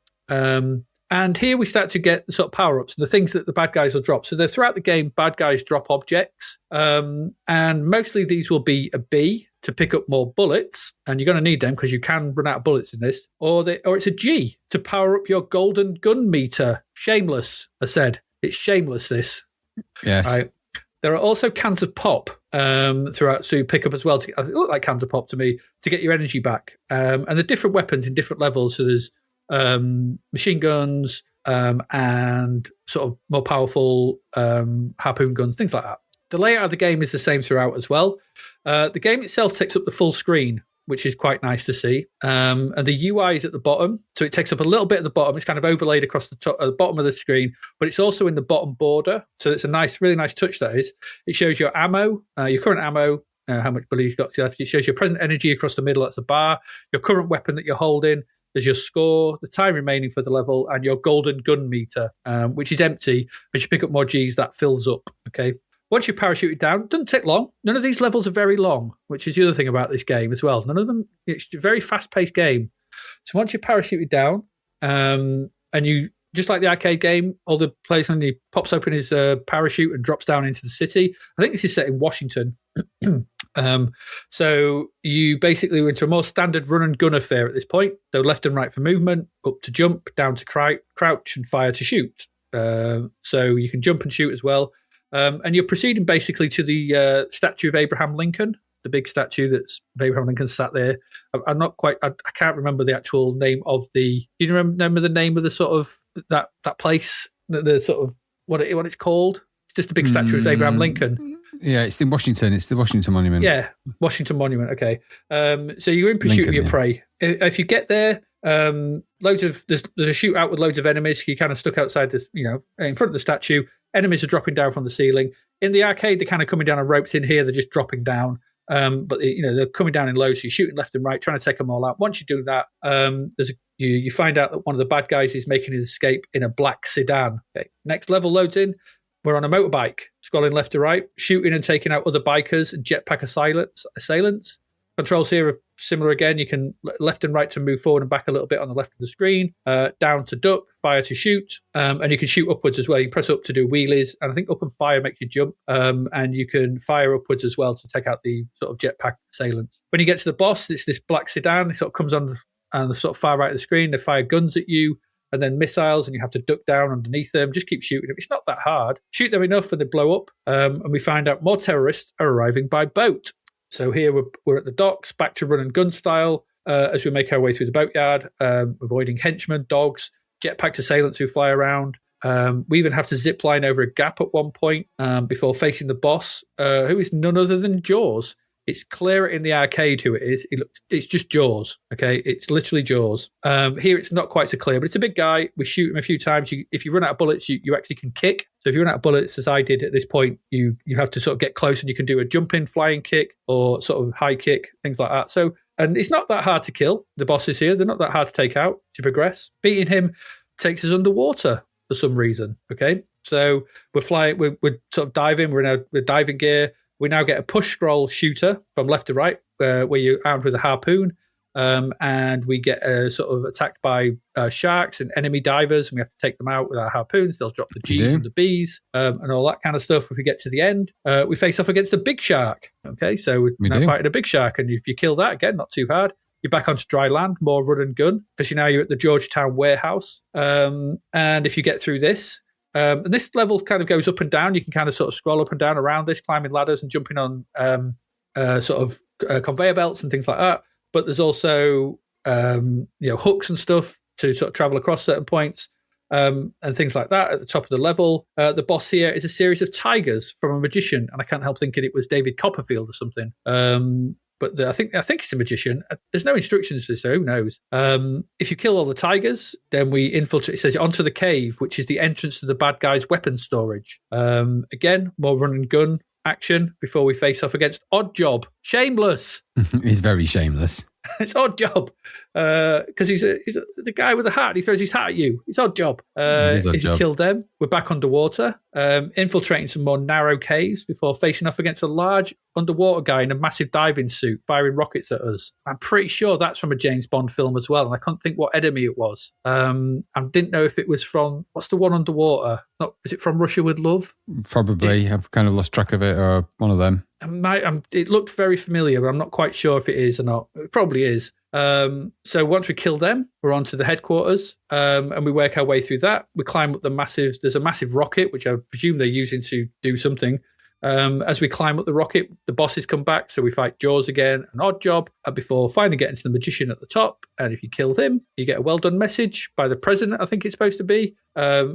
And here we start to get the sort of power-ups and the things that the bad guys will drop. So throughout the game, bad guys drop objects. And mostly these will be a B to pick up more bullets. And you're going to need them because you can run out of bullets in this. Or it's a G to power up your golden gun meter. Shameless, I said. It's shameless, this. Yes. Right. There are also cans of pop throughout, so you pick up as well. It look like cans of pop to me, to get your energy back. And the different weapons in different levels. So there's machine guns, and sort of more powerful harpoon guns, things like that. The layout of the game is the same throughout as well. The game itself takes up the full screen, which is quite nice to see. And the UI is at the bottom, so it takes up a little bit at the bottom. It's kind of overlaid across the top, the bottom of the screen, but it's also in the bottom border. So it's a nice, really nice touch, that is. It shows your ammo, your current ammo, how much bullet you've got left. It shows your present energy across the middle, that's a bar, your current weapon that you're holding, there's your score, the time remaining for the level, and your golden gun meter, which is empty. As you pick up more Gs, that fills up, okay? Once you parachute it down, it doesn't take long. None of these levels are very long, which is the other thing about this game as well. None of them, it's a very fast-paced game. So once you parachute it down, and you, just like the arcade game, all the players, when he pops open his parachute and drops down into the city. I think this is set in Washington. So you basically went to a more standard run and gun affair at this point. So left and right for movement, up to jump, down to crouch, and fire to shoot. So you can jump and shoot as well. And you're proceeding basically to the statue of Abraham Lincoln, the big statue that's Abraham Lincoln sat there. I'm not quite, I can't remember the actual name of the, do you remember the name of the sort of, that place, the sort of, what it's called? It's just a big statue of Abraham Lincoln. Yeah, it's in Washington. It's the Washington Monument. Yeah, Washington Monument, okay. So you're in pursuit of your prey. If you get there, there's a shootout with loads of enemies. You're kind of stuck outside this, in front of the statue. Enemies are dropping down from the ceiling. In the arcade, they're kind of coming down on ropes. In here, they're just dropping down. But they're coming down in low, so you're shooting left and right, trying to take them all out. Once you do that, you find out that one of the bad guys is making his escape in a black sedan. Okay. Next level loads in. We're on a motorbike, scrolling left to right, shooting and taking out other bikers and jetpack assailants. Controls here are similar again. You can left and right to move forward and back a little bit on the left of the screen, down to duck, fire to shoot, and you can shoot upwards as well. You can press up to do wheelies, and I think up and fire makes you jump, and you can fire upwards as well to take out the sort of jetpack assailants. When you get to the boss, it's this black sedan. It sort of comes on the sort of far right of the screen. They fire guns at you, and then missiles, and you have to duck down underneath them. Just keep shooting them. It's not that hard. Shoot them enough and they blow up, and we find out more terrorists are arriving by boat. So here we're at the docks, back to run and gun style, as we make our way through the boatyard, avoiding henchmen, dogs, jetpacked assailants who fly around. We even have to zip line over a gap at one point before facing the boss, who is none other than Jaws. It's clearer in the arcade who it is. It's just Jaws, okay? It's literally Jaws. Here it's not quite so clear, but it's a big guy. We shoot him a few times. If you run out of bullets, you actually can kick. So if you run out of bullets, as I did at this point, you have to sort of get close, and you can do a jumping, flying kick, or sort of high kick, things like that. So, and it's not that hard to kill. The bosses here, they're not that hard to take out to progress. Beating him takes us underwater for some reason, okay? So we're flying, we're sort of diving, we're in a diving gear. We now get a push scroll shooter from left to right, where you're armed with a harpoon, and we get sort of attacked by sharks and enemy divers, and we have to take them out with our harpoons. They'll drop the Gs and the Bs and all that kind of stuff. If we get to the end, we face off against the big shark. Okay, so we're now fighting a big shark, and if you kill that, again, not too hard. You're back onto dry land, more run and gun, because you're at the Georgetown warehouse. And if you get through this, and this level kind of goes up and down. You can kind of sort of scroll up and down around this, climbing ladders and jumping on conveyor belts and things like that. But there's also hooks and stuff to sort of travel across certain points and things like that at the top of the level. The boss here is a series of tigers from a magician, and I can't help thinking it was David Copperfield or something. But I think it's a magician. There's no instructions to this, so who knows? If you kill all the tigers, then we infiltrate. It says onto the cave, which is the entrance to the bad guy's weapons storage. Again, more run and gun action before we face off against Oddjob. Shameless. He's very shameless. It's Oddjob because he's the guy with the hat. He throws his hat at you. It's Oddjob. If you kill them, we're back underwater, infiltrating some more narrow caves before facing off against a large underwater guy in a massive diving suit firing rockets at us. I'm pretty sure that's from a James Bond film as well, and I can't think what enemy it was. I didn't know if it was from, what's the one underwater? Is it from Russia with Love? Probably. I've kind of lost track of it, or one of them. It looked very familiar, but I'm not quite sure if it is or not. It probably is. So once we kill them, we're on to the headquarters, and we work our way through that. We climb up there's a massive rocket, which I presume they're using to do something. As we climb up the rocket, the bosses come back, so we fight Jaws again, an odd job, before finally getting to the magician at the top. And if you kill him, you get a well done message by the president, I think it's supposed to be,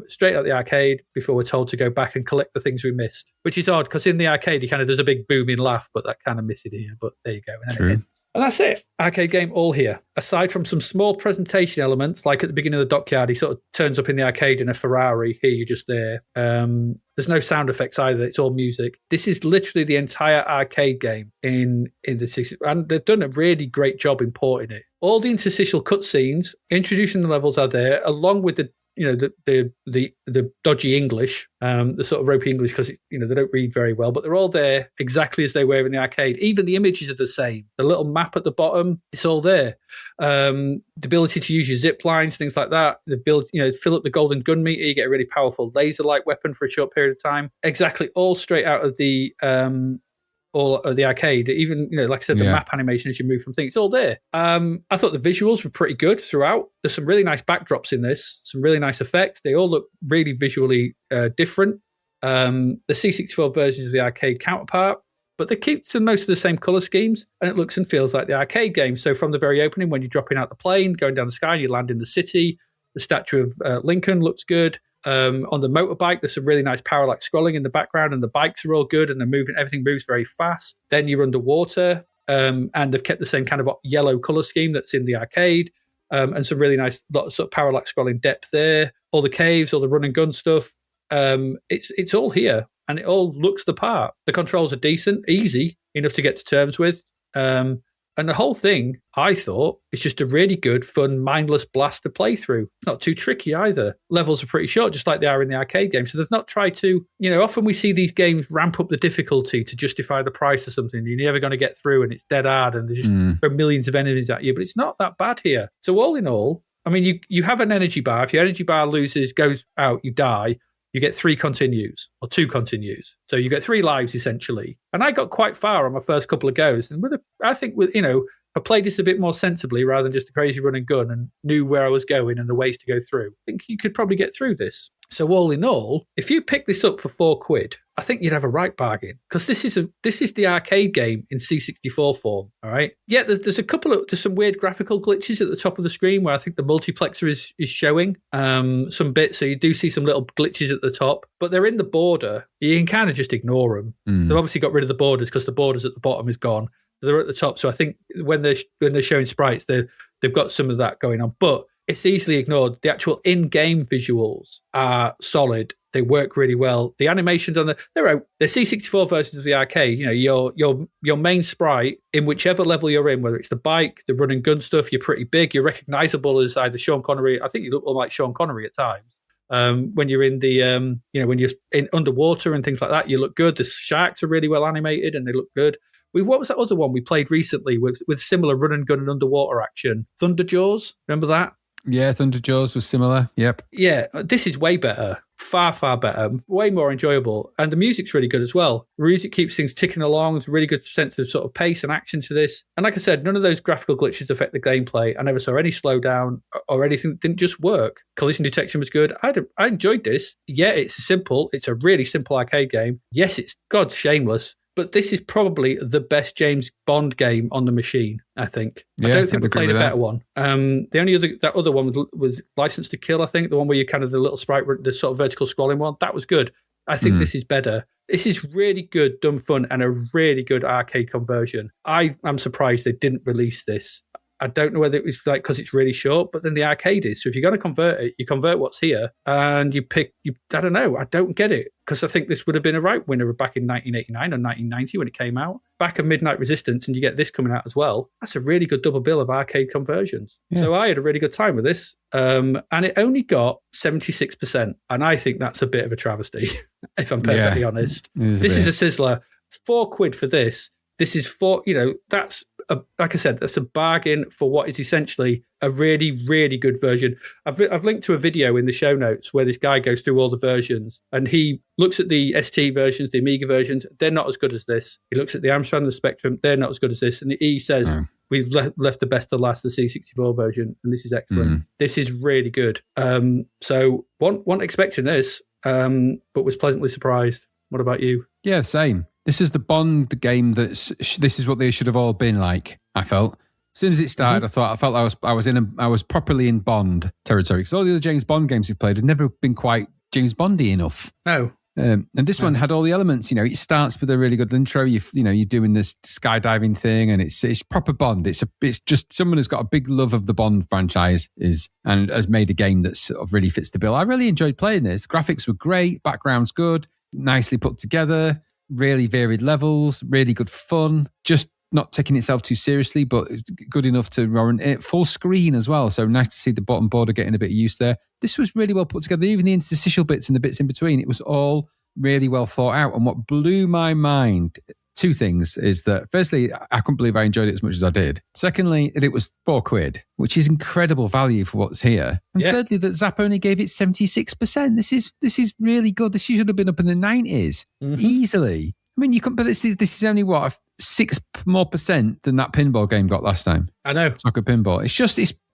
straight out the arcade before we're told to go back and collect the things we missed, which is odd because in the arcade he kind of does a big booming laugh, but that kind of missed it here. But there you go. And then it ends. And that's it. Arcade game all here. Aside from some small presentation elements, like at the beginning of the dockyard, he sort of turns up in the arcade in a Ferrari. Here, you're just there. There's no sound effects either. It's all music. This is literally the entire arcade game in the 60s. And they've done a really great job importing it. All the interstitial cutscenes, introducing the levels are there, along with the dodgy English, the sort of ropey English, because they don't read very well, but they're all there exactly as they were in the arcade. Even the images are the same. The little map at the bottom, it's all there. The ability to use your zip lines, things like that. Fill up the golden gun meter, you get a really powerful laser-like weapon for a short period of time. Exactly, all straight out of the arcade. Even, like I said, the map animation as you move from things, it's all there. I thought the visuals were pretty good throughout. There's some really nice backdrops in this, some really nice effects. They all look really visually different. The C64 versions of the arcade counterpart, but they keep to most of the same color schemes, and it looks and feels like the arcade game. So from the very opening, when you're dropping out the plane, going down the sky, you land in the city. The statue of Lincoln looks good. On the motorbike, there's some really nice parallax scrolling in the background, and the bikes are all good, and they're moving. Everything moves very fast. Then you're underwater, and they've kept the same kind of yellow color scheme that's in the arcade, and some really nice sort of parallax scrolling depth there. All the caves, all the run and gun stuff. It's all here, and it all looks the part. The controls are decent, easy enough to get to terms with. And the whole thing, I thought, is just a really good, fun, mindless blast to play through. It's not too tricky either. Levels are pretty short, just like they are in the arcade game. So they've not tried to, often we see these games ramp up the difficulty to justify the price or something. You're never going to get through, and it's dead hard, and there's just there are millions of enemies at you. But it's not that bad here. So all in all, I mean, you have an energy bar. If your energy bar goes out, you die. You get 3 continues or 2 continues. So you get 3 lives essentially. And I got quite far on my first couple of goes. And I think I played this a bit more sensibly rather than just a crazy run and gun, and knew where I was going and the ways to go through. I think you could probably get through this. So all in all, if you pick this up for £4, I think you'd have a right bargain, because this is the arcade game in C64 form. All right. Yeah, there's some weird graphical glitches at the top of the screen where I think the multiplexer is showing some bits. So you do see some little glitches at the top, but they're in the border. You can kind of just ignore them. They've obviously got rid of the borders because the borders at the bottom is gone. They're at the top. So I think when they're showing sprites, they've got some of that going on, but it's easily ignored. The actual in-game visuals are solid. They work really well. The animations on the C64 versions of the arcade, your main sprite in whichever level you're in, whether it's the bike, the run and gun stuff, you're pretty big. You're recognizable as either Sean Connery. I think you look more like Sean Connery at times. When you're in the, when you're in underwater and things like that, you look good. The sharks are really well animated and they look good. What was that other one we played recently with similar run and gun and underwater action? Thunder Jaws, remember that? Yeah, Thunder Jaws was similar. Yep. Yeah, this is way better. Far, far better. Way more enjoyable. And the music's really good as well. The music keeps things ticking along. There's a really good sense of sort of pace and action to this. And like I said, none of those graphical glitches affect the gameplay. I never saw any slowdown or anything that didn't just work. Collision detection was good. I enjoyed this. Yeah, it's a really simple arcade game. Yes, it's shameless. But this is probably the best James Bond game on the machine, I think. I don't think we played a better one. The only other one was License to Kill, I think. The one where you kind of the little sprite, the sort of vertical scrolling one. That was good. I think this is better. This is really good, dumb fun, and a really good arcade conversion. I am surprised they didn't release this. I don't know whether it was because it's really short, but then the arcade is. So if you're going to convert it, you convert what's here, and I don't know. I don't get it, because I think this would have been a right winner back in 1989 or 1990 when it came out. Back of Midnight Resistance, and you get this coming out as well. That's a really good double bill of arcade conversions. Yeah. So I had a really good time with this, and it only got 76%, and I think that's a bit of a travesty, if I'm perfectly honest. This is a sizzler. £4 for this. This is that's like I said, that's a bargain for what is essentially a really, really good version. I've linked to a video in the show notes where this guy goes through all the versions, and he looks at the ST versions, the Amiga versions. They're not as good as this. He looks at the Amstrad and the Spectrum. They're not as good as this. And he says, we've left the best to last, the C64 version, and this is excellent. This is really good. So wasn't expecting this, but was pleasantly surprised. What about you? Yeah, same. This is the Bond game this is what they should have all been like, I felt. As soon as it started, I felt I was properly in Bond territory, because all the other James Bond games we played had never been quite James Bondy enough. No. And this one had all the elements. It starts with a really good intro. You're doing this skydiving thing, and it's proper Bond. It's just someone who's got a big love of the Bond franchise and has made a game that sort of really fits the bill. I really enjoyed playing this. Graphics were great, background's good, nicely put together, really varied levels, really good fun. Just not taking itself too seriously, but good enough to warrant it. Full screen as well, so nice to see the bottom border getting a bit of use there. This was really well put together. Even the interstitial bits and the bits in between, it was all really well thought out. And what blew my mind, two things, is that firstly, I couldn't believe I enjoyed it as much as I did. Secondly, that it was £4, which is incredible value for what's here. And thirdly, that Zap only gave it 76%. This is really good. This should have been up in the 90s easily. I mean, you can, but this is only what, 6% more than that pinball game got last time. I know. Soccer pinball.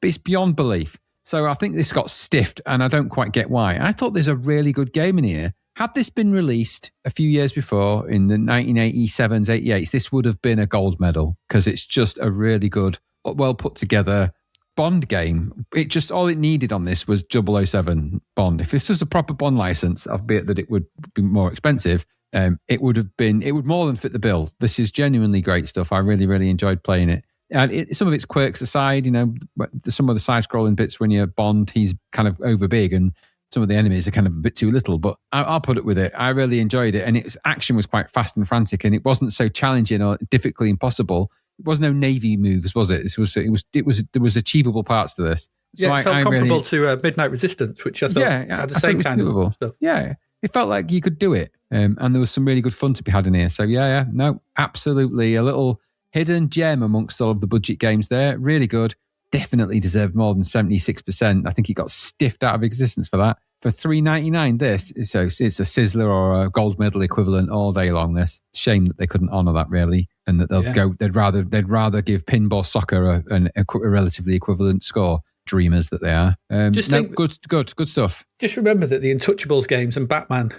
It's beyond belief. So I think this got stiffed, and I don't quite get why. I thought there's a really good game in here. Had this been released a few years before, in the 1987s, 88s, this would have been a gold medal, because it's just a really good, well put together Bond game. All it needed on this was 007 Bond. If this was a proper Bond license, albeit that it would be more expensive, it would more than fit the bill. This is genuinely great stuff. I really, really enjoyed playing it. And some of its quirks aside, some of the side-scrolling bits when you're Bond, he's kind of over big, and some of the enemies are kind of a bit too little. But I'll put it with it. I really enjoyed it, and its action was quite fast and frantic, and it wasn't so challenging or difficultly impossible. It was no Navy moves, was it? There was achievable parts to this. So it felt comparable to Midnight Resistance, which I thought had the same kind of stuff. Yeah, it felt like you could do it, and there was some really good fun to be had in here. So no, absolutely a little hidden gem amongst all of the budget games there. Really good. Definitely deserved more than 76%. I think it got stiffed out of existence for that. For $3.99, this it's a Sizzler or a gold medal equivalent all day long. This shame that they couldn't honour that really, and that they'd rather give pinball soccer a relatively equivalent score. Dreamers that they are. Good stuff. Just remember that the Untouchables games and Batman,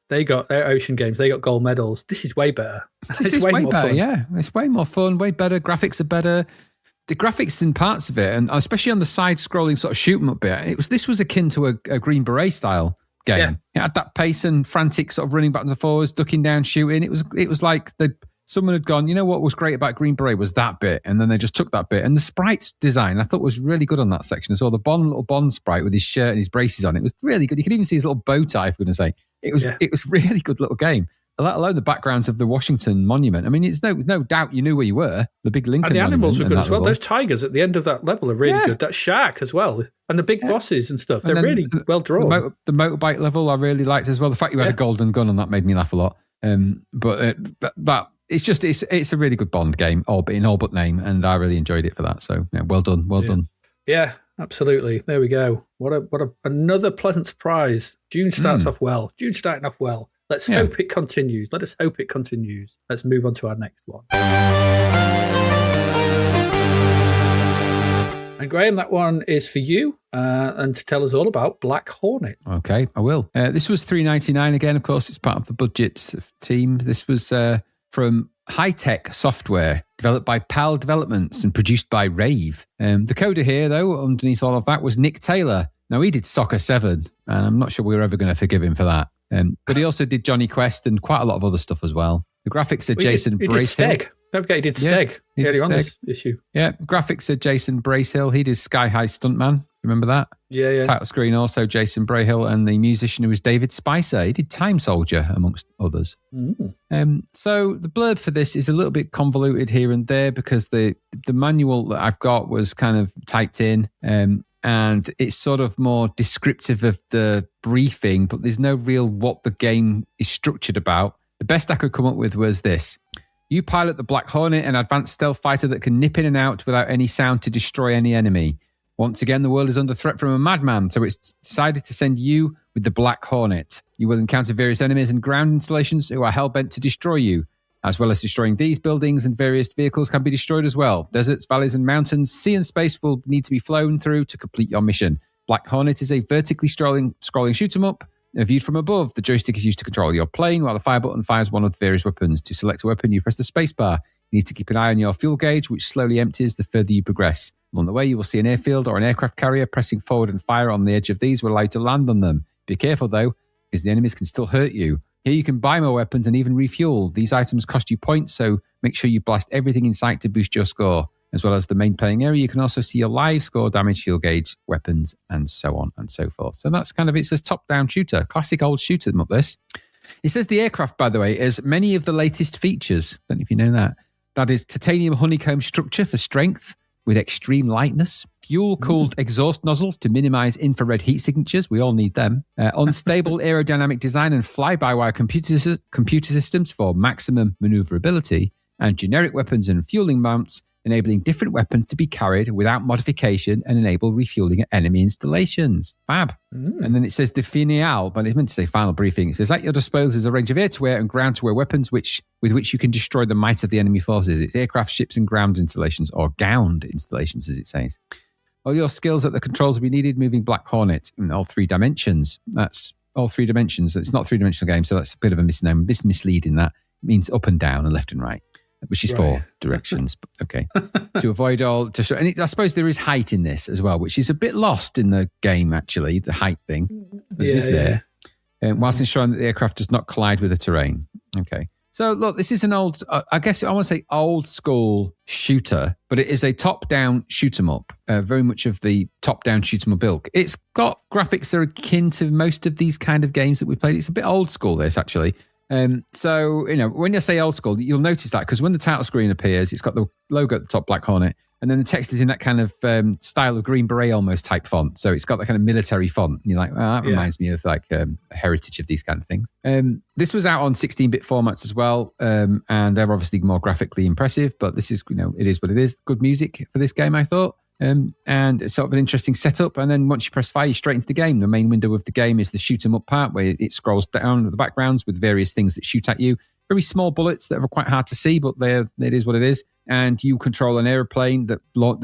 they got their Ocean games. They got gold medals. This is way better. This is way better. Yeah, it's way more fun. Way better. Graphics are better. The graphics in parts of it, and especially on the side-scrolling sort of shoot 'em up bit, this was akin to a Green Beret style game. Yeah. It had that pace and frantic sort of running backwards and forwards, ducking down, shooting. It was like someone had gone, what was great about Green Beret was that bit, and then they just took that bit. And the sprite design, I thought, was really good on that section as well. The little Bond sprite with his shirt and his braces on, it was really good. You could even see his little bow tie, if we're going to say. It was really good little game. Let alone the backgrounds of the Washington Monument. I mean, it's no doubt you knew where you were. The big Lincoln and the animals were good as well. Those tigers at the end of that level are really good. That shark as well. And the big bosses and stuff. They're really well drawn. The motorbike level I really liked as well. The fact you had a golden gun on that made me laugh a lot. But it's a really good Bond game, in all but name, and I really enjoyed it for that. So well done. Yeah, absolutely. There we go. What another pleasant surprise. June starts off well. June's starting off well. Let's hope it continues. Let us hope it continues. Let's move on to our next one. And Graham, that one is for you, and to tell us all about Black Hornet. Okay, I will. This was $3.99 again. Of course, it's part of the budget team. This was from High Tech Software, developed by PAL Developments and produced by Rave. The coder here, though, underneath all of that, was Nick Taylor. Now, he did Soccer 7, and I'm not sure we were ever going to forgive him for that. But he also did Johnny Quest and quite a lot of other stuff as well. The graphics are Jason Bracehill. He did Steg. Don't forget he did Steg earlier on this issue. Yeah, graphics are Jason Bracehill. He did Sky High Stuntman. Remember that? Yeah. Title screen also Jason Bracehill, and the musician who was David Spicer. He did Time Soldier, amongst others. So the blurb for this is a little bit convoluted here and there because the manual that I've got was kind of typed in. And it's sort of more descriptive of the briefing, but there's no real what the game is structured about. The best I could come up with was this. You pilot the Black Hornet, an advanced stealth fighter that can nip in and out without any sound to destroy any enemy. Once again, the world is under threat from a madman, so it's decided to send you with the Black Hornet. You will encounter various enemies and ground installations who are hell-bent to destroy you. As well as destroying these buildings, and various vehicles can be destroyed as well. Deserts, valleys and mountains, sea and space will need to be flown through to complete your mission. Black Hornet is a vertically scrolling shoot 'em up Viewed from above, the joystick is used to control your plane, while the fire button fires one of the various weapons. To select a weapon, you press the spacebar. You need to keep an eye on your fuel gauge, which slowly empties the further you progress. Along the way, you will see an airfield or an aircraft carrier. Pressing forward and fire on the edge of these will allow you to land on them. Be careful, though, because the enemies can still hurt you. Here you can buy more weapons and even refuel. These items cost you points, so make sure you blast everything in sight to boost your score. As well as the main playing area, you can also see your live score, damage, fuel gauge, weapons, and so on and so forth. So that's kind of, it's a top-down shooter. Classic old shooter, not this. It says the aircraft, by the way, has many of the latest features. Don't know if you know that. That is titanium honeycomb structure for strength with extreme lightness, fuel-cooled exhaust nozzles to minimize infrared heat signatures. We all need them. Unstable aerodynamic design and fly-by-wire computer systems for maximum maneuverability, and generic weapons and fueling mounts, enabling different weapons to be carried without modification and enable refueling at enemy installations. Fab. And then it says the finale, but it's meant to say final briefing. It says, at your disposal is a range of air-to-air and ground-to-air weapons with which you can destroy the might of the enemy forces. It's aircraft, ships, and ground installations, or gound installations, as it says. All your skills at the controls will be needed, moving Black Hornet in all 3 dimensions. That's all 3 dimensions. It's not a 3-dimensional game, so that's a bit of a misnomer. Misleading that. It means up and down and left and right, which is 4 directions. Okay. To avoid all... I suppose there is height in this as well, which is a bit lost in the game, actually, the height thing. But it is there. Whilst ensuring that the aircraft does not collide with the terrain. Okay. So, look, this is an old... I guess I want to say old school shooter, but it is a top-down shoot-'em-up. Very much of the top-down shoot-'em-up ilk. It's got graphics that are akin to most of these kind of games that we've played. It's a bit old school, this, actually. So, when you say old school, you'll notice that because when the title screen appears, it's got the logo at the top, Black Hornet, and then the text is in that kind of style of Green Beret almost type font. So it's got that kind of military font. And you're like, that reminds me of like a heritage of these kind of things. This was out on 16-bit formats as well, and they're obviously more graphically impressive, but this is, it is what it is. Good music for this game, I thought. And it's sort of an interesting setup. And then once you press fire, you're straight into the game. The main window of the game is the shoot 'em up part where it scrolls down the backgrounds with various things that shoot at you. Very small bullets that are quite hard to see, but it is what it is. And you control an aeroplane that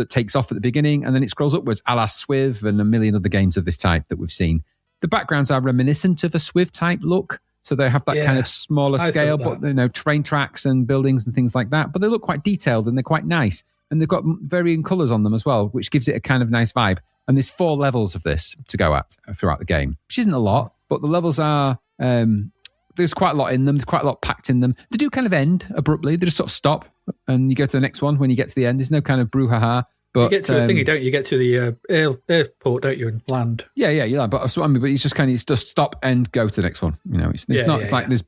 takes off at the beginning, and then it scrolls upwards, a la Swiv and a million other games of this type that we've seen. The backgrounds are reminiscent of a Swiv type look. So they have that kind of smaller scale, but train tracks and buildings and things like that. But they look quite detailed and they're quite nice. And they've got varying colours on them as well, which gives it a kind of nice vibe. And there's 4 levels of this to go at throughout the game, which isn't a lot, but the levels are, there's quite a lot in them. There's quite a lot packed in them. They do kind of end abruptly. They just sort of stop and you go to the next one when you get to the end. There's no kind of brouhaha. But, you get to a thingy, don't you? You get to the airport, don't you, and land? Yeah. But it's just kind of, it's just stop and go to the next one. It's not like there's,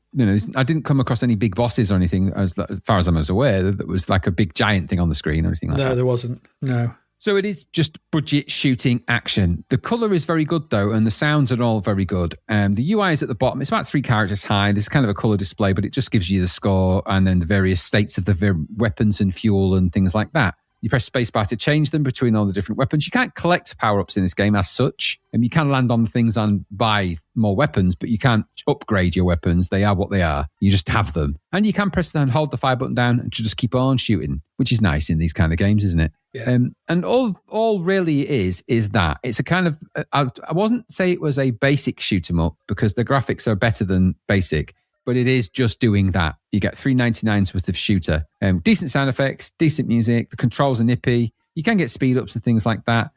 I didn't come across any big bosses or anything as far as I was aware that was like a big giant thing on the screen or anything like that. No, there wasn't. No. So it is just budget shooting action. The colour is very good though, and the sounds are all very good. The UI is at the bottom. It's about 3 characters high. There's kind of a colour display, but it just gives you the score and then the various states of the weapons and fuel and things like that. You press spacebar to change them between all the different weapons. You can't collect power-ups in this game as such. And you can land on things and buy more weapons, but you can't upgrade your weapons. They are what they are. You just have them. And you can press and hold the fire button down and just keep on shooting, which is nice in these kind of games, isn't it? Yeah. And all really is that. It's a kind of... I wouldn't say it was a basic shoot-'em-up because the graphics are better than basic. But it is just doing that. You get $3.99's worth of shooter. Decent sound effects, decent music. The controls are nippy. You can get speed ups and things like that.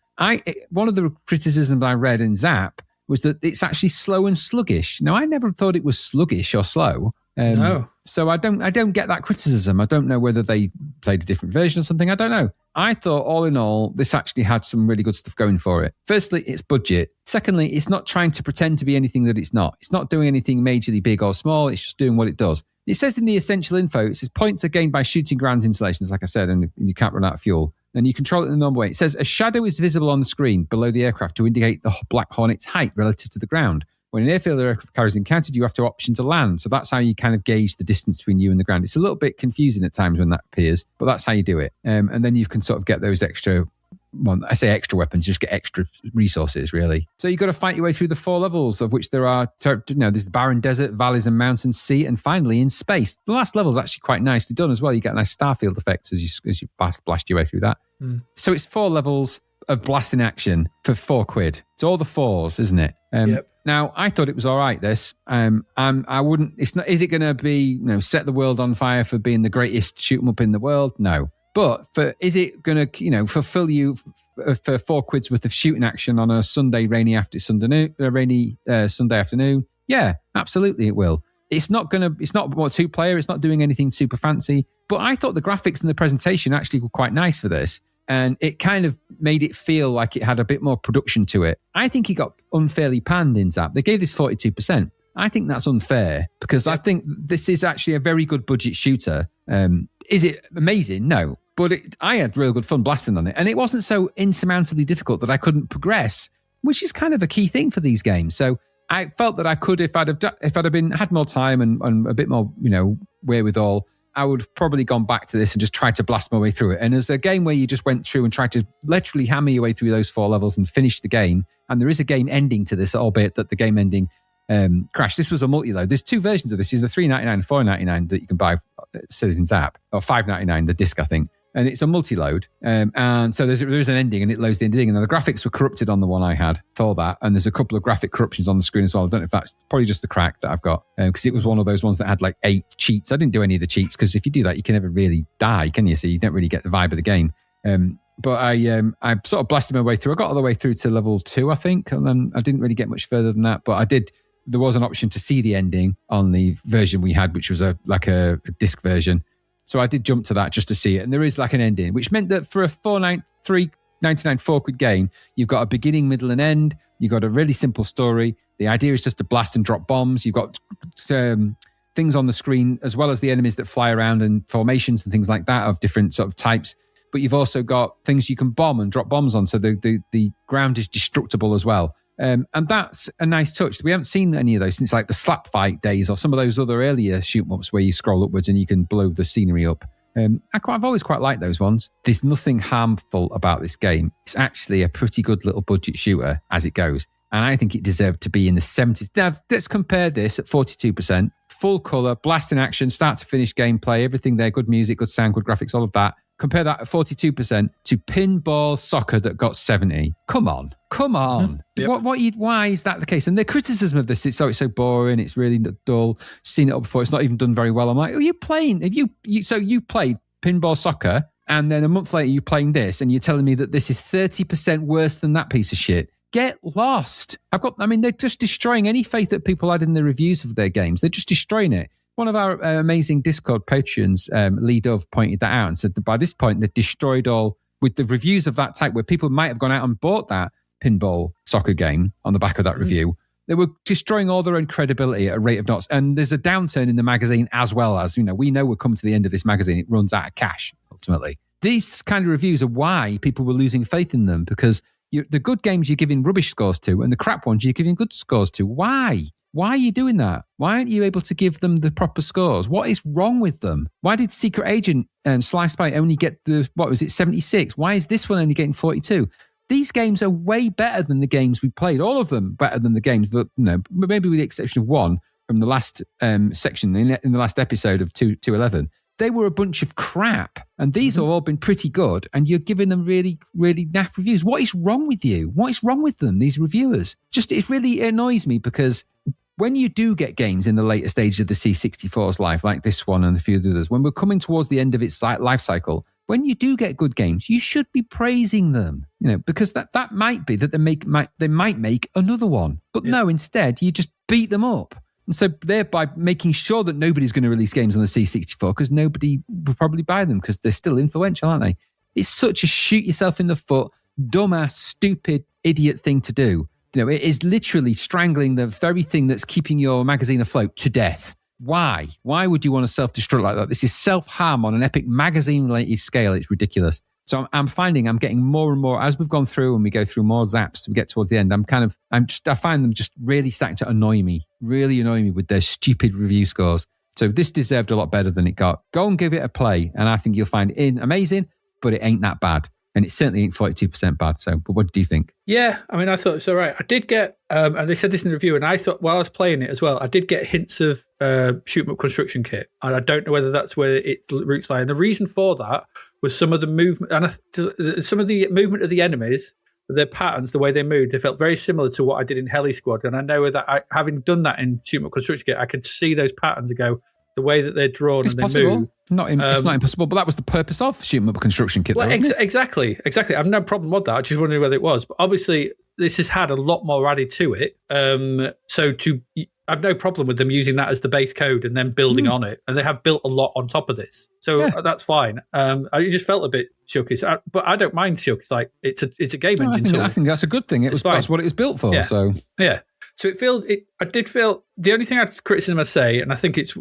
One of the criticisms I read in Zap was that it's actually slow and sluggish. Now, I never thought it was sluggish or slow. No. So I don't get that criticism. I don't know whether they played a different version or something. I don't know. I thought all in all, this actually had some really good stuff going for it. Firstly, it's budget. Secondly, it's not trying to pretend to be anything that it's not. It's not doing anything majorly big or small. It's just doing what it does. It says in the essential info, it says points are gained by shooting ground installations, like I said, and you can't run out of fuel. And you control it in the normal way. It says a shadow is visible on the screen below the aircraft to indicate the Black Hornet's height relative to the ground. When an airfield or aircraft carrier is encountered, you have to option to land. So that's how you kind of gauge the distance between you and the ground. It's a little bit confusing at times when that appears, but that's how you do it. And then you can sort of get those extra, well, I say extra weapons, just get extra resources, really. So you've got to fight your way through the 4 levels, of which there are, there's the barren desert, valleys and mountains, sea, and finally in space. The last level is actually quite nicely done as well. You get a nice Starfield effect as you blast your way through that. So it's 4 levels of blasting action for £4. It's all the 4s, isn't it? Yep. Now, I thought it was all right, this. I wouldn't, it's not, is it going to be, set the world on fire for being the greatest shoot 'em up in the world? No. But is it going to, fulfill you for £4 worth of shooting action on a Sunday Sunday afternoon? Yeah, absolutely it will. It's not what 2-player. It's not doing anything super fancy. But I thought the graphics and the presentation actually were quite nice for this. And it kind of made it feel like it had a bit more production to it. I think it got unfairly panned in Zapped. They gave this 42%. I think that's unfair because I think this is actually a very good budget shooter. Is it amazing? No. But I had real good fun blasting on it. And it wasn't so insurmountably difficult that I couldn't progress, which is kind of a key thing for these games. So I felt that I could, if I'd had more time and a bit more, wherewithal, I would have probably gone back to this and just tried to blast my way through it. And as a game where you just went through and tried to literally hammer your way through those 4 levels and finish the game, and there is a game ending to this, albeit that the game ending crashed. This was a multi-load. There's 2 versions of this. There's the $3.99 and $4.99 that you can buy Citizens app, or $5.99 the disc, I think. And it's a multi-load. And so there is an ending, and it loads the ending. And the graphics were corrupted on the one I had for that. And there's a couple of graphic corruptions on the screen as well. I don't know if that's probably just the crack that I've got, because it was one of those ones that had like 8 cheats. I didn't do any of the cheats, because if you do that, you can never really die, can you? So you don't really get the vibe of the game. But I sort of blasted my way through. I got all the way through to level 2, I think. And then I didn't really get much further than that. But there was an option to see the ending on the version we had, which was a disc version. So I did jump to that just to see it. And there is like an ending, which meant that for a £4.99 game, you've got a beginning, middle, and end. You've got a really simple story. The idea is just to blast and drop bombs. You've got things on the screen, as well as the enemies that fly around and formations and things like that of different sort of types. But you've also got things you can bomb and drop bombs on. So the ground is destructible as well. And that's a nice touch. We haven't seen any of those since like the slap fight days or some of those other earlier shoot-em-ups where you scroll upwards and you can blow the scenery up. I've always quite liked those ones. There's nothing harmful about this game. It's actually a pretty good little budget shooter as it goes. And I think it deserved to be in the 70s. Now, let's compare this at 42%. Full colour, blasting action, start to finish gameplay, everything there, good music, good sound, good graphics, all of that. Compare that at 42% to pinball soccer that got 70. Come on. Yep. Why is that the case? And the criticism of this, it's so boring, it's really dull. Seen it all before, it's not even done very well. I'm like, are you playing? So you played pinball soccer, and then a month later you're playing this, and you're telling me that this is 30% worse than that piece of shit? Get lost. They're just destroying any faith that people had in the reviews of their games. They're just destroying it. One of our amazing Discord patrons, Lee Dove, pointed that out and said that by this point, they'd destroyed all, with the reviews of that type, where people might have gone out and bought that pinball soccer game on the back of that review. They were destroying all their own credibility at a rate of knots. And there's a downturn in the magazine as well as, we know we're coming to the end of this magazine. It runs out of cash, ultimately. These kind of reviews are why people were losing faith in them, because the good games you're giving rubbish scores to and the crap ones you're giving good scores to. Why? Why are you doing that? Why aren't you able to give them the proper scores? What is wrong with them? Why did Secret Agent Sly Spy only get 76? Why is this one only getting 42? These games are way better than the games we played. All of them better than the games that, maybe with the exception of one from the last section in the last episode of 211. They were a bunch of crap. And these have all been pretty good. And you're giving them really, really naff reviews. What is wrong with you? What is wrong with them, these reviewers? It really annoys me, because when you do get games in the later stages of the C64's life, like this one and a few others, when we're coming towards the end of its life cycle, when you do get good games, you should be praising them, because that might be that they might make another one. But no, instead, you just beat them up. And so thereby making sure that nobody's going to release games on the C64, because nobody will probably buy them because they're still influential, aren't they? It's such a shoot yourself in the foot, dumbass, stupid, idiot thing to do. It is literally strangling the very thing that's keeping your magazine afloat to death. Why? Why would you want to self-destruct like that? This is self-harm on an epic magazine-related scale. It's ridiculous. So I'm finding I'm getting more and more, as we've gone through and we go through more zaps to get towards the end, I find them just really starting to annoy me with their stupid review scores. So this deserved a lot better than it got. Go and give it a play, and I think you'll find it amazing, but it ain't that bad. And it certainly ain't 42% bad. So, but what do you think? Yeah, I thought it's all right. I did get, and they said this in the review, and I thought while I was playing it as well, I did get hints of shoot 'em up construction kit, and I don't know whether that's where its roots lie. And the reason for that was some of the movement, and some of the movement of the enemies their patterns, the way they moved, they felt very similar to what I did in Heli Squad. And I know that having done that in Shoot 'em Up Construction Kit, I could see those patterns and go, the way that they're drawn it's and they possible. move. It's not impossible, but that was the purpose of Shoot 'em Up Construction Kit. Well, though, exactly. I have no problem with that. I just wondering whether it was. But obviously, this has had a lot more added to it. I've no problem with them using that as the base code and then building on it. And they have built a lot on top of this. So that's fine. I just felt a bit shook. But I don't mind shook. It's like, it's a game engine tool. I think that's a good thing. That's what it was built for. Yeah. So I did feel, the only thing criticism I'd say, and I think it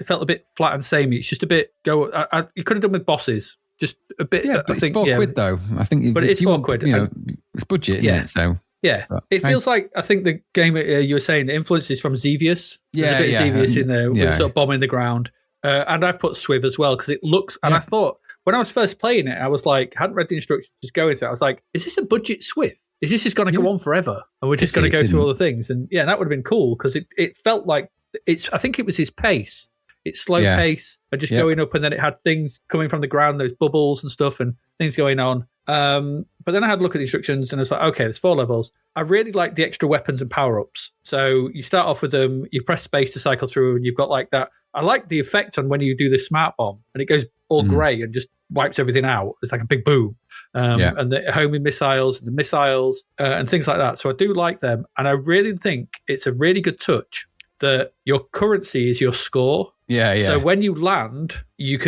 felt a bit flat and samey. It's just a bit, you could have done with bosses. Just a bit. Yeah, but it's £4 though. I think but it's £4. It's budget, isn't it? So. Yeah, it feels like, I think the game you were saying, the influence is from Xevious. There's a bit of Xevious in there, with sort of bombing the ground. And I've put Swiv as well, because it looks, and I thought, when I was first playing it, I was like, hadn't read the instructions, just go into it. I was like, is this a budget Swiv? Is this just going to go on forever? And we're just going to go through all the things? And that would have been cool, because it felt like, I think it was his pace. It's slow pace, and just going up, and then it had things coming from the ground, those bubbles and stuff, and things going on. But then I had a look at the instructions, and I was like, okay, there's 4 levels. I really like the extra weapons and power-ups. So you start off with them, you press space to cycle through, and you've got like that. I like the effect on when you do the smart bomb, and it goes all grey and just wipes everything out. It's like a big boom. And the homing missiles, and the missiles, and things like that. So I do like them, and I really think it's a really good touch that your currency is your score. Yeah. So when you land, you've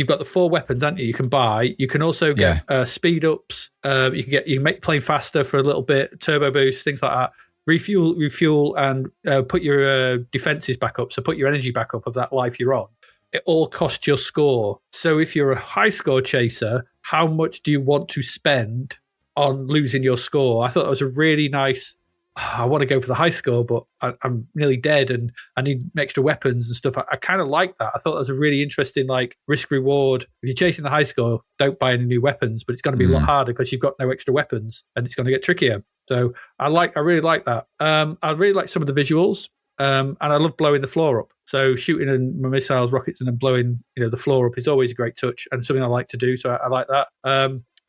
got the 4 weapons, haven't you? You can buy. You can also get speed ups. You can make plane faster for a little bit, turbo boost, things like that. Refuel, and put your defenses back up. So put your energy back up of that life you're on. It all costs your score. So if you're a high score chaser, how much do you want to spend on losing your score? I thought that was a really nice. I want to go for the high score, but I'm nearly dead and I need extra weapons and stuff. I kind of like that. I thought that was a really interesting, like, risk reward. If you're chasing the high score, don't buy any new weapons, but it's going to be a lot harder because you've got no extra weapons and it's going to get trickier. So I really like that. I really like some of the visuals, and I love blowing the floor up. So shooting in my missiles, rockets, and then blowing the floor up is always a great touch and something I like to do. So I like that.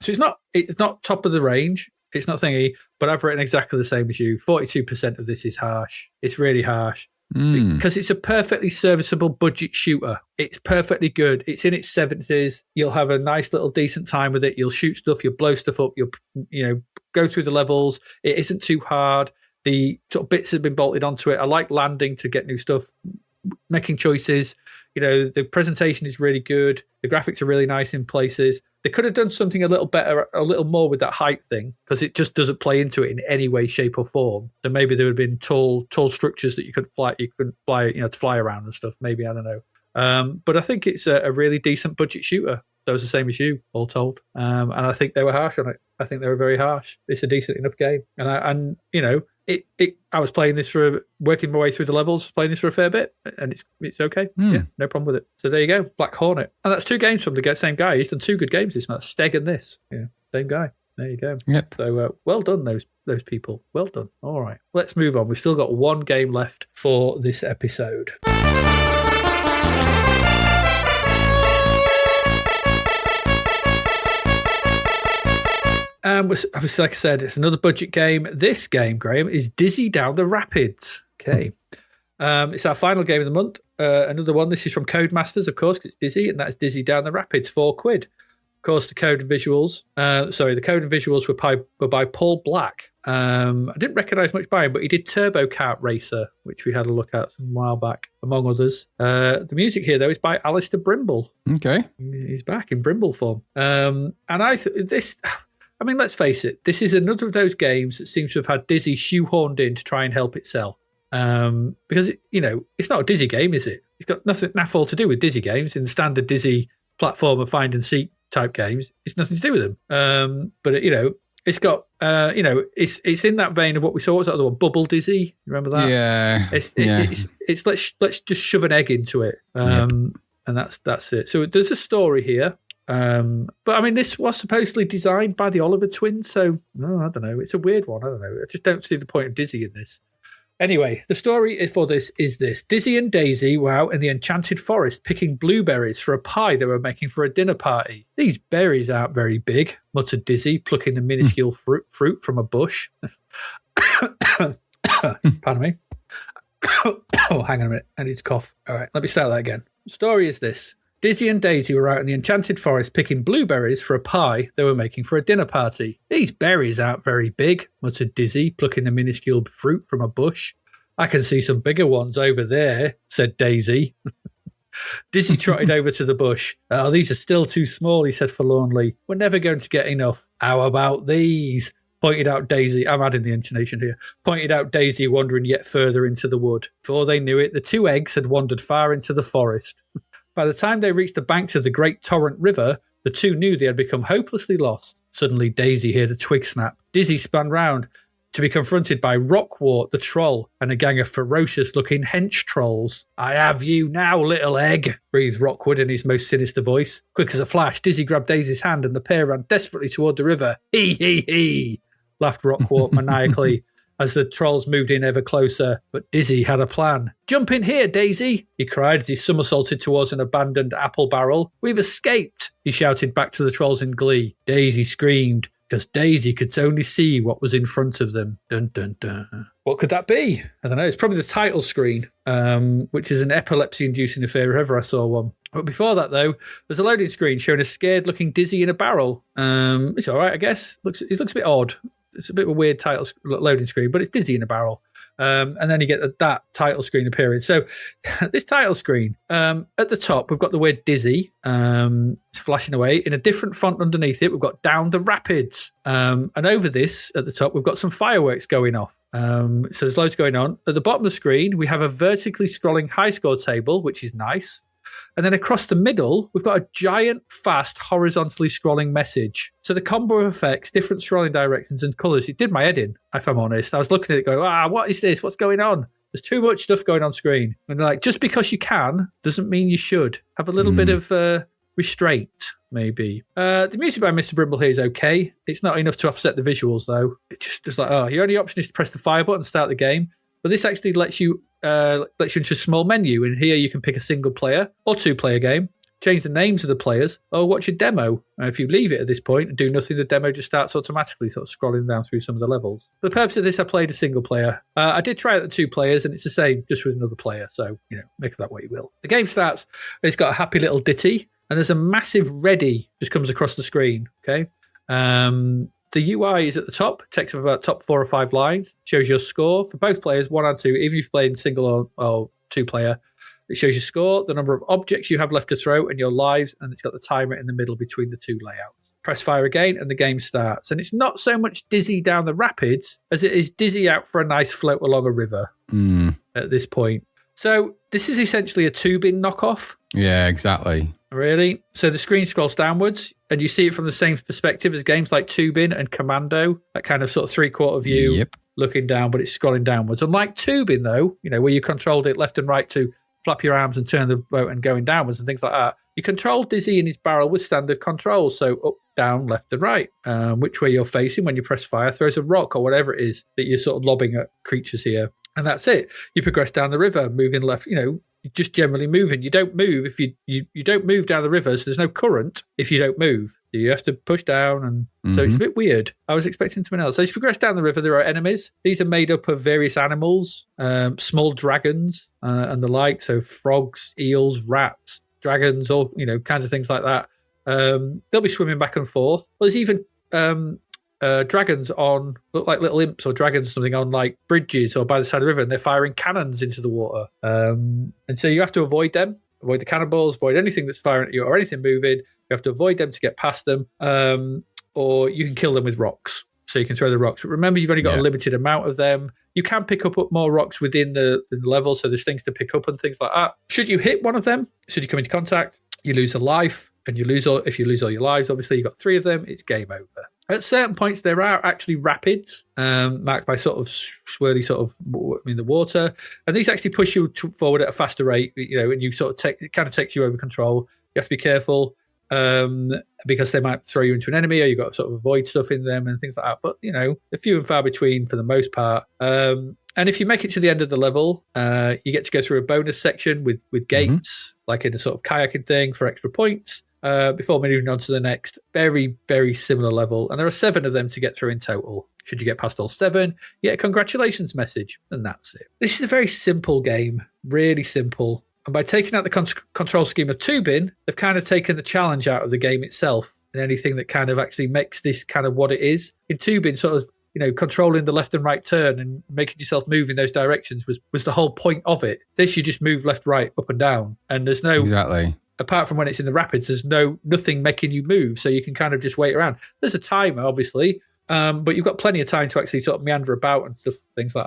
So it's not top of the range. It's not thingy, but I've written exactly the same as you. 42% of this is harsh. It's really harsh. Because it's a perfectly serviceable budget shooter. It's perfectly good. It's in its 70s. You'll have a nice little decent time with it. You'll shoot stuff. You'll blow stuff up. You'll go through the levels. It isn't too hard. The sort of bits have been bolted onto it. I like landing to get new stuff, making choices. The presentation is really good. The graphics are really nice in places. They could have done something a little better, a little more with that height thing, because it just doesn't play into it in any way, shape, or form. So maybe there would have been tall structures that you could fly, to fly around and stuff. Maybe, I don't know. But I think it's a really decent budget shooter. That was the same as you, all told. And I think they were harsh on it. I think they were very harsh. It's a decent enough game, and I was playing this working my way through the levels, playing this for a fair bit, and it's okay. Yeah, no problem with it. So there you go, Black Hornet, and that's 2 games from the same guy. He's done 2 good games this month, Steg and this. Yeah, same guy. There you go. Yep. So well done, those people. Well done. All right, let's move on. We've still got 1 game left for this episode. Obviously, like I said, it's another budget game. This game, Graham, is Dizzy Down the Rapids. Okay. It's our final game of the month. Another one. This is from Codemasters, of course, because it's Dizzy, and that's Dizzy Down the Rapids, £4. Of course, the code and visuals. The code and visuals were by Paul Black. I didn't recognise much by him, but he did Turbo Kart Racer, which we had a look at a while back, among others. The music here, though, is by Alistair Brimble. Okay. He's back in Brimble form. And I mean, let's face it, this is another of those games that seems to have had Dizzy shoehorned in to try and help it sell. Because, it's not a Dizzy game, is it? It's got nothing all to do with Dizzy games. In the standard Dizzy platformer find and seek type games, it's nothing to do with them. But it's got, it's in that vein of what we saw. What's that other one? Bubble Dizzy. Remember that? Yeah. It's let's just shove an egg into it. And that's it. So there's a story here. But I mean, this was supposedly designed by the Oliver twins, so I don't know. It's a weird one. I don't know. I just don't see the point of Dizzy in this. Anyway, the story for this is this. Dizzy and Daisy were out in the enchanted forest picking blueberries for a pie they were making for a dinner party. These berries aren't very big, muttered Dizzy, plucking the minuscule fruit from a bush. Pardon me. Oh, hang on a minute. I need to cough. All right, let me start that again. The story is this. Dizzy and Daisy were out in the enchanted forest picking blueberries for a pie they were making for a dinner party. These berries aren't very big, muttered Dizzy, plucking the minuscule fruit from a bush. I can see some bigger ones over there, said Daisy. Dizzy trotted over to the bush. Oh, these are still too small, he said forlornly. We're never going to get enough. How about these? Pointed out Daisy. I'm adding the intonation here. Pointed out Daisy, wandering yet further into the wood. Before they knew it, the two eggs had wandered far into the forest. By the time they reached the banks of the great torrent river, the two knew they had become hopelessly lost. Suddenly, Daisy heard a twig snap. Dizzy spun round to be confronted by Rockwart the troll and a gang of ferocious-looking hench trolls. I have you now, little egg, breathed Rockwood in his most sinister voice. Quick as a flash, Dizzy grabbed Daisy's hand and the pair ran desperately toward the river. Hee, hee, hee, laughed Rockwart maniacally as the trolls moved in ever closer. But Dizzy had a plan. Jump in here, Daisy, he cried as he somersaulted towards an abandoned apple barrel. We've escaped, he shouted back to the trolls in glee. Daisy screamed, because Daisy could only see what was in front of them. Dun, dun, dun. What could that be? I don't know. It's probably the title screen, which is an epilepsy-inducing affair if ever I saw one. But before that, though, there's a loading screen showing a scared-looking Dizzy in a barrel. It's all right, I guess. It looks a bit odd. It's a bit of a weird title loading screen, but it's Dizzy in a barrel. And then you get that title screen appearing. So this title screen, at the top, we've got the word Dizzy. It's flashing away. In a different font underneath it, we've got Down the Rapids. And over this, at the top, we've got some fireworks going off. So there's loads going on. At the bottom of the screen, we have a vertically scrolling high score table, which is nice. And then across the middle, we've got a giant, fast, horizontally scrolling message. So the combo of effects, different scrolling directions and colours, it did my head in, if I'm honest. I was looking at it going, what is this? What's going on? There's too much stuff going on screen. And they're like, just because you can doesn't mean you should. Have a little bit of restraint, maybe. The music by Mr. Brimble here is okay. It's not enough to offset the visuals, though. It's just like, your only option is to press the fire button and start the game. But this actually lets you into a small menu, and here you can pick a single player or two player game, change the names of the players, or watch a demo. And if you leave it at this point and do nothing, the demo just starts automatically sort of scrolling down through some of the levels. For the purpose of this, I played a single player. I did try it at 2 players, and it's the same, just with another player. So, make of that what you will. The game starts, it's got a happy little ditty, and there's a massive ready just comes across the screen, okay? The UI is at the top, takes up about top 4 or 5 lines, shows your score for both players, 1 and 2, even if you're playing single or 2 player. It shows your score, the number of objects you have left to throw, and your lives, and it's got the timer in the middle between the 2 layouts. Press fire again, and the game starts. And it's not so much Dizzy down the rapids as it is Dizzy out for a nice float along a river at this point. So this is essentially a Tubin knockoff. Yeah, exactly. Really? So the screen scrolls downwards, and you see it from the same perspective as games like Tubin and Commando, that kind of sort of 3/4 view looking down, but it's scrolling downwards. Unlike Tubin, though, where you controlled it left and right to flap your arms and turn the boat and going downwards and things like that, you control Dizzy in his barrel with standard controls. So up, down, left and right. Which way you're facing when you press fire throws a rock or whatever it is that you're sort of lobbing at creatures here. And that's it. You progress down the river, moving left, just generally moving. You don't move if you don't move down the river, so there's no current if you don't move. You have to push down, and so it's a bit weird. I was expecting something else. So as you progress down the river, there are enemies. These are made up of various animals, small dragons and the like, so frogs, eels, rats, dragons, all kinds of things like that. They'll be swimming back and forth. Well, there's even dragons look like little imps or dragons or something on like bridges or by the side of the river, and they're firing cannons into the water. And so you have to avoid them, avoid the cannonballs, avoid anything that's firing at you or anything moving. You have to avoid them to get past them, or you can kill them with rocks. So you can throw the rocks. But remember, you've only got a limited amount of them. You can pick up more rocks within the level, so there's things to pick up and things like that. Should you hit one of them, should you come into contact, you lose a life, and if you lose all your lives, obviously you've got 3 of them, it's game over. At certain points, there are actually rapids marked by sort of swirly the water. And these actually push you forward at a faster rate, and you sort of it kind of takes you over control. You have to be careful because they might throw you into an enemy, or you've got to sort of avoid stuff in them and things like that. But, they're few and far between for the most part. And if you make it to the end of the level, you get to go through a bonus section with gates, like in a sort of kayaking thing for extra points, before moving on to the next very, very similar level. And there are 7 of them to get through in total. Should you get past all 7, you get a congratulations message, and that's it. This is a very simple game, really simple. And by taking out the control scheme of Tubin, they've kind of taken the challenge out of the game itself and anything that kind of actually makes this kind of what it is. In Tubin, sort of, controlling the left and right turn and making yourself move in those directions was the whole point of it. This, you just move left, right, up and down. And there's no... Exactly. Apart from when it's in the rapids, there's nothing making you move, so you can kind of just wait around. There's a timer, obviously, but you've got plenty of time to actually sort of meander about and stuff, things like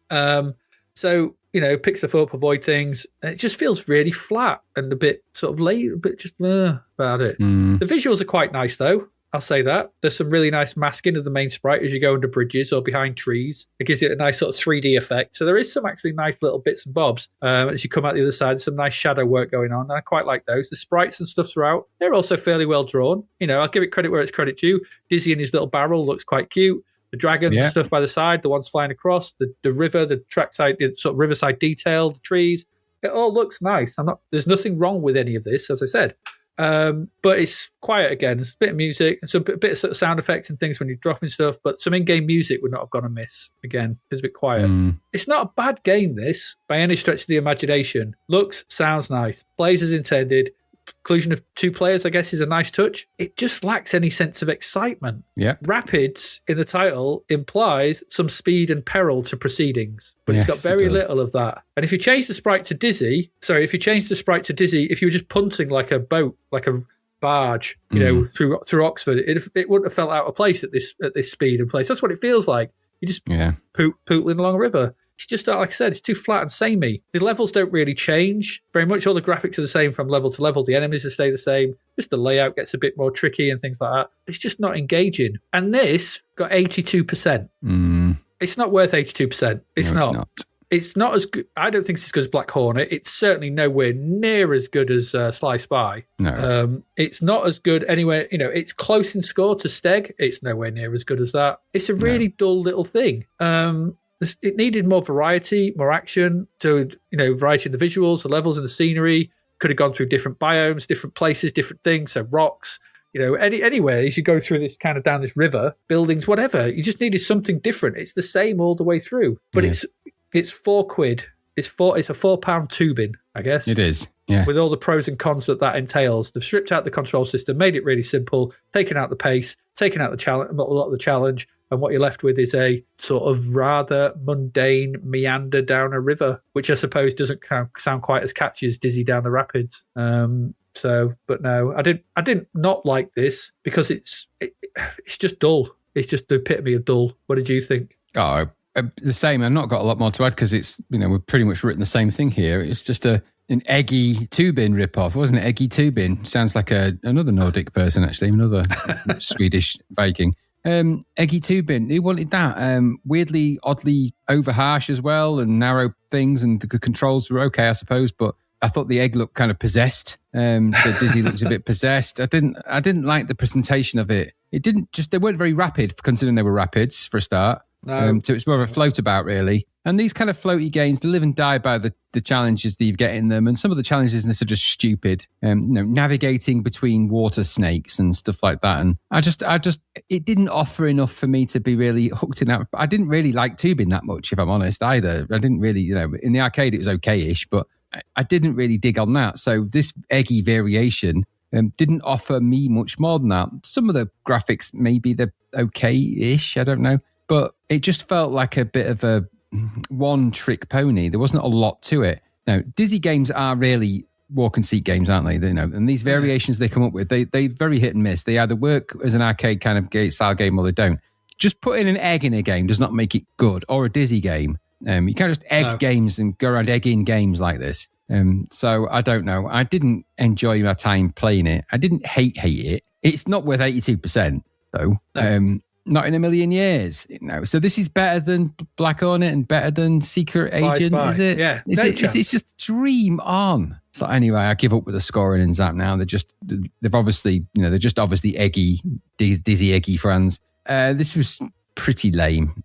that. So, pick stuff up, avoid things. And it just feels really flat and a bit sort of late, a bit just about it. The visuals are quite nice, though. I'll say that. There's some really nice masking of the main sprite as you go under bridges or behind trees. It gives it a nice sort of 3D effect. So there is some actually nice little bits and bobs. As you come out the other side, there's some nice shadow work going on. And I quite like those. The sprites and stuff throughout, they're also fairly well drawn. I'll give it credit where it's credit due. Dizzy in his little barrel looks quite cute. The dragons and stuff by the side, the ones flying across, the river, the trackside, sort of riverside detail, the trees. It all looks nice. There's nothing wrong with any of this, as I said. But it's quiet again. There's a bit of music and some bit of sort of sound effects and things when you're dropping stuff, but some in-game music would not have gone amiss. Again, it's a bit quiet. It's not a bad game, this, by any stretch of the imagination. Looks, sounds nice. Plays as intended. Inclusion of 2 players, I guess, is a nice touch. It just lacks any sense of excitement. Yeah. Rapids in the title implies some speed and peril to proceedings, but it's got very little of that. And if you change the sprite to Dizzy, if you were just punting like a boat, like a barge, through Oxford, it wouldn't have felt out of place at this speed and place. That's what it feels like. You just pootling along a river. It's just, like I said, it's too flat and samey. The levels don't really change very much. All the graphics are the same from level to level. The enemies stay the same. Just the layout gets a bit more tricky and things like that. It's just not engaging. And this got 82%. It's not worth 82%. It's not. It's not as good. I don't think it's as good as Black Hornet. It's certainly nowhere near as good as Sly Spy. No. It's not as good anywhere. It's close in score to Steg. It's nowhere near as good as that. It's a really dull little thing. It needed more variety, more action, variety in the visuals, the levels and the scenery. Could have gone through different biomes, different places, different things, so rocks, anywhere as you go through this kind of down this river, buildings, whatever. You just needed something different. It's the same all the way through, but it's £4. It's a £4 tubing, I guess. It is, yeah. With all the pros and cons that entails. They've stripped out the control system, made it really simple, taken out the pace, taken out a lot of the challenge. And what you're left with is a sort of rather mundane meander down a river, which I suppose doesn't sound quite as catchy as Dizzy down the rapids. But no, I didn't not like this because it's just dull. It's just the epitome of dull. What did you think? Oh, the same. I've not got a lot more to add because it's, we've pretty much written the same thing here. It's just an Eggy Tubin ripoff, wasn't it? Eggy Tubin sounds like another Nordic person, actually, another Swedish Viking. Eggy Tubin, who wanted that? Weirdly, oddly over harsh as well, and narrow things, and the controls were okay, I suppose, but I thought the egg looked kind of possessed. So Dizzy looks a bit possessed. I didn't like the presentation of it. They weren't very rapid, considering they were rapids for a start. No. So it's more of a float about, really. And these kind of floaty games, they live and die by the challenges that you get in them. And some of the challenges in this are just stupid. Navigating between water snakes and stuff like that. And I just, it didn't offer enough for me to be really hooked in that. I didn't really like Tubin that much, if I'm honest, either. I didn't really, in the arcade it was okay-ish, but I didn't really dig on that. So this eggy variation didn't offer me much more than that. Some of the graphics, maybe they're okay-ish, I don't know. But it just felt like a bit of a one-trick pony. There wasn't a lot to it. Now, Dizzy games are really walk-and-seek games, aren't they? And these variations they come up with, they very hit and miss. They either work as an arcade kind of style game or they don't. Just putting an egg in a game does not make it good, or a Dizzy game. You can't just egg games and go around egging games like this. So I don't know. I didn't enjoy my time playing it. I didn't hate it. It's not worth 82%, though. No. Not in a million years. So this is better than Black Hornet and better than Secret Agent, is it? Yeah. It's just dream on. So anyway, I give up with the scoring in Zapped now. They're obviously, they're just obviously eggy, Dizzy eggy fans. This was pretty lame.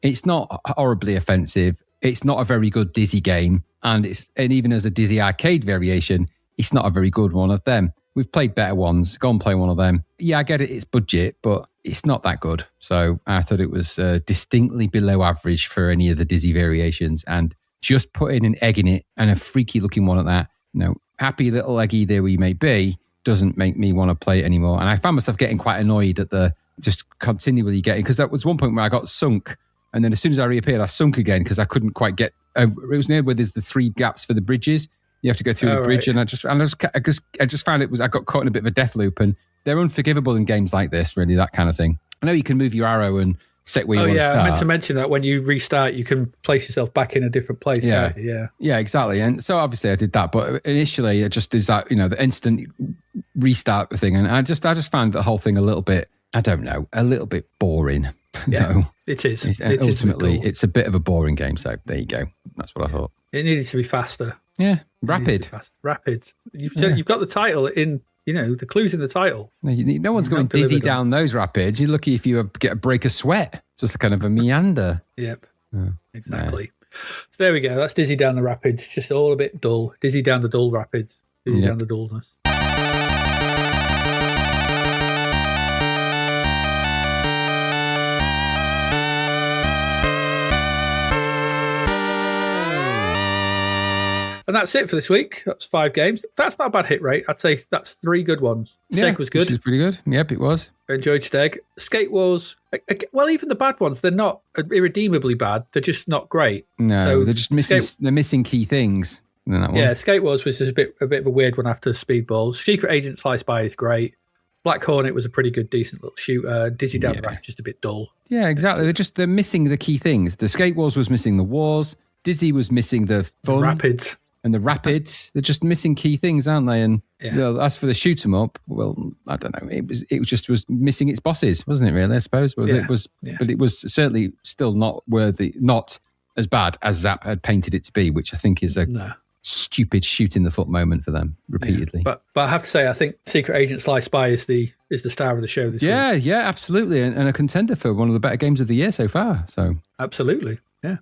It's not horribly offensive. It's not a very good Dizzy game. And even as a Dizzy arcade variation, it's not a very good one of them. We've played better ones. Go and play one of them. Yeah, I get it. It's budget, but it's not that good. So I thought it was distinctly below average for any of the Dizzy variations. And just putting an egg in it and a freaky looking one at that, happy little eggy there we may be, doesn't make me want to play it anymore. And I found myself getting quite annoyed at just continually getting, because that was one point where I got sunk. And then as soon as I reappeared, I sunk again because I couldn't quite get over. It was near where there's the 3 gaps for the bridges. You have to go through the bridge, right. And I just found I got caught in a bit of a death loop, and they're unforgivable in games like this, really, that kind of thing. I know you can move your arrow and set where you want to start. I meant to mention that when you restart, you can place yourself back in a different place. Yeah, yeah, exactly. And so obviously I did that, but initially it just is that the instant restart thing, and I just found the whole thing a little bit, I don't know, a little bit boring. Yeah, so it is. Ultimately, it's a bit of a boring game. So there you go. That's what I thought. It needed to be faster. Yeah, rapid. Rapid. You've got the title in, the clues in the title. No one's going dizzy down those rapids. You're lucky if you get a break of sweat. Just kind of a meander. Yep. Exactly. Yeah. So there we go. That's Dizzy Down the Rapids. It's just all a bit dull. Dizzy Down the Dull Rapids. Dizzy down the dullness. And that's it for this week. That's 5 games. That's not a bad hit rate. I'd say that's 3 good ones. Steg was good. Which is pretty good. Yep, it was. I enjoyed Steg. Skate Wars, well, even the bad ones, they're not irredeemably bad. They're just not great. No, so they're just missing. They're missing key things. In that one. Yeah, Skate Wars was just a bit of a weird one after Speedball. Secret Agent Sly Spy is great. Black Hornet was a pretty good, decent little shooter. Dizzy Down the Rapids, just a bit dull. Yeah, exactly. They're missing the key things. The Skate Wars was missing the wars. Dizzy was missing the fun. The rapids. And the rapids, they're just missing key things, aren't they? And as for the shoot 'em up, well, I don't know. It was missing its bosses, wasn't it? Really, I suppose. Well, it was, but it was certainly still not as bad as Zapped had painted it to be, which I think is a stupid shoot in the foot moment for them repeatedly. Yeah. But I have to say, I think Secret Agent Sly Spy is the star of the show this week. Yeah, absolutely, and a contender for one of the better games of the year so far. So absolutely, yeah.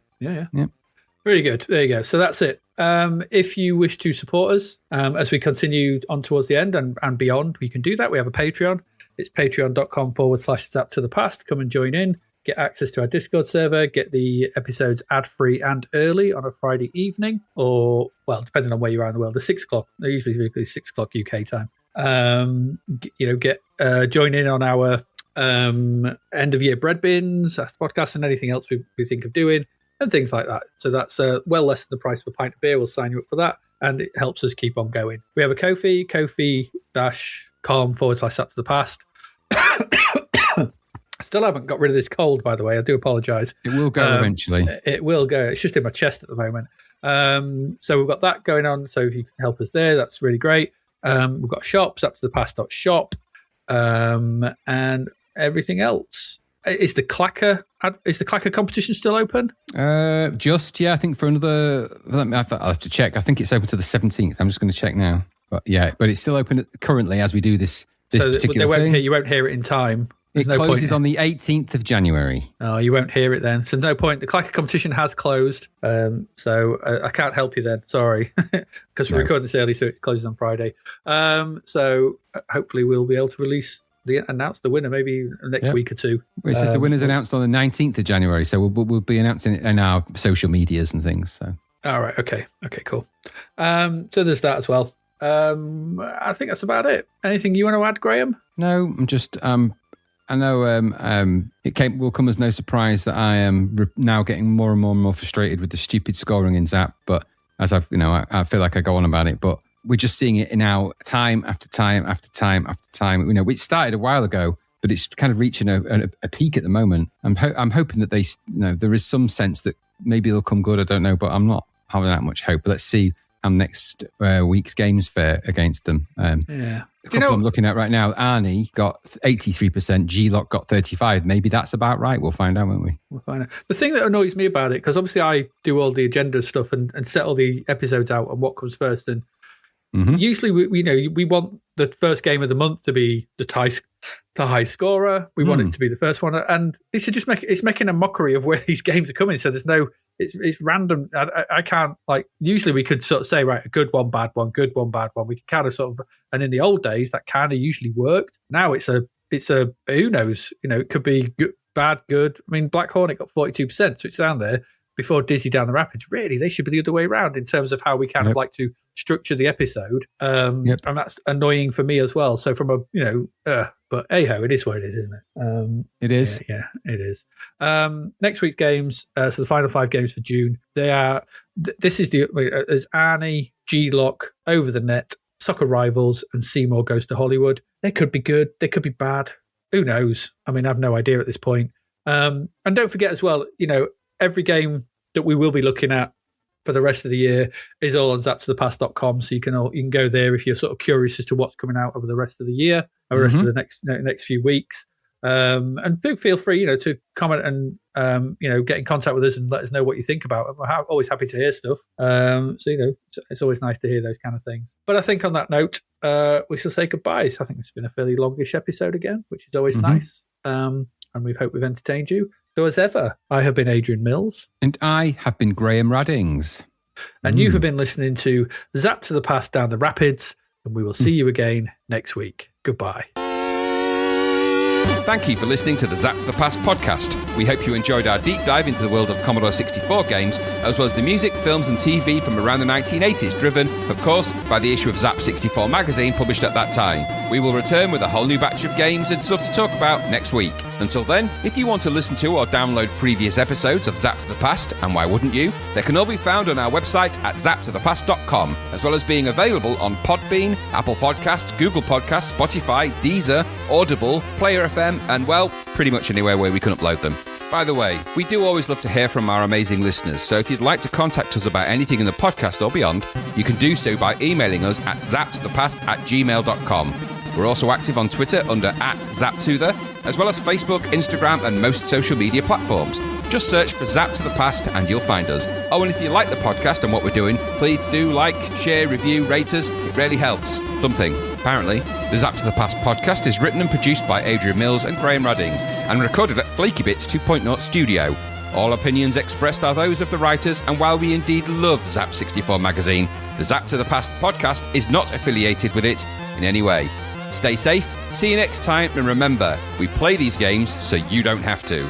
Really good. There you go. So that's it. If you wish to support us as we continue on towards the end and beyond, we can do that. We have a Patreon. It's patreon.com/Zapped to the Past. Come and join in. Get access to our Discord server. Get the episodes ad-free and early on a Friday evening. Or, well, depending on where you are in the world, they're 6 o'clock. They're usually 6 o'clock UK time. Join in on our end-of-year bread bins, Ask the Podcast, and anything else we think of doing. And things like that. So that's well less than the price of a pint of beer. We'll sign you up for that. And it helps us keep on going. We have a Ko-fi, kofi.com/Zapped to the Past. Still haven't got rid of this cold, by the way. I do apologise. It will go eventually. It will go. It's just in my chest at the moment. So we've got that going on. So if you can help us there, that's really great. We've got a shop, zappedtothepast.shop, and everything else. Is the Clacker competition still open? I think for another. I'll have to check. I think it's open to the 17th. I'm just going to check now. But it's still open currently as we do this particular thing. You won't hear it in time. It closes on the 18th of January. Oh, you won't hear it then. So no point. The Clacker competition has closed. So I can't help you then. Sorry. Because we're recording this early, so it closes on Friday. So hopefully we'll be able to announce the winner maybe next week or two. It says the winner's announced on the 19th of January, so we'll be announcing it in our social medias and things. So. All right. Okay, cool. So there's that as well. I think that's about it. Anything you want to add, Graham? No, I'm just... I know it will come as no surprise that I am now getting more and more frustrated with the stupid scoring in Zapped, but as I feel like I go on about it, but we're just seeing it now time after time after time after time. It started a while ago, but it's kind of reaching a peak at the moment. I'm hoping that there is some sense that maybe they'll come good. I don't know, but I'm not having that much hope. But let's see how next week's games fare against them. The couple I'm looking at right now, Arnie got 83%, G-Lock got 35%. Maybe that's about right. We'll find out, won't we? We'll find out. The thing that annoys me about it, because obviously I do all the agenda stuff and set all the episodes out and what comes first, and usually we want the first game of the month to be the the high scorer. We want it to be the first one, and it's making a mockery of where these games are coming. So there's no, it's random. I can't, like, usually we could sort of say, right, a good one, bad one, good one, bad one. We can kind of sort of, and in the old days that kind of usually worked. Now it's a who knows, it could be good, bad, good. I mean, Black Hornet got 42%, so it's down there before Dizzy Down the Rapids. Really, they should be the other way around in terms of how we kind of like to structure the episode. And that's annoying for me as well. So from a, but hey-ho, it is what it is, isn't it? It is. Yeah, it is. Next week's games, so the final 5 games for June, they are, this is there's Arnie, G-Lock, Over the Net, Soccer Rivals, and Seymour Goes to Hollywood. They could be good. They could be bad. Who knows? I mean, I have no idea at this point. And don't forget as well, every game that we will be looking at for the rest of the year is all on zappedtothepast.com. So you can go there if you're sort of curious as to what's coming out over the rest of the year or the rest of the next few weeks. And do feel free, to comment and, get in contact with us and let us know what you think about it. We're always happy to hear stuff. So, it's always nice to hear those kind of things. But I think on that note, we shall say goodbyes. I think it's been a fairly longish episode again, which is always nice. And we hope we've entertained you. So as ever, I have been Adrian Mills. And I have been Graham Raddings. And you have been listening to Zapped to the Past Down the Rapids. And we will see you again next week. Goodbye. Thank you for listening to the Zapped to the Past podcast. We hope you enjoyed our deep dive into the world of Commodore 64 games, as well as the music, films and TV from around the 1980s, driven, of course, by the issue of Zap 64 magazine published at that time. We will return with a whole new batch of games and stuff to talk about next week. Until then, if you want to listen to or download previous episodes of Zapped to the Past, and why wouldn't you, they can all be found on our website at zappedtothepast.com, as well as being available on Podbean, Apple Podcasts, Google Podcasts, Spotify, Deezer, Audible, Player FM, and, well, pretty much anywhere where we can upload them. By the way, we do always love to hear from our amazing listeners, so if you'd like to contact us about anything in the podcast or beyond, you can do so by emailing us at zappedtothepast@gmail.com. We're also active on Twitter under @ZapTother, as well as Facebook, Instagram, and most social media platforms. Just search for Zapped to the Past and you'll find us. Oh, and if you like the podcast and what we're doing, please do like, share, review, rate us. It really helps. Something. Apparently, the Zapped to the Past podcast is written and produced by Adrian Mills and Graham Raddings and recorded at Flaky Bits 2.0 Studio. All opinions expressed are those of the writers, and while we indeed love Zap 64 magazine, the Zapped to the Past podcast is not affiliated with it in any way. Stay safe, see you next time, and remember, we play these games so you don't have to.